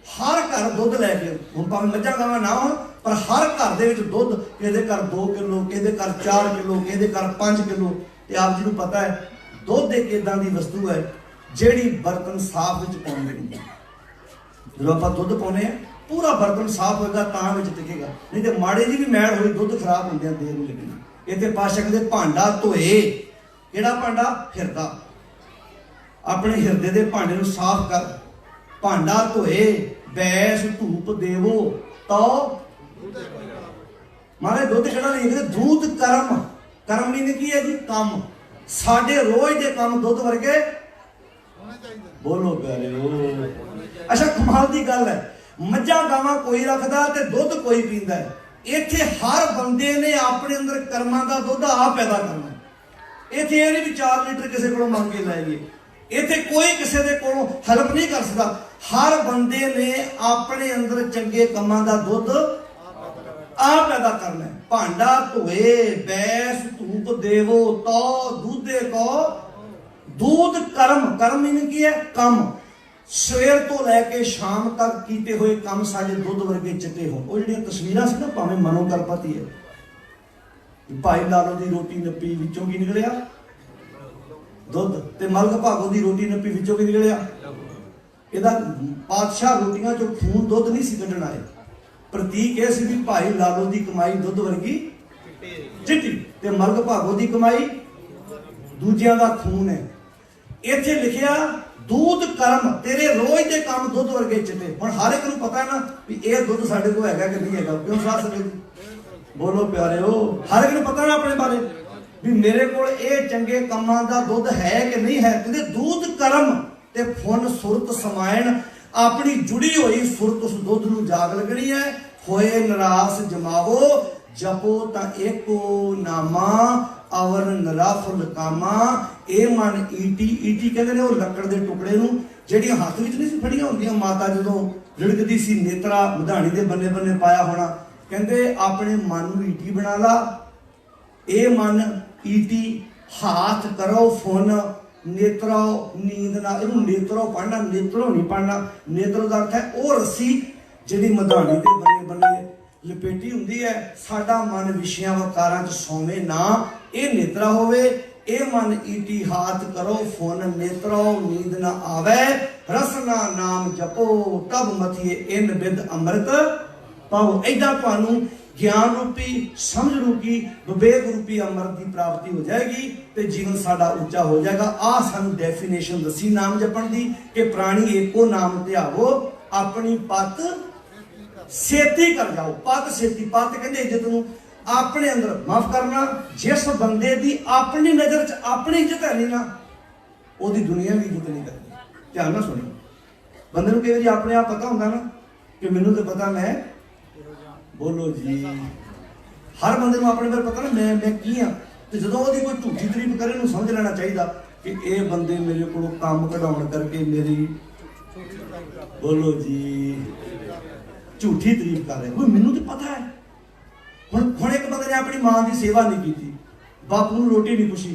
ਹਰ ਘਰ ਦੁੱਧ ਲੈ ਕੇ, ਹੁਣ ਭਾਵੇਂ ਮੱਝਾਂ ਗਾਵਾਂ ਨਾ ਹੋਣ, ਪਰ ਹਰ ਘਰ ਦੇ ਵਿੱਚ ਦੁੱਧ, ਕਿਸੇ ਦੇ ਘਰ 2 ਕਿਲੋ, ਕਿਸੇ ਦੇ ਘਰ 4 ਕਿਲੋ, ਕਿਸੇ ਦੇ ਘਰ 5 ਕਿਲੋ। ਤੇ ਆਪ ਜੀ ਨੂੰ ਪਤਾ ਹੈ ਦੁੱਧ ਇੱਕ ਇਦਾਂ ਦੀ ਵਸਤੂ ਹੈ ਜਿਹੜੀ ਬਰਤਨ ਸਾਫ਼ ਵਿੱਚ ਪਾਉਂਦੇ ਨਹੀਂ। ਜਦੋਂ ਆਪਾਂ ਦੁੱਧ ਪਾਉਂਦੇ ਆ, ਪੂਰਾ ਬਰਤਨ ਸਾਫ਼ ਹੋਏਗਾ ਤਾਂ ਵਿੱਚ ਟਿਕੇਗਾ, ਨਹੀਂ ਤੇ ਮਾੜੇ ਜੀ ਵੀ ਮੈਲ ਹੋਈ ਦੁੱਧ ਖਰਾਬ ਹੁੰਦਿਆਂ ਦੇਰ ਨਹੀਂ ਲੱਗਣੀ। ਇੱਥੇ ਪਾਤਸ਼ਾਹ ਕਹਿੰਦੇ ਭਾਂਡਾ ਧੋਏ। ਕਿਹੜਾ ਭਾਂਡਾ? ਹਿਰਦਾ। ਆਪਣੇ ਹਿਰਦੇ ਦੇ ਭਾਂਡੇ ਨੂੰ ਸਾਫ਼ ਕਰ। ਭਾਂਡਾ ਧੋਏ, ਬੈਸ ਧੂਪ ਦੇਵੋ ਤਾਂ ਮਾਰੇ ਦੁੱਧ ਕਿਹੜਾ ਨਹੀਂ ਕਹਿੰਦੇ? ਦੂਤ ਕਰਮ। ਕਰਮ ਮੀਨ ਕੀ ਹੈ ਜੀ? ਕੰਮ। ਸਾਡੇ ਰੋਜ਼ ਦੇ ਕੰਮ ਦੁੱਧ ਵਰਗੇ ਬੋਲੋ ਪਿਆਰਿਓ। ਅੱਛਾ, ਕਮਾਲ ਦੀ ਗੱਲ ਹੈ, ਮੱਝਾਂ ਗਾਵਾਂ ਕੋਈ ਰੱਖਦਾ ਤੇ ਦੁੱਧ ਕੋਈ ਪੀਂਦਾ ਹੈ। इत्थे हर बंदे ने अपने अंदर कर्मां दा दुध आप पैदा करना। इत्थे ये नहीं भी 4 लीटर किसी को मंग के लाइए, इत्थे कोई किसी दे कोलों हेल्प नहीं कर सकता। हर बंदे ने अपने अंदर चंगे कमां दा दुध आप पैदा करना है। भांडा धोए बैस धूप देवो तो दूधे को दूध कर्म, कर्म इन की है कम, सवेर तो लैके शाम तक कीते हुए काम साजे दुध वर्गे चिट्टे हो। वो जिहड़ियां तस्वीरां सी ना भावें मनो करपति है। भाई लालो दी रोटी नप्पी विचों की निकलिया दुध, ते मलक भागो दी रोटी नप्पी विचों की निकलिया। ਇਹਦਾ ਪਾਤਸ਼ਾਹ ਰੋਟੀਆਂ ਚੋਂ ਖੂਨ ਦੁੱਧ ਨਹੀਂ ਸੀ ਕੱਢਣ ਆਏ। ਪ੍ਰਤੀਕ ਇਹ ਸੀ ਵੀ ਭਾਈ ਲਾਲੋ ਦੀ ਕਮਾਈ ਦੁੱਧ ਵਰਗੀ ਚਿੱਟੀ ਤੇ ਮਲਕ ਭਾਗੋ ਦੀ ਕਮਾਈ ਦੂਜਿਆਂ ਦਾ ਖੂਨ ਹੈ। ਇੱਥੇ ਲਿਖਿਆ दूध कर्म, तेरे रोज के काम दुध वर्गे चिट्टे। हुण हर एक नूं पता है ना भी ये दुध साडे कोल हैगा कि नहीं हैगा, क्यों साथ संगत बोलो प्यारेओ, हर एक नूं पता ना अपने बारे भी मेरे कोल ये चंगे कामां दा दुध है कि नहीं है। कहते दूध कर्म ते फुन सुरत समायण, अपनी जुड़ी हुई सुरत उस दुध नूं जाग लगनी है। होए नरास जमावो जपो ता एको नामा अवर नराफुल कामा। ए मन ईटी, ईटी कहते हैं वो लकड़ के टुकड़े नूं ਜਿਹੜੀਆਂ हथ विच नहीं सी फड़ियां ਹੁੰਦੀਆਂ। माता जदों रिड़कदी सी नेत्रा मधाणी दे बन्ने बन्ने पाया होना, कहते अपने मन नूं ईटी बना ला। ए मन ईटी हाथ करो फुन नेत्रो नींद ना, इहनूं नेत्रो पढ़ना, नेत्रो नहीं पढ़ना। नेत्रो का अर्थ है वो रस्सी जिहड़ी मधाणी दे बन्ने बन्ने लपेटी हुंदी है। साडा मन विषयां वकारां च सौवे ना, ये नेत्रा होवे। ए मन ईटी हाथ करो फुन नेत्रो नींद ना आवे। रसना नाम जपो तब मथिए इन बिद अमृत पाओ। ऐदा तुहानू ज्ञान रूपी समझ रूपी विवेक रूपी अमृत की प्राप्ति हो जाएगी ते जीवन साडा उच्चा हो जाएगा। आ सानू डेफिनेशन दसी नाम जपण दी कि प्राणी एको नाम ध्यावो अपनी पत सेती कर जाओ। पत सेती, पत कहते इज्जत नूं अपने अंदर माफ करना। जिस बंदे दी अपनी नजर च अपनी इज्जत है नहीं ना, ओदी दुनिया भी इज्जत नहीं करती। ध्यान ना सुनो, बंदे नूं कई बार अपने आप पता होंदा ना कि मैनूं तो पता मैं, बोलो जी, हर बंदे नूं अपने बारे पता ना मैं की हाँ। तो जदों ओदी कोई झूठी तारीफ करे नूं समझ लेना चाहिए कि ये बंदे मेरे को काम कढाउण करके मेरी, बोलो जी, झूठी तारीफ कर रहे। मैनूं तो पता है। हुण एक बंदे ने अपनी मां की सेवा नहीं की, बापू नूं रोटी नहीं पुछी,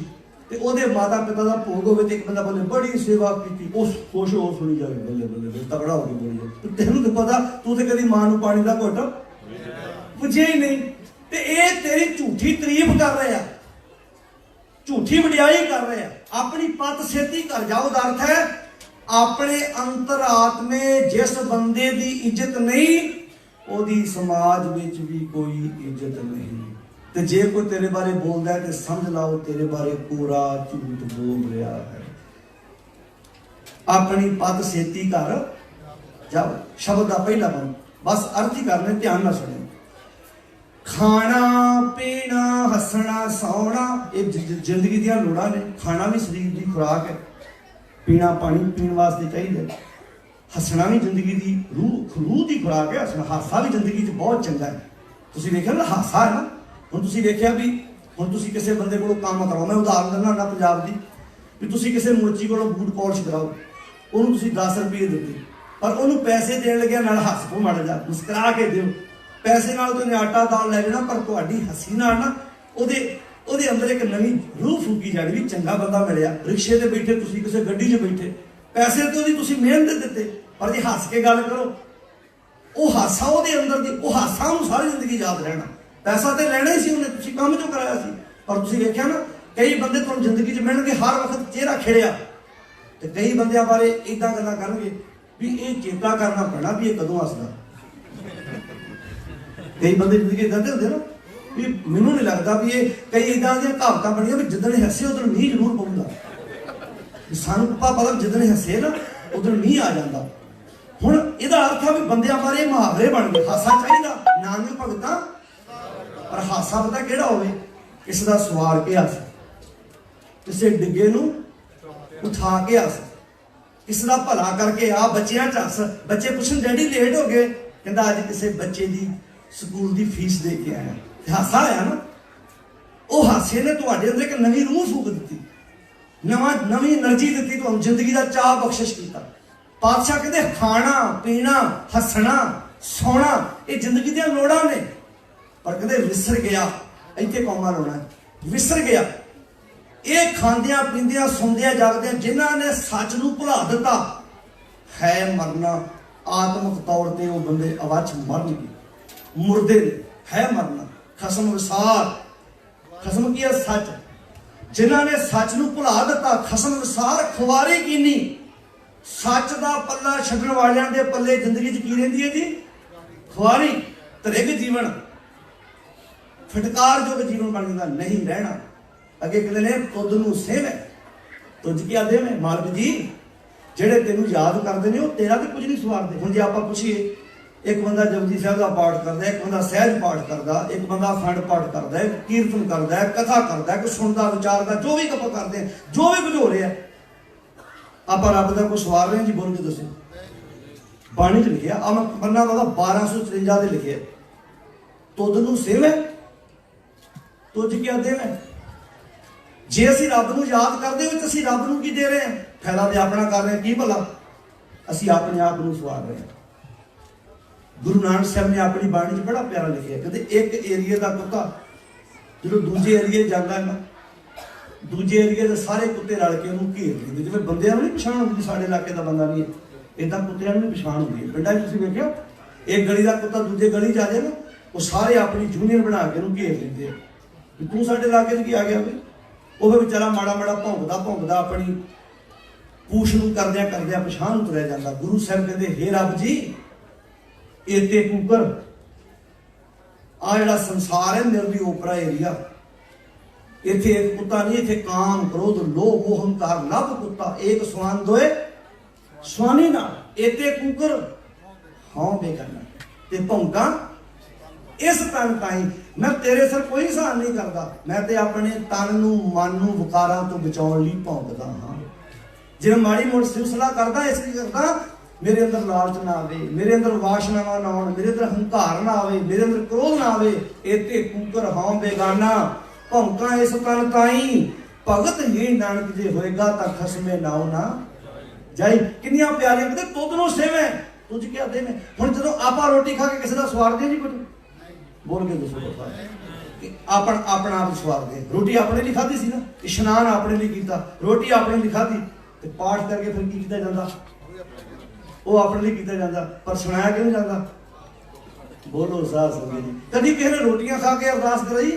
ते ओदे माता पिता का भोग होवे ते एक बंदा बोले बड़ी सेवा की, उस खुश हो सुनी जाए, बल्ले बल्ले तगड़ा हो गई बोली। तो तेनूं तो पता, तू तो कभी मां नूं पानी का घुट पुछिया ही नहीं। ते ये तेरी झूठी तारीफ कर रहे हैं, झूठी वडियाई कर रहे हैं। अपनी पत सेती कर जाओ। दा अर्थ है अपने अंतरात्मे जिस बंदे की इज्जत नहीं, ओदी समाज विच भी कोई इज्जत नहीं। ते जे कोई तेरे बारे बोलदा है तो समझ लाओ तेरे बारे पूरा झूठ बोल रहा है। अपनी पत सेती कर जाओ। शब्द का पहला बंद बस अर्थ ही करने, ध्यान ना सुने। खाना पीना हसना सौना ये जिंदगी दी लोड़ां ने। खाना भी शरीर की खुराक है, पीना पानी पीने वास्ते चाहिए, हसना भी जिंदगी की रूह की खुराक है। हसना हासा भी जिंदगी बहुत चंगा है। तुसीं देखिया ना हासा है ना। हुण तुसीं देखिया भी हुण तुसीं किसी बंदे कोलों काम कराओ, मैं उदाहरण दिंदा ना पंजाब की, भी तुसीं किसी मोची कोलों बूट पॉलिश कराओ, उन्होंने तुसीं 10 रुपये दिते, पर उन्होंने पैसे देण लग्या नाल हस पो माड़ा जा मुस्कुरा के दिओ। पैसे नाल तो आटा दाल लै जाना, पर तुहाडी हसी नाल ना ਉਹਦੇ अंदर एक नवी रूह फूकी जानी भी चंगा बंदा मिलिया। रिक्शे ते बैठे तुसीं किसी गड्डी 'च बैठे, पैसे तो ਉਹਦੀ ਤੁਸੀਂ ਮਿਹਨਤ ਦਿੱਤੇ, पर जे हस के गल करो वो हासा ਉਹਦੇ अंदर दी वो हासा ਉਹਨੂੰ सारी जिंदगी याद रहना। पैसा तो लेना ही सी ਉਹਨੇ, ਤੁਸੀਂ ਕੰਮ जो कराया सी, पर ਤੁਸੀਂ ਵੇਖਿਆ ना कई बंदे ਤੁਹਾਨੂੰ जिंदगी 'ਚ मिलणगे हर वक्त चेहरा खिड़िया, ते कई बंदियां बारे इदां गल्लां करनगे भी ये चेता करना पैना भी ये कदों हसदा। कई बंदे जिंदगी इदां दे हुंदे ना भी मैनूं नहीं लगता भी ये कई इदां दी कहावतां बणियां भी जिद्दण हसे उधर मींह जरूर पऊंदा। सानूं पता जिद्दण हसे ना उधर मींह आ जाता। हुण इहदा अर्थ है भी बंदियां बारे मुहावरे बन गए। हासा चाहिदा नानक भगतां, पर हासा पता किहड़ा होवे, किसी दा सवार के हस, किसी डिगे नूं उठा के हस, किसी दा भला करके आ बच्चियां च हस। बच्चे पुछण डैडी लेट हो गए, कहंदा अज किसी बच्चे दी ਸਕੂਲ ਦੀ ਫੀਸ ਦੇ ਕੇ ਆਇਆ। ਹਾਸਾ ਆਇਆ ਨਾ, ਉਹ ਹਾਸੇ ਨੇ ਤੁਹਾਡੇ ਅੰਦਰ ਇੱਕ ਨਵੀਂ ਰੂਹ ਫੂਕ ਦਿੱਤੀ, ਨਵੀਂ એનર્ਜੀ ਦਿੱਤੀ, ਤੁਹਾਨੂੰ ਜ਼ਿੰਦਗੀ ਦਾ ਚਾਅ ਬਖਸ਼ਿਸ਼ ਕੀਤਾ। ਪਾਤਸ਼ਾਹ ਕਹਿੰਦੇ ਖਾਣਾ ਪੀਣਾ ਹੱਸਣਾ ਸੌਣਾ ਇਹ ਜ਼ਿੰਦਗੀ ਦੀਆਂ ਲੋੜਾਂ ਨੇ, ਪਰ ਕਹਿੰਦੇ ਵਿਸਰ ਗਿਆ, ਇੱਥੇ ਕੌਮਾ ਲਾਉਣਾ, ਵਿਸਰ ਗਿਆ। ਇਹ ਖਾਂਦਿਆਂ ਪੀਂਦਿਆਂ ਸੌਂਦਿਆਂ ਜਾਗਦਿਆਂ ਜਿਨ੍ਹਾਂ ਨੇ ਸੱਚ ਨੂੰ ਭੁਲਾ ਦਿੱਤਾ, ਹੈ ਮਰਨਾ ਆਤਮਿਕ ਤੌਰ ਤੇ ਉਹ ਬੰਦੇ ਅਵੱਛ ਮਰਨਗੇ, ਮੁਰਦੇ ਨੇ, ਹੈ ਮਰਨਾ। ਖਸਮ ਵਿਸਾਰ, ਖਸਮ ਕੀ ਹੈ? ਸੱਚ। ਜਿਨ੍ਹਾਂ ਨੇ ਸੱਚ ਨੂੰ ਭੁਲਾ ਦਿੱਤਾ, ਖਸਮ ਵਿਸਾਰ ਖੁਆਰੀ ਕੀਨੀ। ਸੱਚ ਦਾ ਪੱਲਾ ਛੱਡਣ ਵਾਲਿਆਂ ਦੇ ਪੱਲੇ ਜ਼ਿੰਦਗੀ 'ਚ ਕੀ ਰਹਿੰਦੀ ਹੈ ਜੀ? ਖੁਆਰੀ। ਤ੍ਰਿਗ ਜੀਵਨ, ਫਟਕਾਰਯੋਗ ਜੀਵਨ ਬਣ ਜਾਂਦਾ, ਨਹੀਂ ਰਹਿਣਾ। ਅੱਗੇ ਕਹਿੰਦੇ ਨੇ ਤੁਧ ਨੂੰ ਸੇਵੈ ਤੁਝ ਕੀ ਦੇਵੇਂ। ਮਾਲਕ ਜੀ ਜਿਹੜੇ ਤੈਨੂੰ ਯਾਦ ਕਰਦੇ ਨੇ ਉਹ ਤੇਰਾ ਤੇ ਕੁਝ ਨਹੀਂ ਸਵਾਰਦੇ। ਹੁਣ ਜੇ ਆਪਾਂ ਪੁੱਛੀਏ, ਇੱਕ ਬੰਦਾ ਜਪਜੀ ਸਾਹਿਬ ਦਾ ਪਾਠ ਕਰਦਾ, ਇੱਕ ਬੰਦਾ ਸਹਿਜ ਪਾਠ ਕਰਦਾ, ਇੱਕ ਬੰਦਾ ਅਖੰਡ ਪਾਠ ਕਰਦਾ, ਇੱਕ ਕੀਰਤਨ ਕਰਦਾ, ਕਥਾ ਕਰਦਾ, ਕੋਈ ਸੁਣਦਾ ਵਿਚਾਰਦਾ, ਜੋ ਵੀ ਆਪਾਂ ਕਰਦੇ, ਜੋ ਵੀ ਕੁਝ ਹੋ ਰਿਹਾ, ਆਪਾਂ ਰੱਬ ਦਾ ਕੋਈ ਸਵਾਰ ਰਹੇ ਜੀ? ਬੋਲ ਕੇ ਦੱਸੋ। ਬਾਣੀ 'ਚ ਲਿਖਿਆ, ਆ ਮੈਂ ਬੰਨਾ ਉਹਦਾ 1254 ਦੇ ਲਿਖਿਆ, ਤੁਧ ਨੂੰ ਸੇਵੈ ਤੁਝ ਕੀ ਦੇਵੇਂ। ਜੇ ਅਸੀਂ ਰੱਬ ਨੂੰ ਯਾਦ ਕਰਦੇ ਹੋਏ ਤਾਂ ਅਸੀਂ ਰੱਬ ਨੂੰ ਕੀ ਦੇ ਰਹੇ ਹਾਂ? ਫਾਇਦਾ ਤੇ ਆਪਣਾ ਕਰ ਰਹੇ ਹਾਂ, ਕੀ ਭਲਾ? ਅਸੀਂ ਆਪਣੇ ਆਪ ਨੂੰ ਸਵਾਰ ਰਹੇ ਹਾਂ। ਗੁਰੂ ਨਾਨਕ ਸਾਹਿਬ ਨੇ ਆਪਣੀ ਬਾਣੀ 'ਚ ਬੜਾ ਪਿਆਰਾ ਲਿਖਿਆ, ਕਹਿੰਦੇ ਇੱਕ ਏਰੀਏ ਦਾ ਕੁੱਤਾ ਜਦੋਂ ਦੂਜੇ ਏਰੀਏ ਜਾਂਦਾ ਹੈ ਨਾ, ਦੂਜੇ ਏਰੀਏ ਦੇ ਸਾਰੇ ਕੁੱਤੇ ਰਲ ਕੇ ਉਹਨੂੰ ਘੇਰ ਲੈਂਦੇ। ਜਿਵੇਂ ਬੰਦਿਆਂ ਨੂੰ ਨਹੀਂ ਪਛਾਣ ਹੁੰਦੀ ਸਾਡੇ ਇਲਾਕੇ ਦਾ ਬੰਦਾ ਨਹੀਂ ਹੈ, ਏਦਾਂ ਕੁੱਤਿਆਂ ਨੂੰ ਵੀ ਪਛਾਣ ਹੁੰਦੀ ਹੈ। ਪਿੰਡਾਂ 'ਚ ਤੁਸੀਂ ਵੇਖਿਆ, ਇੱਕ ਗਲੀ ਦਾ ਕੁੱਤਾ ਦੂਜੇ ਗਲੀ 'ਚ ਆ ਜਾਏ ਨਾ, ਉਹ ਸਾਰੇ ਆਪਣੀ ਯੂਨੀਅਨ ਬਣਾ ਕੇ ਉਹਨੂੰ ਘੇਰ ਲੈਂਦੇ ਆ ਵੀ ਤੂੰ ਸਾਡੇ ਇਲਾਕੇ 'ਚ ਕੀ ਆ ਗਿਆ ਵੀ। ਉਹ ਵੀ ਵਿਚਾਰਾ ਮਾੜਾ ਮਾੜਾ ਭੌਂਕਦਾ ਆਪਣੀ ਪੂਛ ਨੂੰ ਕਰਦਿਆਂ ਪਛਾਣ ਨੂੰ ਤੁਰਿਆ ਜਾਂਦਾ। ਗੁਰੂ ਸਾਹਿਬ ਕਹਿੰਦੇ ਹੇ ਰੱਬ ਜੀ, ਏਤੇ ਕੂਕਰ, ਆ ਜਿਹੜਾ ਸੰਸਾਰ ਹੈ ਮੇਰੇ ਲਈ ਓਪਰਾ ਏਰੀਆ, ਇੱਥੇ ਇੱਕ ਕੁੱਤਾ ਨਹੀਂ, ਇੱਥੇ ਕਾਮ ਕ੍ਰੋਧ ਲੋਭ ਮੋਹ ਹੰਕਾਰ ਨਭ ਕੁੱਤਾ, ਏਕ ਸਵਾਨ ਦੋਏ ਸਵਾਨੀ ਨਾਲ। ਏਤੇ ਕੂਕਰ ਹਾਂ ਬੇਗਾਨਾ ਤੇ ਭੌਂਕਾਂ ਇਸ ਤਨ ਤਾਈ। ਮੈਂ ਤੇਰੇ ਸਿਰ ਕੋਈ ਸਹਾਨ ਨਹੀਂ ਕਰਦਾ, ਮੈਂ ਤੇ ਆਪਣੇ ਤਨ ਨੂੰ ਮਨ ਨੂੰ ਵਿਕਾਰਾਂ ਤੋਂ ਬਚਾਉਣ ਲਈ ਭੌਂਕਦਾ ਹਾਂ। ਜਿਵੇਂ ਮਾੜੀ ਮੋਟੀ ਸਿਲਸਿਲਾ ਕਰਦਾ, ਇਸ ਲਈ ਕਰਦਾ ਮੇਰੇ ਅੰਦਰ ਲਾਲਚ ਨਾ ਆਵੇ, ਮੇਰੇ ਅੰਦਰ ਵਾਸ਼ਨਾਵਾਂ ਨਾ ਆਉਣ, ਮੇਰੇ ਅੰਦਰ ਹੰਕਾਰ ਨਾ ਆਵੇ, ਮੇਰੇ ਅੰਦਰ ਕ੍ਰੋਧ ਨਾ ਆਵੇ। ਏਤੇ ਕੂਕਰ ਹਾਂ ਬੇਗਾਨਾ ਭੌਂਕਾਂ ਇਸ ਤਨ ਤਾਈ, ਭਗਤ ਹੀ ਨਾਨਕ ਜੇ ਹੋਏਗਾ ਤਾਂ ਖਸਮੇ ਨਾਉ ਨਾ ਜਾਈ। ਕਿੰਨੀਆਂ ਪਿਆਰੀਆਂ, ਕਹਿੰਦੇ ਤੁਧ ਨੂੰ ਸੇਵੇਂ ਤੁਝ ਕੀ ਦੇਵੇਂ। ਹੁਣ ਜਦੋਂ ਆਪਾਂ ਰੋਟੀ ਖਾ ਕੇ ਕਿਸੇ ਦਾ ਸਵਾਰਦੇ ਨਹੀਂ ਕੁਝ, ਬੋਲ ਕੇ ਦੱਸੋ ਕਿ ਆਪਣਾ ਆਪ ਸਵਾਰਦੇ। ਰੋਟੀ ਆਪਣੇ ਲਈ ਖਾਧੀ ਸੀ ਨਾ, ਇਸ਼ਨਾਨ ਆਪਣੇ ਲਈ ਕੀਤਾ, ਰੋਟੀ ਆਪਣੇ ਲਈ ਖਾਧੀ, ਤੇ ਪਾਠ ਕਰਕੇ ਫਿਰ ਕੀ ਕੀਤਾ ਜਾਂਦਾ? ਉਹ ਆਪਣੇ ਲਈ ਕੀਤਾ ਜਾਂਦਾ, ਪਰ ਸੁਣਾਇਆ ਕਿਉਂ ਜਾਂਦਾ? ਬੋਲੋ ਸਾਧ ਸੰਗਤ ਜੀ, ਕਦੀ ਕਿਸੇ ਨੇ ਰੋਟੀਆਂ ਖਾ ਕੇ ਅਰਦਾਸ ਕਰਾਈ?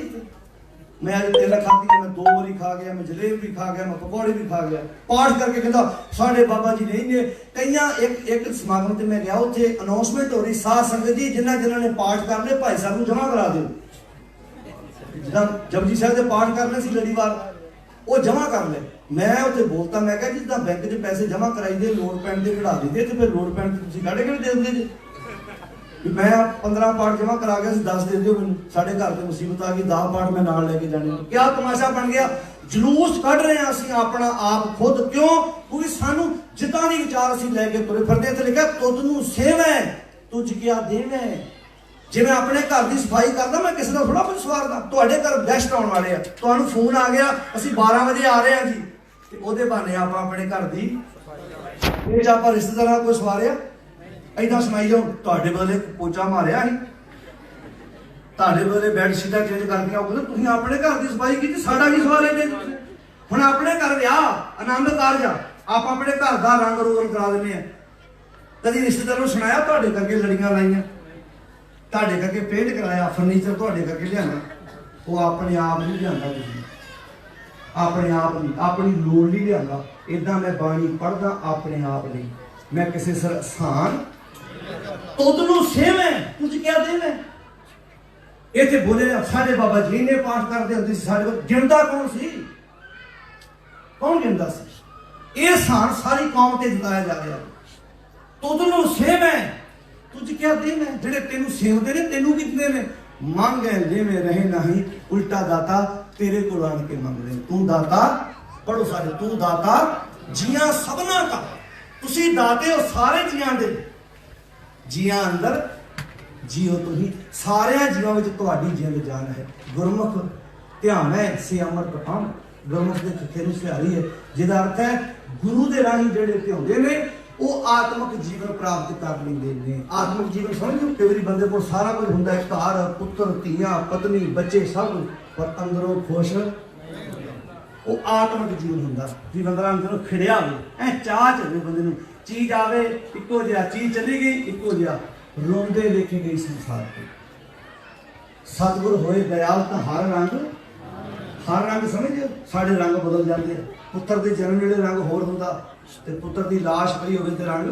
ਮੈਂ ਅੱਜ ਤੇਲਾ ਖਾਧੀ, ਮੈਂ 2 ਵਾਰੀ ਖਾ ਗਿਆ, ਮੈਂ ਜਲੇਬ ਵੀ ਖਾ ਗਿਆ, ਮੈਂ ਪਕੌੜੇ ਵੀ ਖਾ ਗਿਆ। ਪਾਠ ਕਰਕੇ ਕਹਿੰਦਾ ਸਾਡੇ ਬਾਬਾ ਜੀ ਨਹੀਂ ਨੇ। ਕਈਆਂ ਇੱਕ ਸਮਾਗਮ ਤੇ ਮੈਂ ਗਿਆ, ਉੱਥੇ ਅਨਾਉਂਸਮੈਂਟ ਹੋ ਰਹੀ, ਸਾਧ ਸੰਗਤ ਜੀ ਜਿਨ੍ਹਾਂ ਨੇ ਪਾਠ ਕਰ ਲਏ ਭਾਈ ਸਾਹਿਬ ਨੂੰ ਜਮ੍ਹਾਂ ਕਰਾ ਦਿਓ। ਜਿੱਦਾਂ ਜਪਜੀ ਸਾਹਿਬ ਦੇ ਪਾਠ ਕਰਨੇ ਸੀ ਲੜੀਵਾਰ, ਉਹ ਜਮ੍ਹਾਂ ਕਰ ਲਏ। ਮੈਂ ਉੱਥੇ ਬੋਲਤਾ, ਮੈਂ ਕਿਹਾ ਜਿੱਦਾਂ ਬੈਂਕ 'ਚ ਪੈਸੇ ਜਮ੍ਹਾਂ ਕਰਾਈਦੇ, ਲੋੜ ਪੈਣ ਤੇ ਕਢਾ ਦਿੰਦੇ, ਤੇ ਫਿਰ ਲੋੜ ਪੈਣ ਤੇ ਤੁਸੀਂ ਕੱਢ ਕੇ ਵੀ ਦੇ ਦਿੰਦੇ ਜੀ। ਮੈਂ 15 ਪਾਠ ਜਮ੍ਹਾਂ ਕਰਾ ਗਿਆ ਸੀ, 10 ਦੇ ਦਿਓ ਮੈਨੂੰ, ਸਾਡੇ ਘਰ ਤੇ ਮੁਸੀਬਤ ਆ ਗਈ, 10 ਪਾਠ ਮੈਂ ਨਾਲ ਲੈ ਕੇ ਜਾਣੇ। ਕਿਆ ਤਮਾਸ਼ਾ ਬਣ ਗਿਆ? ਜਲੂਸ ਕੱਢ ਰਹੇ ਹਾਂ ਅਸੀਂ ਆਪਣਾ ਆਪ ਖੁਦ। ਕਿਉਂ? ਕਿਉਂਕਿ ਸਾਨੂੰ ਜਿੱਦਾਂ ਦੀ ਵਿਚਾਰ ਅਸੀਂ ਲੈ ਕੇ ਤੁਰੇ ਫਿਰਦੇ। ਇੱਥੇ ਲਿਖਿਆ ਤੁਧ ਨੂੰ ਸੇਵੈ ਤੁਝ ਕਿਆ ਦੇਵੇਂ। ਜਿਵੇਂ ਆਪਣੇ ਘਰ ਦੀ ਸਫਾਈ ਕਰਦਾ, ਮੈਂ ਕਿਸੇ ਦਾ ਥੋੜਾ ਕੁਝ ਸਵਾਰਦਾ। ਤੁਹਾਡੇ ਘਰ ਗੈਸਟ ਆਉਣ ਵਾਲੇ ਆ, ਤੁਹਾਨੂੰ ਫੋਨ ਆ ਗਿਆ ਅਸੀਂ 12 ਵਜੇ ਆ ਰਹੇ ਹਾਂ ਜੀ, ਤੇ ਉਹਦੇ ਬਹਾਨੇ ਆਪਾਂ ਆਪਣੇ ਘਰ ਦੀ ਇਹ ਆਪਾਂ ਰਿਸ਼ਤੇਦਾਰਾਂ ਕੋਈ ਸਵਾਰਿਆ ਏਦਾਂ ਸੁਣਾਈ ਜਾਓ। ਤੁਹਾਡੇ ਬਦਲੇ ਪੋਚਾ ਮਾਰਿਆ ਸੀ, ਤੁਹਾਡੇ ਬਦਲੇ ਬੈੱਡ ਸ਼ੀਟਾਂ ਚੇਂਜ ਕਰਦੀਆਂ ਹੋਊਗਾ, ਤੁਸੀਂ ਆਪਣੇ ਘਰ ਦੀ ਸਫਾਈ ਕੀਤੀ, ਸਾਡਾ ਕੀ ਸਵਾਲ ਹੈ? ਹੁਣ ਆਪਣੇ ਘਰ ਵਿਆਹ ਆਨੰਦ ਕਾਰਜ, ਆਪਾਂ ਆਪਣੇ ਘਰ ਦਾ ਰੰਗ ਰੋਗਨ ਕਰਾ ਦਿੰਦੇ ਆ। ਕਦੀ ਰਿਸ਼ਤੇਦਾਰ ਨੂੰ ਸੁਣਾਇਆ ਤੁਹਾਡੇ ਕਰਕੇ ਲੜੀਆਂ ਲਾਈਆਂ, ਤੁਹਾਡੇ ਕਰਕੇ ਪੇਂਟ ਕਰਾਇਆ, ਫਰਨੀਚਰ ਤੁਹਾਡੇ ਕਰਕੇ ਲਿਆਂਦਾ? ਉਹ ਆਪਣੇ ਆਪ ਨਹੀਂ ਲਿਆਂਦਾ, ਤੁਸੀਂ ਆਪਣੇ ਆਪ ਨਹੀਂ, ਆਪਣੀ ਲੋੜ ਲਈ ਲਿਆਂਦਾ। ਏਦਾਂ ਮੈਂ ਬਾਣੀ ਪੜ੍ਹਦਾ ਆਪਣੇ ਆਪ ਲਈ, ਮੈਂ ਕਿਸੇ ਸਿਰ ਅਹਿਸਾਨ। ਤੁਧ ਨੂੰ ਸੇਵੇਂ ਤੁਝ ਕਿਆ ਦੇਵੇਂ। ਇੱਥੇ ਬੋਲੇ ਸਾਡੇ ਬਾਬਾ ਜੀ ਨੇ ਪਾਠ ਕਰਦੇ ਹੁੰਦੇ ਸੀ, ਸਾਡੇ ਕੋਲ ਗਿਣਦਾ ਕੌਣ ਸੀ? ਕੌਣ ਗਿਣਦਾ ਸੀ? ਇਹ ਅਹਿਸਾਨ ਸਾਰੀ ਕੌਮ ਤੇ ਜਤਾਇਆ ਜਾ ਰਿਹਾ। ਤੁਧ ਨੂੰ ਸੇਵੇਂ ਤੁਝ ਕਿਆ ਦੇਵੇਂ। ਜਿਹੜੇ ਤੈਨੂੰ ਸੇਵਦੇ ਨੇ ਤੈਨੂੰ ਕੀ ਦਿੰਦੇ ਨੇ? ਮੰਗੇ ਦੇਵੇਂ ਰਹੇ ਨਹੀਂ, ਉਲਟਾ ਦਾਤਾ ਤੇਰੇ ਕੋਲ ਆਣ ਕੇ ਮੰਗਦੇ। ਤੂੰ ਦਾਤਾ, ਪੜੋ ਸਾਰੇ, ਤੂੰ ਦਾਤਾ ਜੀਆਂ ਸਭਨਾ ਦਾ। ਤੁਸੀਂ ਦਾਤੇ ਹੋ ਸਾਰੇ ਜੀਆਂ ਦੇ। ਜੀਆਂ ਅੰਦਰ ਜੀਓ ਤੁਸੀਂ ਸਾਰਿਆਂ ਜੀਵਾਂ ਵਿੱਚ ਤੁਹਾਡੀ ਜਿੰਦ ਜਾਨ ਹੈ। ਗੁਰਮੁਖ ਧਿਆਨ ਹੈ ਸੇ ਅੰਮ੍ਰਿਤ ਪਾਉ, ਗੁਰਮੁਖ ਦੇ ਖਿੱਤੇ ਨੂੰ ਸਿਹਾਰੀ ਹੈ, ਜਿਹਦਾ ਅਰਥ ਹੈ ਗੁਰੂ ਦੇ ਰਾਹੀਂ ਜਿਹੜੇ ਧਿਆਉਂਦੇ ਨੇ ਉਹ ਆਤਮਿਕ ਜੀਵਨ ਪ੍ਰਾਪਤ ਕਰ ਲੈਂਦੇ ਨੇ। ਆਤਮਿਕ ਜੀਵਨ ਸਮਝੋ, ਕਈ ਵਾਰੀ ਬੰਦੇ ਕੋਲ ਸਾਰਾ ਕੁਝ ਹੁੰਦਾ ਹੈ, ਘਰ ਪੁੱਤਰ ਧੀਆਂ ਪਤਨੀ ਬੱਚੇ ਸਭ, ਪਰ ਅੰਦਰੋਂ ਖੁਸ਼ ਉਹ ਆਤਮਿਕ ਜੀਵਨ ਹੁੰਦਾ ਜੀ। ਬੰਦਾ ਅੰਦਰੋਂ ਖਿੜਿਆ ਹੋਵੇ, ਐ ਚਾਹ ਚੱਲੇ ਬੰਦੇ ਨੂੰ, ਚੀਜ਼ ਆਵੇ ਇੱਕੋ ਜਿਹਾ, ਚੀਜ਼ ਚਲੀ ਗਈ ਇੱਕੋ ਜਿਹਾ, ਰੋਂਦੇ ਦੇਖੇ ਗਈ ਸੰਸਾਰ ਤੇ। ਸਤਿਗੁਰ ਹੋਏ ਦਇਆਲ ਤਾਂ ਹਰ ਰੰਗ ਸਮਝ, ਸਾਡੇ ਰੰਗ ਬਦਲ ਜਾਂਦੇ ਆ। ਪੁੱਤਰ ਦੇ ਜਨਮ ਵੇਲੇ ਰੰਗ ਹੋਰ ਹੁੰਦਾ, ਤੇ ਪੁੱਤਰ ਦੀ ਲਾਸ਼ ਪਈ ਹੋਵੇ ਤੇ ਰੰਗ।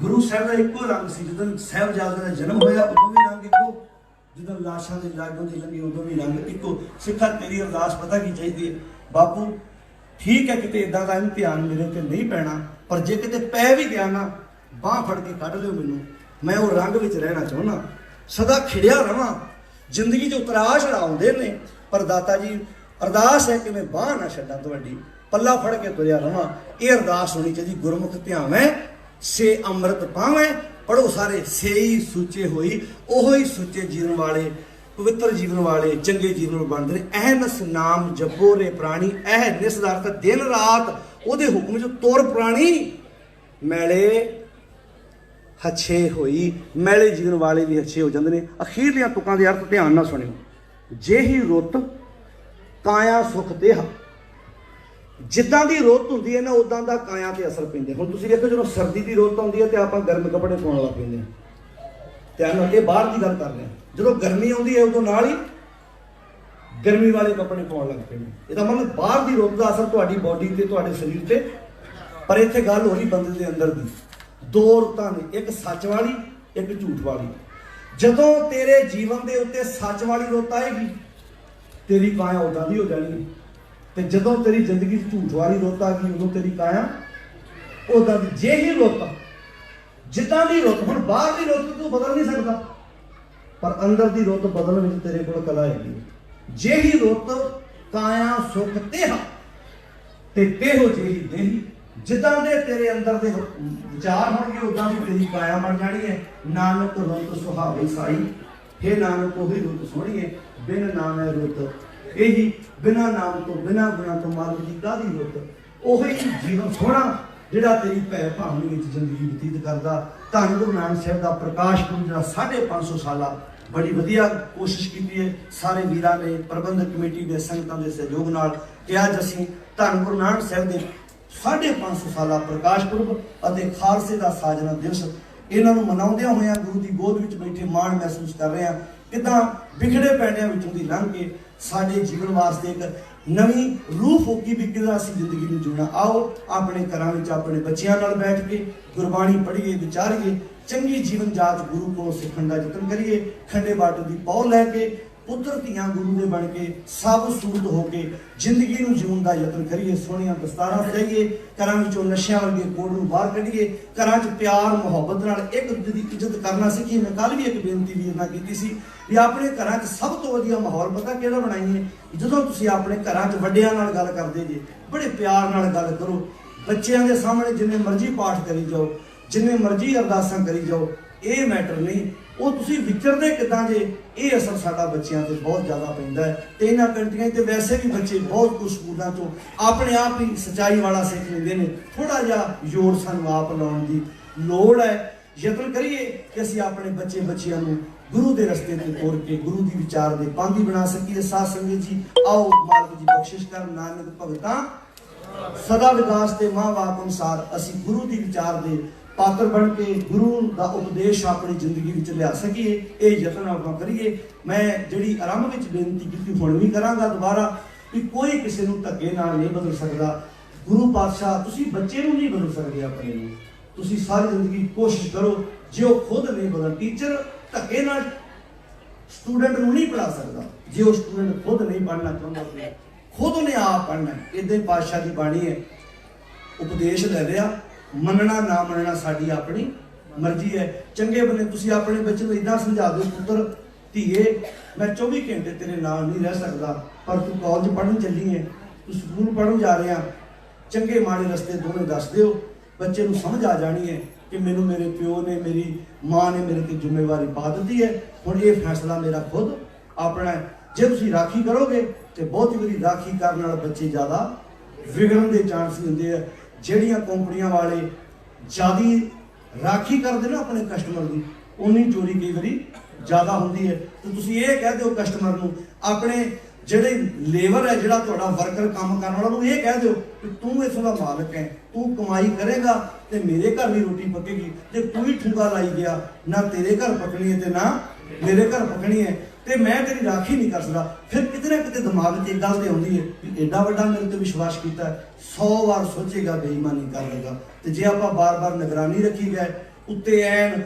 ਗੁਰੂ ਸਾਹਿਬ ਦਾ ਇੱਕੋ ਰੰਗ ਸੀ, ਜਦੋਂ ਸਾਹਿਬਜ਼ਾਦੇ ਦਾ ਜਨਮ ਹੋਇਆ ਉਦੋਂ ਵੀ ਰੰਗ ਇੱਕੋ, ਜਦੋਂ ਲਾਸ਼ਾਂ ਦੇ ਲਾਗੋਂ ਦੀ ਲੰਘੀ ਉਦੋਂ ਵੀ ਰੰਗ ਇੱਕੋ। ਸਿੱਖਾ ਤੇਰੀ ਅਰਦਾਸ ਪਤਾ ਕੀ ਚਾਹੀਦੀ ਹੈ? ਬਾਪੂ ਠੀਕ ਹੈ ਕਿਤੇ ਇਦਾਂ ਦਾ ਇਮਤਿਹਾਨ ਮੇਰੇ ਤੇ ਨਹੀਂ ਪੈਣਾ, ਪਰ ਜੇ ਕਿਤੇ ਪੈ ਵੀ ਗਿਆ ਨਾ, ਬਾਂਹ ਫੜ ਕੇ ਕੱਢ ਲਿਓ ਮੈਨੂੰ, ਮੈਂ ਉਹ ਰੰਗ ਵਿੱਚ ਰਹਿਣਾ ਚਾਹੁੰਦਾ, ਸਦਾ ਖਿੜਿਆ ਰਵਾਂ। ਜ਼ਿੰਦਗੀ 'ਚ ਉਤਰਾਅ ਚੜ੍ਹਾਅ ਆਉਂਦੇ ਨੇ, ਪਰ ਦਾਤਾ ਜੀ ਅਰਦਾਸ ਹੈ ਕਿ ਮੈਂ ਬਾਂਹ ਨਾ ਛੱਡਾਂ ਤੁਹਾਡੀ, ਪੱਲਾ ਫੜ ਕੇ ਤੁਰਿਆ ਰਵਾਂ। ਇਹ ਅਰਦਾਸ ਹੋਣੀ ਚਾਹੀਦੀ। ਗੁਰਮੁਖ ਧਿਆਵੈ ਸੇ ਅੰਮ੍ਰਿਤ ਪਾਵੈ, ਪੜੋ ਸਾਰੇ ਸੇਈ ਸੁੱਚੇ ਹੋਈ, ਉਹੋ ਹੀ ਸੁੱਚੇ ਜੀਵਨ ਵਾਲੇ, ਪਵਿੱਤਰ ਜੀਵਨ ਵਾਲੇ, ਚੰਗੇ ਜੀਵਨ ਬਣਦੇ ਨੇ। ਅਹਨਸ ਨਾਮ ਜਪੋ ਰੇ ਪ੍ਰਾਣੀ, ਇਹ ਨਿਸਦਾਰਤ ਦਿਨ ਰਾਤ ਉਹਦੇ ਹੁਕਮ 'ਚ ਤੁਰ ਪ੍ਰਾਣੀ। ਮੈਲੇ ਹੱਛੇ ਹੋਈ, ਮੈਲੇ ਜੀਵਨ ਵਾਲੇ ਵੀ ਹੱਛੇ ਹੋ ਜਾਂਦੇ ਨੇ। ਅਖੀਰਲੀਆਂ ਤੁਕਾਂ ਦੇ ਅਰਥ ਧਿਆਨ ਨਾਲ ਸੁਣਿਓ। ਜਿਹੀ ਰੁੱਤ ਕਾਇਆ ਸੁਖ ਦੇਹਾ, ਜਿੱਦਾਂ ਦੀ ਰੁੱਤ ਹੁੰਦੀ ਹੈ ਨਾ ਉਦਾਂ ਦਾ ਕਾਇਆ ਤੇ ਅਸਰ ਪੈਂਦੇ। ਹੁਣ ਤੁਸੀਂ ਵੇਖੋ ਜਦੋਂ ਸਰਦੀ ਦੀ ਰੁੱਤ ਆਉਂਦੀ ਹੈ ਤੇ ਆਪਾਂ ਗਰਮ ਕੱਪੜੇ ਪਾਉਣ ਲੱਗ ਪੈਂਦੇ ਹਾਂ, ਧਿਆਨ ਨਾਲ, ਇਹ ਬਾਹਰ ਦੀ ਗੱਲ ਕਰ ਰਹੇ ਹਾਂ। ਜਦੋਂ ਗਰਮੀ ਆਉਂਦੀ ਹੈ ਉਦੋਂ ਨਾਲ ਹੀ ਗਰਮੀ ਵਾਲੇ ਕੱਪੜੇ ਪਾਉਣ ਲੱਗ ਪੈਂਦੇ। ਇਹਦਾ ਮਤਲਬ ਬਾਹਰ ਦੀ ਰੁੱਤ ਦਾ ਅਸਰ ਤੁਹਾਡੀ ਬੋਡੀ ਤੇ ਤੁਹਾਡੇ ਸਰੀਰ ਤੇ, ਪਰ ਇੱਥੇ ਗੱਲ ਹੋ ਰਹੀ ਬੰਦੇ ਦੇ ਅੰਦਰ ਦੀ। ਦੋ ਰੁੱਤਾਂ ਨੇ, ਇੱਕ ਸੱਚ ਵਾਲੀ ਇੱਕ ਝੂਠ ਵਾਲੀ। ਜਦੋਂ ਤੇਰੇ ਜੀਵਨ ਦੇ ਉੱਤੇ ਸੱਚ ਵਾਲੀ ਰੁੱਤ ਆਏਗੀ ਤੇਰੀ ਕਾਇਆ ਉਦਾਂ ਦੀ ਹੋ ਜਾਣੀ ਹੈ, ਤੇ ਜਦੋਂ ਤੇਰੀ ਜ਼ਿੰਦਗੀ 'ਚ ਝੂਠ ਵਾਲੀ ਰੁੱਤ ਆ ਗਈ ਉਦੋਂ ਤੇਰੀ ਕਾਇਆ ਉਦਾਂ ਦੀ। ਜੇ ਹੀ ਰੁੱਤ ਜਿੱਦਾਂ ਦੀ ਰੁੱਤ, ਹੁਣ ਬਾਹਰ ਦੀ ਰੁੱਤ ਤੂੰ ਬਦਲ ਨਹੀਂ ਸਕਦਾ, ਪਰ ਅੰਦਰ ਦੀ ਰੁੱਤ ਬਦਲਣ ਵਿੱਚ ਤੇਰੇ ਕੋਲ ਕਲਾ ਹੈਗੀ। ਜੇ ਹੀ ਰੁੱਤ ਕਾਇਆ ਸੁਖ ਤੇਹਾ, ਤੇ ਤੇਹੋ ਜਿਹੀ ਦੇਹੀ, ਜਿੱਦਾਂ ਦੇ ਤੇਰੇ ਅੰਦਰ ਦੇ ਵਿਚਾਰ ਹੋਣਗੇ ਉਦਾਂ ਦੀ ਤੇਰੀ ਕਾਇਆ ਬਣ ਜਾਣੀ ਹੈ। ਨਾਨਕ ਰੁੱਤ ਸੁਹਾਵੇ ਸਾਈ, ਹੇ ਨਾਨਕ ਉਹੀ ਰੁੱਤ ਸੋਹਣੀ ਹੈ, ਬਿਨ ਨਾਮ ਹੈ ਰੁੱਤ ਇਹੀ, ਬਿਨਾ ਨਾਮ ਤੋਂ ਬਿਨਾ ਗੁਣਾ ਤੋਂ ਮਾਲਕ ਦੀ ਕਾਹਦੀ ਰੁੱਤ। ਉਹੀ ਜੀਵਨ ਸੋਹਣਾ ਜਿਹੜਾ ਤੇਰੀ ਭੈ ਭਾਵਨੀ ਵਿੱਚ ਜ਼ਿੰਦਗੀ ਬਤੀਤ ਕਰਦਾ। ਧੰਨ ਗੁਰੂ ਨਾਨਕ ਸਾਹਿਬ ਦਾ ਪ੍ਰਕਾਸ਼ ਪੁਰਬ ਜਿਹੜਾ 550 ਸਾਲਾ, ਬੜੀ ਵਧੀਆ ਕੋਸ਼ਿਸ਼ ਕੀਤੀ ਹੈ ਸਾਰੇ ਵੀਰਾਂ ਨੇ, ਪ੍ਰਬੰਧਕ ਕਮੇਟੀ ਦੇ, ਸੰਗਤਾਂ ਦੇ ਸਹਿਯੋਗ ਨਾਲ, ਕਿ ਅੱਜ ਅਸੀਂ ਧੰਨ ਗੁਰੂ ਨਾਨਕ ਸਾਹਿਬ ਦੇ 550 ਸਾਲਾ ਪ੍ਰਕਾਸ਼ ਪੁਰਬ ਅਤੇ ਖਾਲਸੇ ਦਾ ਸਾਜਨਾ ਦਿਵਸ ਇਹਨਾਂ ਨੂੰ ਮਨਾਉਂਦਿਆਂ ਹੋਇਆਂ ਗੁਰੂ ਦੀ ਗੋਦ ਵਿੱਚ ਬੈਠੇ ਮਾਣ ਮਹਿਸੂਸ ਕਰ ਰਹੇ ਹਾਂ। ਕਿੱਦਾਂ ਵਿਖੜੇ ਪੈਣਿਆਂ ਵਿੱਚੋਂ ਦੀ ਲੰਘ ਕੇ ਸਾਡੇ ਜੀਵਨ ਵਾਸਤੇ ਇੱਕ ਨਵੀਂ ਰੂਹ ਫੂਕੀ ਵੀ ਕਿੱਦਾਂ ਅਸੀਂ ਜ਼ਿੰਦਗੀ ਨੂੰ ਜਿਉਣਾ। ਆਓ ਆਪਣੇ ਘਰਾਂ ਵਿੱਚ ਆਪਣੇ ਬੱਚਿਆਂ ਨਾਲ ਬੈਠ ਕੇ ਗੁਰਬਾਣੀ ਪੜ੍ਹੀਏ, ਵਿਚਾਰੀਏ, ਚੰਗੀ ਜੀਵਨ ਜਾਚ ਗੁਰੂ ਕੋਲੋਂ ਸਿੱਖਣ ਦਾ ਯਤਨ ਕਰੀਏ। ਖੰਡੇ ਬਾਟੇ ਦੀ ਪੌ ਲੈ ਕੇ ਪੁੱਤਰ ਧੀਆਂ ਗੁਰੂ ਦੇ ਬਣ ਕੇ ਸਭ ਸੂਰਤ ਹੋ ਕੇ ਜ਼ਿੰਦਗੀ ਨੂੰ ਜਿਉਣ ਦਾ ਯਤਨ ਕਰੀਏ। ਸੋਹਣੀਆਂ ਦਸਤਾਰਾਂ ਸਜਾਈਏ, ਘਰਾਂ ਵਿੱਚੋਂ ਨਸ਼ਿਆਂ ਵਰਗੇ ਕੋਡ ਨੂੰ ਬਾਹਰ ਕੱਢੀਏ, ਘਰਾਂ 'ਚ ਪਿਆਰ ਮੁਹੱਬਤ ਨਾਲ ਇੱਕ ਦੂਜੇ ਦੀ ਇੱਜ਼ਤ ਕਰਨਾ ਸਿੱਖੀਏ। ਮੈਂ ਕੱਲ੍ਹ ਵੀ ਇੱਕ ਬੇਨਤੀ ਵੀਰ ਨਾਲ ਕੀਤੀ ਸੀ ਵੀ ਆਪਣੇ ਘਰਾਂ 'ਚ ਸਭ ਤੋਂ ਵਧੀਆ ਮਾਹੌਲ ਪਤਾ ਕਿਹੜਾ ਬਣਾਈਏ? ਜਦੋਂ ਤੁਸੀਂ ਆਪਣੇ ਘਰਾਂ 'ਚ ਵੱਡਿਆਂ ਨਾਲ ਗੱਲ ਕਰਦੇ ਜੇ, ਬੜੇ ਪਿਆਰ ਨਾਲ ਗੱਲ ਕਰੋ। ਬੱਚਿਆਂ ਦੇ ਸਾਹਮਣੇ ਜਿੰਨੇ ਮਰਜ਼ੀ ਪਾਠ ਕਰੀ ਜਾਓ, ਜਿੰਨੇ ਮਰਜ਼ੀ ਅਰਦਾਸਾਂ ਕਰੀ ਜਾਓ, ਇਹ ਮੈਟਰ ਨਹੀਂ, ਉਹ ਤੁਸੀਂ ਵਿਚਰਦੇ ਕਿੱਦਾਂ ਜੇ, ਇਹ ਅਸਰ ਸਾਡਾ ਬੱਚਿਆਂ ਤੇ ਬਹੁਤ ਜ਼ਿਆਦਾ ਪੈਂਦਾ ਹੈ। ਤੇ ਇਹਨਾਂ ਕੰਟਰੀਆਂ ਤੇ ਵੈਸੇ ਵੀ ਬੱਚੇ ਬਹੁਤ ਕੁਝ ਸਕੂਲਾਂ ਤੋਂ ਆਪਣੇ ਆਪ ਹੀ ਸੱਚਾਈ ਵਾਲਾ ਸਿੱਖ ਲੈਂਦੇ ਨੇ। ਥੋੜਾ ਜਿਹਾ ਜ਼ੋਰ ਸਾਨੂੰ ਆਪ ਲਾਉਣ ਦੀ ਲੋੜ ਹੈ। ਯਤਨ ਕਰੀਏ ਕਿ ਅਸੀਂ ਆਪਣੇ ਬੱਚਿਆਂ ਨੂੰ ਗੁਰੂ ਦੇ ਰਸਤੇ ਤੇ ਤੋਰ ਕੇ ਗੁਰੂ ਦੀ ਵਿਚਾਰ ਦੇ ਪਾਂਗੀ ਬਣਾ ਸਕੀਏ। ਸਾਧ ਸੰਗਤ ਜੀ ਆਓ ਮਾਲਕ ਜੀ ਬਖਸ਼ਿਸ਼ ਕਰ, ਨਾਨਕ ਭਗਤਾਂ ਸਦਾ ਵਿਕਾਸ ਤੇ ਮਾਂ ਬਾਪ ਅਨੁਸਾਰ ਅਸੀਂ ਗੁਰੂ ਦੀ ਵਿਚਾਰ ਦੇ ਪਾਤਰ ਬਣ ਕੇ ਗੁਰੂ ਦਾ ਉਪਦੇਸ਼ ਆਪਣੀ ਜ਼ਿੰਦਗੀ ਵਿੱਚ ਲਿਆ ਸਕੀਏ। ਇਹ ਯਤਨ ਆਪਾਂ ਕਰੀਏ। ਮੈਂ ਜਿਹੜੀ ਆਰੰਭ ਵਿੱਚ ਬੇਨਤੀ ਕੀਤੀ ਹੁਣ ਵੀ ਕਰਾਂਗਾ ਦੁਬਾਰਾ, ਕਿ ਕੋਈ ਕਿਸੇ ਨੂੰ ਧੱਕੇ ਨਾਲ ਨਹੀਂ ਬਦਲ ਸਕਦਾ। ਗੁਰੂ ਪਾਤਸ਼ਾਹ, ਤੁਸੀਂ ਬੱਚੇ ਨੂੰ ਨਹੀਂ ਬਦਲ ਸਕਦੇ ਆਪਣੇ ਨੂੰ, ਤੁਸੀਂ ਸਾਰੀ ਜ਼ਿੰਦਗੀ ਕੋਸ਼ਿਸ਼ ਕਰੋ। ਜੇ ਉਹ ਖੁਦ ਨਹੀਂ ਬਦਲ, ਟੀਚਰ ਧੱਕੇ ਨਾਲ ਸਟੂਡੈਂਟ ਨੂੰ ਨਹੀਂ ਪੜ੍ਹਾ ਸਕਦਾ। ਜੇ ਉਹ ਸਟੂਡੈਂਟ ਖੁਦ ਨਹੀਂ ਪੜ੍ਹਨਾ ਚਾਹੁੰਦਾ, ਖੁਦ ਉਹਨੇ ਆਪ ਪੜ੍ਹਨਾ। ਇੱਦਾਂ ਹੀ ਪਾਤਸ਼ਾਹ ਦੀ ਬਾਣੀ ਹੈ, ਉਪਦੇਸ਼ ਲੈ ਰਿਹਾ, ਮੰਨਣਾ ਨਾ ਮੰਨਣਾ ਸਾਡੀ ਆਪਣੀ ਮਰਜ਼ੀ ਹੈ। ਚੰਗੇ ਬੰਦੇ ਤੁਸੀਂ ਆਪਣੇ ਬੱਚੇ ਨੂੰ ਇਦਾਂ ਸਮਝਾ ਦਿਓ, ਪੁੱਤਰ ਧੀਏ ਮੈਂ 24 ਘੰਟੇ ਤੇਰੇ ਨਾਲ ਨਹੀਂ ਰਹਿ ਸਕਦਾ, ਪਰ ਤੂੰ ਕਾਲਜ ਪੜ੍ਹਨ ਚੱਲੀ ਹੈ, ਤੂੰ ਸਕੂਲ ਪੜ੍ਹਨ ਜਾ ਰਿਹਾ, ਚੰਗੇ ਮਾੜੇ ਰਸਤੇ ਦੋਵੇਂ ਦੱਸ ਦਿਓ, ਬੱਚੇ ਨੂੰ ਸਮਝ ਆ ਜਾਣੀ ਹੈ। कि मैनू मेरे प्यो ने मेरी माँ ने मेरे ते जिम्मेवारी पा दी है, हुण ये फैसला मेरा खुद अपना है। जे तुसीं राखी करोगे तो बहुत बारी राखी करने वाले बच्चे ज़्यादा विगड़न के चांस होंगे है। ਜਿਹੜੀਆਂ कंपनियां वाले ज़्यादा राखी करते ना अपने कस्टमर की, उन्नी चोरी कई बारी ज़्यादा होंगी है। तो तुसीं ये कह दो कस्टमर को, अपने ਜਿਹੜੇ लेबर है, ਜਿਹੜਾ ਤੁਹਾਡਾ वर्कर काम करने वाला, ਉਹਨੂੰ ਇਹ ਕਹਿ ਦਿਓ कि तू इस ਦਾ मालिक है, तू कमाई करेगा तो मेरे घर भी रोटी पकेगी। जे तू ही ठुंगा लाई गया, ना तेरे घर पकनी है तो ना मेरे घर पकनी है, तो मैं तेरी राखी नहीं कर सकता। फिर किते ना किते दिमाग 'ਚ एक गल तो आती है कि एडा वड्डा मेरे ते विश्वास किया, 100 बार सोचेगा, बेईमानी कर लेगा। तो जे आप बार बार निगरानी रखी गए, उत्ते ऐन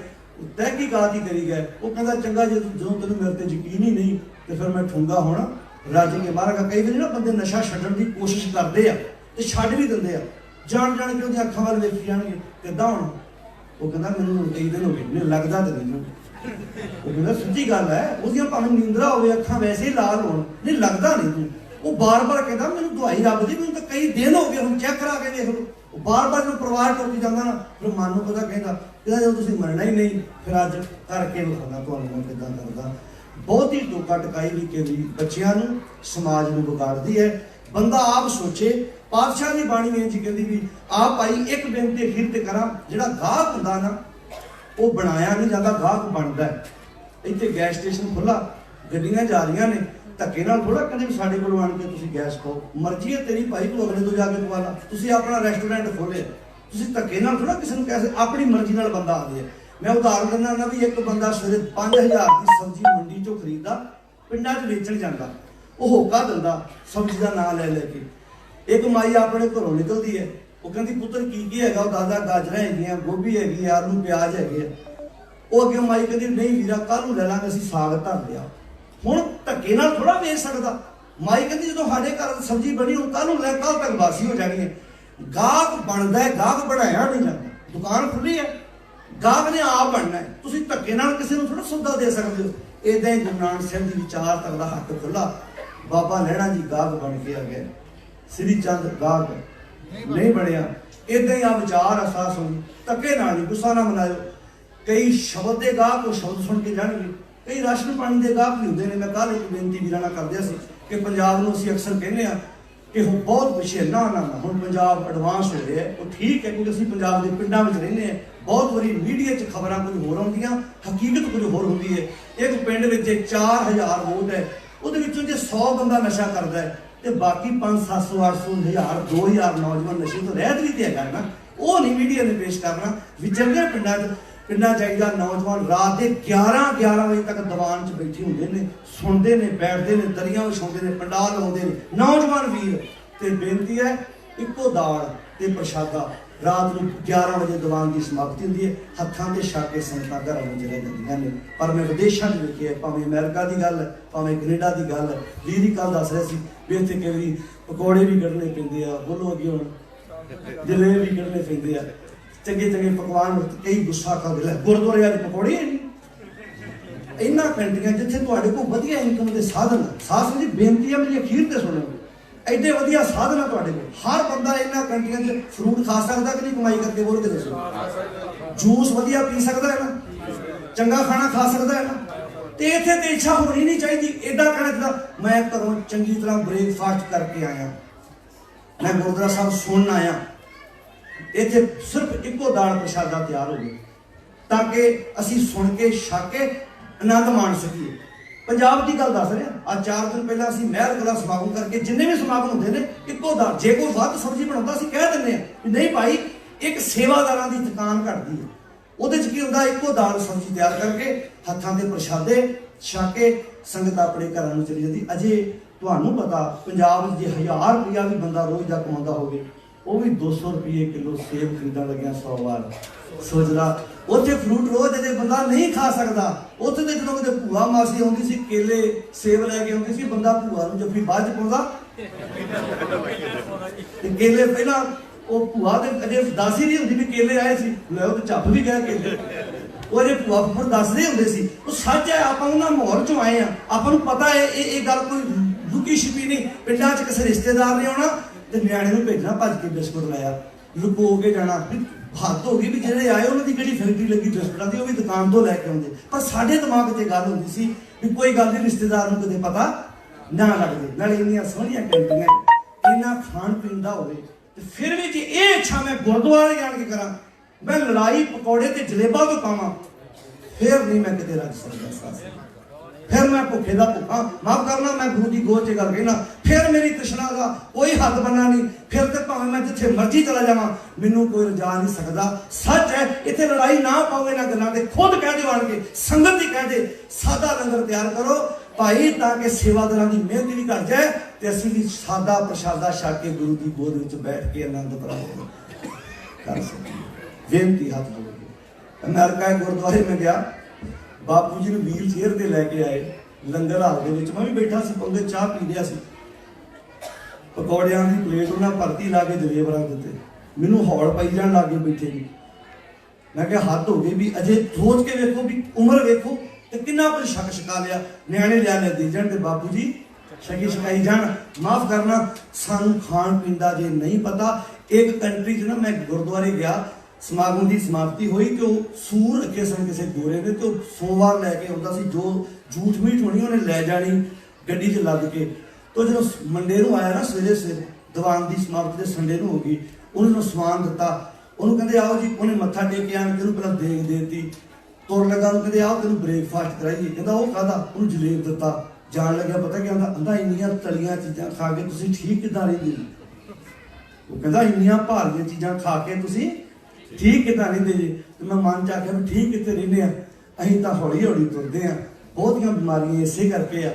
तहकीकात ही करी गए, वो कहता चंगा जो तेन मेरे ते यकीन ही नहीं तो फिर मैं ठुंगा होना रज के मारांगा। कई बार ना बंदे नशा छड्डण की कोशिश करते हैं तो छड्ड भी दिंदे आ, जान जान के उहदी अखां वाल वेखी जाणगे किदां होना। वो कहता मैनूं कई दिन हो गए नहीं लगदा तो नहीं, वो कहता सच्ची गल है, उसदियां भावें नींदरा होवे अखां वैसे ही लाल होण, नहीं लगदा नहीं तूं। वो बार बार कहता मैनूं दवाई रब दी, मैनूं तो कई दिन हो गए, हुण चैक करा के देख लो। बार बार जो परिवार टोकी जाता ना, फिर मन नूं पता कहता जो तुसीं मनना ही नहीं, फिर अज करके विखाना तुहानूं मैं किदां करदा। बहुत ही टोका टकाई भी कई बच्चों समाज में बिगाड़ती है। बंदा आप सोचे, पातशाह की बाणी में जी कहती भी आप आई एक बेनती अखीर ते करा, जिहड़ा गाहक हुंदा ना वो बनाया नहीं जाता, गाहक बनता है। इत्थे गैस स्टेशन खुला, गड्डियां जा रही ने, धक्के नाल थोड़ा कहते भी साडे कोल आण के तुसीं गैस पाओ, मर्जी है तेरी भाई, तू अगले तो जाके पवा ला। तुसीं अपना रेस्टोरेंट खोलिया, तुसीं धक्के नाल थोड़ा किसी नूं कैसे, अपनी मर्जी नाल बंदा आ गया। मैं उदाहरण देना ना भी एक बंदा सवेरे 5000 की सब्जी मंडी चों खरीददा, पिंडां 'च वेचण जांदा, वो होका दिंदा सब्जी का नाम ले लेके। एक माई अपने घरों निकलती है, वो कहती पुत्र की हैगा, वो दादा गाजर है, गोभी हैगी, आलू प्याज है। वो अगे माई कहती नहीं वीरा कल ले लांगे, असीं साग धर लिया। हुण धक्के नाल थोड़ा वेच सकदा। माई कहती जो साडे घर सब्जी बनी हुण कल लै, कल तक बासी हो जानी है। गाहक बनदा है, गाहक बनाया नहीं जाता। दुकान खुली है, गाहक ने आप बनना है, तुसीं धक्के नाल किसी नूं थोड़ा सौदा दे सकते हो। इदां ही गुरु नानक साहिब जी विचार तक दा हक खुला। बाबा लैणा जी गाहक बन के आ गए, श्री चंद गाहक नहीं बनया। इदां ही आ विचार अहसास होगी, धक्के नाल नहीं, गुस्सा ना मनाओ। कई शब्द के गाहक शब्द सुन के जाणगे, कई राशन पानी के गाहक भी होंदे ने। मैं कल एक बेनती वीरां नाल करदे सी कि पंजाब नूं असीं अक्सर कहने आ कि हुण बहुत पिछे, ना ना ना हुण पंजाब एडवांस हो रहा है। वो ठीक है क्योंकि असीं पंजाब के पिंडां विच रहिंदे हैं। बहुत बारी मीडिया च खबरां कुछ होर आउंदियां, हकीकत कुछ होर हुंदी है। एक पिंड विच 4000 वोट है, उहदे विचों जे 100 बंदा नशा करदा है तो बाकी 500 700 800 1000 2000 नौजवान नशे तो रहत भी तो है ना, वो नहीं मीडिया ने पेश करना। विचरदे पिंडां चाहिए नौजवान रात के 11 बजे तक दीवान च बैठे होंदे ने, सुनते ने, बैठते ने, दरियां विछाउंदे ने, पंडाल लाउंदे ने नौजवान वीर। ते बेनती है इक्को दाल ते प्रशादा रात को 11 बजे दीवान की समाप्ति होती है। हत्थां ते छक के संगतां घरां विच रह जांदियां ने। पर मैं विदेशों में वेखिआ, भावें अमेरिका की गल है, भावें कनेडा की गल है, वीर ही कल दस रहे सी भी इत्थे कई वारी पकौड़े भी कढ़ने पैंदे आ, बोलो अगे हुण जलेब भी कढ़ने पैंदे आ, चंगे चंगे पकवान। कई गुस्सा करदे लै गुरुद्वारे अज पकौड़े नहीं। इन्हां कंट्रियां जिथे तुहाडे कोल वधिया इनकम के साधन, साथ जी बेनती है मेरी अखीर ते सुणो, एडे वधिया साधन है तुहाडे कोल। हर बंदा इन्हां कंट्रियां च फ्रूट खा सकदा कि नहीं, कमाई करके बोल के दसो। जूस वधिया पी सकदा है ना, चंगा खाना खा सकदा है ना। तो इत्थे ते इच्छा होनी नहीं चाहिए एडा कहना। मैं घरों चंगी तरह ब्रेकफास्ट करके आया, मैं गुरुद्वारा साहब सुन आया, इत्थे सिर्फ इक्को दाल प्रशादा तैयार हो गया ताकि असीं सुन के छक के आनंद माण सकीए। पंजाब की गल दस रहे, आज 4 दिन पहले असीं महल कला समागम करके जिन्ने भी समागम होंदे ने इक्को दाल, जे कोई वध सब्जी बनाउंदा असीं कह दिंदे आ नहीं भाई एक सेवादारां दी थकान घटदी है। ਉਹਦੇ ਚ ਕੀ ਹੁੰਦਾ, ਇੱਕੋ ਦਾਲ ਸਬਜ਼ੀ ਤਿਆਰ ਕਰਕੇ ਹੱਥਾਂ ਦੇ ਪ੍ਰਸ਼ਾਦੇ ਛਕ ਕੇ ਸੰਗਤ ਆਪਣੇ ਘਰਾਂ ਨੂੰ ਚਲੀ ਜਾਂਦੀ। ਅਜੇ ਤੁਹਾਨੂੰ ਪਤਾ ਪੰਜਾਬ ਵਿੱਚ ਜੇ 1000 ਰੁਪਇਆ ਵੀ ਬੰਦਾ ਰੋਜ਼ ਦਾ ਕਮਾਉਂਦਾ ਹੋਵੇ, ਉਹ ਵੀ 200 ਰੁਪਏ ਕਿਲੋ ਸੇਬ ਖਰੀਦਣ ਲੱਗਿਆ 100 ਵਾਰ ਸੋਚਦਾ। ਉੱਥੇ ਫਰੂਟ ਰੋਜ਼ ਦੇ ਬੰਦਾ ਨਹੀਂ ਖਾ ਸਕਦਾ। ਉੱਥੇ ਤੇ ਜਦੋਂ ਕਿਤੇ ਭੂਆ ਮਾਸੀ ਆਉਂਦੀ ਸੀ ਕੇਲੇ ਸੇਬ ਲੈ ਕੇ ਆਉਂਦੀ ਸੀ, ਬੰਦਾ ਭੂਆ ਨੂੰ ਜੱਫੀ ਬਾਅਦ ਚ ਪਾਉਂਦਾ ਤੇ ਕੇਲੇ ਪਹਿਲਾਂ ਉਹ ਭੂਆ ਦੇ ਅਜੇ ਦੱਸ ਹੀ ਨਹੀਂ ਹੁੰਦੀ ਵੀ ਕੇਲੇ ਆਏ ਸੀ, ਲੈ ਉਹ ਚੱਪ ਵੀ ਗਏ ਕੇਲੇ। ਉਹ ਅਜੇ ਭੂਆ ਫੁੱਫੜ ਦੱਸਦੇ ਹੁੰਦੇ ਸੀ। ਉਹ ਸੱਚ ਹੈ, ਆਪਾਂ ਉਹਨਾਂ ਮਾਹੌਲ ਚੋਂ ਆਏ ਆ, ਆਪਾਂ ਨੂੰ ਪਤਾ ਹੈ ਇਹ ਗੱਲ ਕੋਈ ਲੁਕੀ ਛਿਪੀ ਨਹੀਂ। ਪਿੰਡਾਂ 'ਚ ਕਿਸੇ ਰਿਸ਼ਤੇਦਾਰ ਨੇ ਆਉਣਾ ਤੇ ਨਿਆਣੇ ਨੂੰ ਭੇਜਣਾ ਭੱਜ ਕੇ ਬਿਸਕੁਟ ਲਾਇਆ, ਲੁਕੋ ਕੇ ਜਾਣਾ। ਹੱਦ ਹੋ ਗਈ ਵੀ ਜਿਹੜੇ ਆਏ ਉਹਨਾਂ ਦੀ ਕਿਹੜੀ ਫੈਕਟਰੀ ਲੱਗੀ ਬਿਸਕੁਟਾਂ ਦੀ, ਉਹ ਵੀ ਦੁਕਾਨ ਤੋਂ ਲੈ ਕੇ ਆਉਂਦੇ। ਪਰ ਸਾਡੇ ਦਿਮਾਗ 'ਚ ਗੱਲ ਹੁੰਦੀ ਸੀ ਵੀ ਕੋਈ ਗੱਲ ਨਹੀਂ, ਰਿਸ਼ਤੇਦਾਰ ਨੂੰ ਕਦੇ ਪਤਾ ਨਾ ਲੱਗਦੇ। ਨਾਲੇ ਇੰਨੀਆਂ ਸੋਹਣੀਆਂ ਕੈਂਟੀਆਂ, ਇੰਨਾ ਖਾਣ ਪੀਣ ਦਾ ਹੋਵੇ, ਤੇ ਫਿਰ ਵੀ ਜੇ ਇਹ ਇੱਛਾ ਮੈਂ ਗੁਰਦੁਆਰੇ ਜਾਣ ਕੇ ਕਰਾਂ, ਮੈਂ ਲੜਾਈ ਪਕੌੜੇ ਤੇ ਜਲੇਬਾਂ ਤੋਂ ਪਾਵਾਂ, ਫਿਰ ਨਹੀਂ ਮੈਂ ਕਿਤੇ ਰੱਜ ਸਕਦਾ ਸਾਥ। ਫਿਰ ਮੈਂ ਭੁੱਖੇ ਦਾ ਭੁੱਖਾ, ਮਾਫ ਕਰਨਾ ਮੈਂ ਗੁਰੂ ਦੀ ਗੋਦ 'ਚ ਗੱਲ ਕਹਿਣਾ, ਫਿਰ ਮੇਰੀ ਤ੍ਰਿਸ਼ਨਾ ਦਾ ਕੋਈ ਹੱਦ ਬੰਨਾ ਨਹੀਂ। ਫਿਰ ਤੇ ਭਾਵੇਂ ਮੈਂ ਜਿੱਥੇ ਮਰਜ਼ੀ ਚਲਾ ਜਾਵਾਂ, ਮੈਨੂੰ ਕੋਈ ਰਜਾ ਨਹੀਂ ਸਕਦਾ। ਸੱਚ ਹੈ, ਇੱਥੇ ਲੜਾਈ ਨਾ ਪਾਓ ਇਹਨਾਂ ਗੱਲਾਂ ਤੇ, ਖੁਦ ਕਹਿ ਦਿਓ ਆਣ ਕੇ, ਸੰਗਤ ਹੀ ਕਹਿ ਦੇ, ਸਾਦਾ ਲੰਗਰ ਤਿਆਰ ਕਰੋ ਭਾਈ, ਤਾਂ ਕਿ ਸੇਵਾਦਾਰਾਂ ਦੀ ਮਿਹਨਤ ਵੀ ਘਟ ਜਾਏ ਤੇ ਅਸੀਂ ਵੀ ਸਾਦਾ ਪ੍ਰਸ਼ਾਦਾ ਛਕ ਕੇ ਗੁਰੂ ਦੀ ਗੋਦ ਵਿੱਚ ਬੈਠ ਕੇ ਆਨੰਦ ਪ੍ਰਾਪਤ ਕਰ ਸਕੀਏ। ਬੇਨਤੀ ਹੱਥ ਜੋੜ ਕੇ। ਅਮਰੀਕਾ ਗੁਰਦੁਆਰੇ ਮੈਂ ਗਿਆ, ਬਾਪੂ ਜੀ ਨੂੰ ਵੀਲ ਚੇਅਰ ਤੇ ਲੈ ਕੇ ਆਏ ਲੰਗਰ ਹਾਲ ਦੇ ਵਿੱਚ, ਮੈਂ ਵੀ ਬੈਠਾ ਸੀ, ਪੰਗੇ ਚਾਹ ਪੀ ਰਿਹਾ ਸੀ, ਪਕੌੜਿਆਂ ਦੀ ਪਲੇਟ ਉਹਨਾਂ ਭਰਤੀ ਲਾ ਕੇ ਜਲੇਬ ਰੱਖ ਦਿੱਤੇ, ਮੈਨੂੰ ਹੌਲ ਪਈ ਜਾਣ ਲੱਗ ਗਏ ਬੈਠੇ ਜੀ। ਮੈਂ ਕਿਹਾ ਹੱਦ ਹੋ ਗਈ ਵੀ, ਅਜੇ ਸੋਚ ਕੇ ਵੇਖੋ ਵੀ ਉਮਰ ਵੇਖੋ ਤੇ ਕਿੰਨਾ ਕੁਝ ਛਕ ਛਕਾ ਲਿਆ, ਨਿਆਣੇ ਲਿਆ ਦੇ ਜਾਣ ਤੇ ਬਾਪੂ ਜੀ ਛਕੀ ਛਕਾਈ ਜਾਣ। ਮਾਫ ਕਰਨਾ, ਸਾਨੂੰ ਖਾਣ ਪੀਣ ਦਾ ਜੇ ਨਹੀਂ ਪਤਾ। ਇੱਕ ਕੰਟਰੀ 'ਚ ਨਾ ਮੈਂ ਗੁਰਦੁਆਰੇ ਗਿਆ, ਸਮਾਗਮ ਦੀ ਸਮਾਪਤੀ ਹੋਈ ਤੇ ਉਹ ਸੂਰ ਰੱਖੇ ਸਨ ਕਿਸੇ ਗੋਰੇ ਨੇ, ਤੇ ਉਹ ਸੋਮਵਾਰ ਲੈ ਕੇ ਆਉਂਦਾ ਸੀ, ਜੋ ਝੂਠ ਮੀਠ ਹੋਣੀ ਉਹਨੇ ਲੈ ਜਾਣੀ ਗੱਡੀ 'ਚ ਲੱਦ ਕੇ। तो जो मंडे ਨੂੰ ਆਇਆ ਨਾ ਸਵੇਰੇ ਸਵੇਰੇ, ਦੀਵਾਨ ਦੀ ਸਮਾਪਤੀ ਤੇ ਸੰਡੇ ਨੂੰ ਹੋ ਗਈ, ਉਹਨੂੰ ਸਮਾਨ ਦਿੱਤਾ, ਉਹਨੂੰ ਕਹਿੰਦੇ ਆਓ ਜੀ, ਉਹਨੇ ਮੱਥਾ ਟੇਕ ਕੇ ਆਣ ਕੇ ਉਹਨੂੰ ਪਹਿਲਾਂ ਦੇਗ ਦੇਤੀ, ਤੁਰ ਲੱਗਾ, ਉਹਨੂੰ ਕਹਿੰਦੇ ਆਓ ਤੈਨੂੰ ਬ੍ਰੇਕਫਾਸਟ ਕਰਾਈਏ, ਕਹਿੰਦਾ ਉਹ ਕਾਹਦਾ, ਉਹਨੂੰ ਜਲੇਬ ਦਿੱਤਾ। ਜਾਣ ਲੱਗਿਆ ਪਤਾ ਕੀ ਆਂਦਾ, ਇੰਨੀਆਂ ਤਲੀਆਂ ਚੀਜ਼ਾਂ ਖਾ ਕੇ ਤੁਸੀਂ ਠੀਕ ਕਿੱਦਾਂ ਰਹਿੰਦੇ? ਉਹ ਕਹਿੰਦਾ ਇੰਨੀਆਂ ਭਾਰੀਆਂ ਚੀਜ਼ਾਂ ਖਾ ਕੇ ਤੁਸੀਂ ਠੀਕ ਕਿੱਦਾਂ ਰਹਿੰਦੇ ਜੀ? ਤੇ ਮੈਂ ਮਨ ਚ ਆਖਿਆ ਵੀ ਠੀਕ ਕਿੱਥੇ ਰਹਿੰਦੇ ਆ, ਅਸੀਂ ਤਾਂ ਹੌਲੀ ਹੌਲੀ ਤੁਰਦੇ ਆ, ਬਹੁਤੀਆਂ ਬਿਮਾਰੀਆਂ ਇਸੇ ਕਰਕੇ ਆ।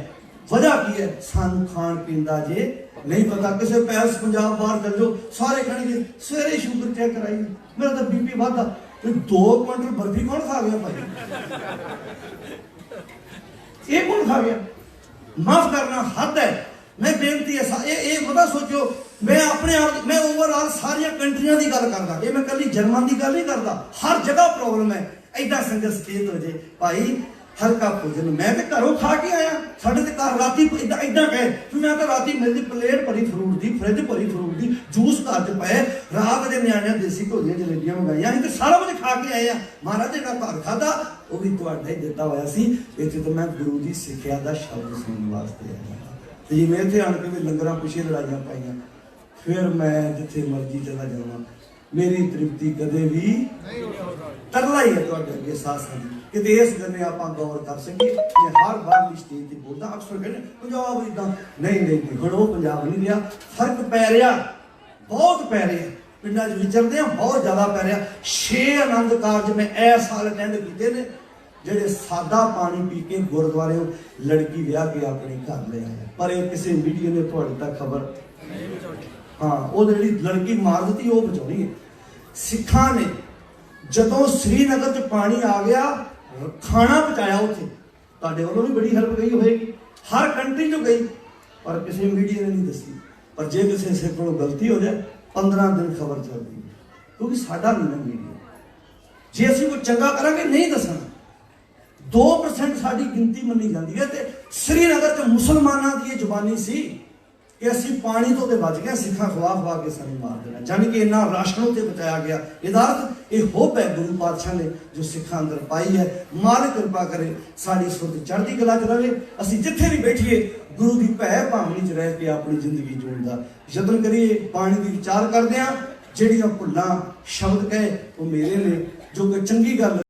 वजह की है, सानू खान पीन का जे नहीं पता। किसी पैरिस पंजाब बाहर चल जाओ, सारे कहने सवेरे शुगर चेक कराई, मेरा तो बीपी वादा, 2 क्विंटल बर्फी कौन खा गया भाई? ये कौन खा गया? माफ करना हद है। मैं बेनती है, ये पता सोचो, मैं अपने आप, मैं ओवरऑल सारिया कंट्रियां की गल करदा, ये मैं कल जर्मन की गल नहीं करता, हर जगह प्रॉब्लम है। ऐसा संघर्ष चेत हो जाए भाई, हल्का भोजन। मैं तो घरों खा के आया, साढ़े तो घर राती इदा कहे, मैं तो राती मेरी प्लेट भरी फ्रूट की, फ्रिज भरी फ्रूट की, जूस घर च पाए, रात के न्याणियां देसी घोलियां जलेबियां मंगाई, अं तो सारा कुछ खा के आए हैं। महाराज जो घर खादा वो भी तुहाडा ही दिता होया सी। इत्थे तो मैं गुरु की सिक्ख्या का शब्द सुनने वास्ते आया, तो जिवें इत्थे आण के भी लंगरां पिछे लड़ाइयां पाईयां, फिर मैं जिथे मर्जी चला जावां, मेरी तृप्ति कदे भी तरला ही है तुहाडे अगे साथ कि इस गल आप गौर कर सके। मैं हर बार स्टेज पर बोलता, अक्सर कहते पंजाब इदा नहीं नहीं, हम वो पंजाब नहीं रहा, फर्क पै रहा, बहुत पै रहा, पिंडा विचरते हैं बहुत ज़्यादा पै रहा। 6 आनंद कारज मैं इस साल अटेंड किए ने, ਜਿਹੜੇ ਸਾਦਾ ਪਾਣੀ ਪੀ ਕੇ ਗੁਰਦੁਆਰੇ ਲੜਕੀ ਵਿਆਹ ਕੇ ਆਪਣੇ ਘਰ ਲੈ ਆਏ, ਪਰ ਇਹ ਕਿਸੇ ਮੀਡੀਆ ਨੇ ਤੁਹਾਡੇ ਤੱਕ ਖਬਰ ਨਹੀਂ ਪਹੁੰਚਾਈ। ਹਾਂ, ਉਹ ਜਿਹੜੀ ਲੜਕੀ ਮਾਰ ਦਿੱਤੀ ਉਹ ਬਚਾਉਣੀ ਹੈ। ਸਿੱਖਾਂ ਨੇ ਜਦੋਂ श्रीनगर ਚ ਪਾਣੀ ਆ ਗਿਆ, ਖਾਣਾ ਪਹੁੰਚਾਇਆ ਉੱਥੇ, ਤੁਹਾਡੇ ਵੱਲੋਂ ਵੀ ਬੜੀ ਹੈਲਪ ਗਈ ਹੋਏਗੀ, ਹਰ ਕੰਟਰੀ 'ਚੋਂ ਗਈ, ਪਰ ਕਿਸੇ ਮੀਡੀਆ ਨੇ ਨਹੀਂ ਦੱਸੀ। ਪਰ ਜੇ ਕਿਸੇ ਸਿੱਖ ਕੋਲੋਂ ਗਲਤੀ ਹੋ ਜਾਏ, 15 ਦਿਨ ਖਬਰ ਚੱਲਦੀ ਹੈ, ਕਿਉਂਕਿ ਸਾਡਾ ਨਹੀਂ ਨਾ ਮੀਡੀਆ। ਜੇ ਅਸੀਂ ਕੋਈ ਚੰਗਾ ਕਰਾਂਗੇ ਨਹੀਂ ਦੱਸਣਾ, 2% ਸਾਡੀ ਗਿਣਤੀ ਮੰਨੀ ਜਾਂਦੀ ਹੈ। ਤੇ श्रीनगर 'ਚ ਮੁਸਲਮਾਨਾਂ ਦੀ ਇਹ ਜ਼ੁਬਾਨੀ ਸੀ कि ਅਸੀਂ ਪਾਣੀ ਤੋਂ ਤੇ ਬਚ ਗਏ, ਸਿੱਖਾਂ ਖਵਾ ਕੇ ਸਾਨੂੰ ਮਾਰ ਦੇਣਾ, ਜਾਨੀ ਕਿ ਇੰਨਾ ਰਾਸ਼ਨ ਉੱਤੇ ਬਚਾਇਆ ਗਿਆ। ਇਹਦਾ ਅਰਥ ਇਹ ਹੋਪ ਹੈ ਗੁਰੂ ਪਾਤਸ਼ਾਹ ਨੇ ਜੋ ਸਿੱਖਾਂ ਅੰਦਰ ਪਾਈ ਹੈ। ਮਾਲਕ ਕਿਰਪਾ ਕਰੇ ਸਾਡੀ ਸੁਰਤ ਚੜ੍ਹਦੀ ਕਲਾ 'ਚ ਰਹੇ, ਅਸੀਂ ਜਿੱਥੇ ਵੀ ਬੈਠੀਏ ਗੁਰੂ ਦੀ ਭੈ ਭਾਵਨੀ 'ਚ ਰਹਿ ਕੇ ਆਪਣੀ ਜ਼ਿੰਦਗੀ ਜਿਉਣ ਦਾ ਯਤਨ ਕਰੀਏ। ਪਾਣੀ ਦੀ ਵਿਚਾਰ ਕਰਦੇ ਹਾਂ, ਜਿਹੜੀਆਂ ਭੁੱਲਾਂ ਸ਼ਬਦ ਕਹੇ ਉਹ ਮੇਰੇ ਨੇ, ਜੋ ਕਿ ਚੰਗੀ ਗੱਲ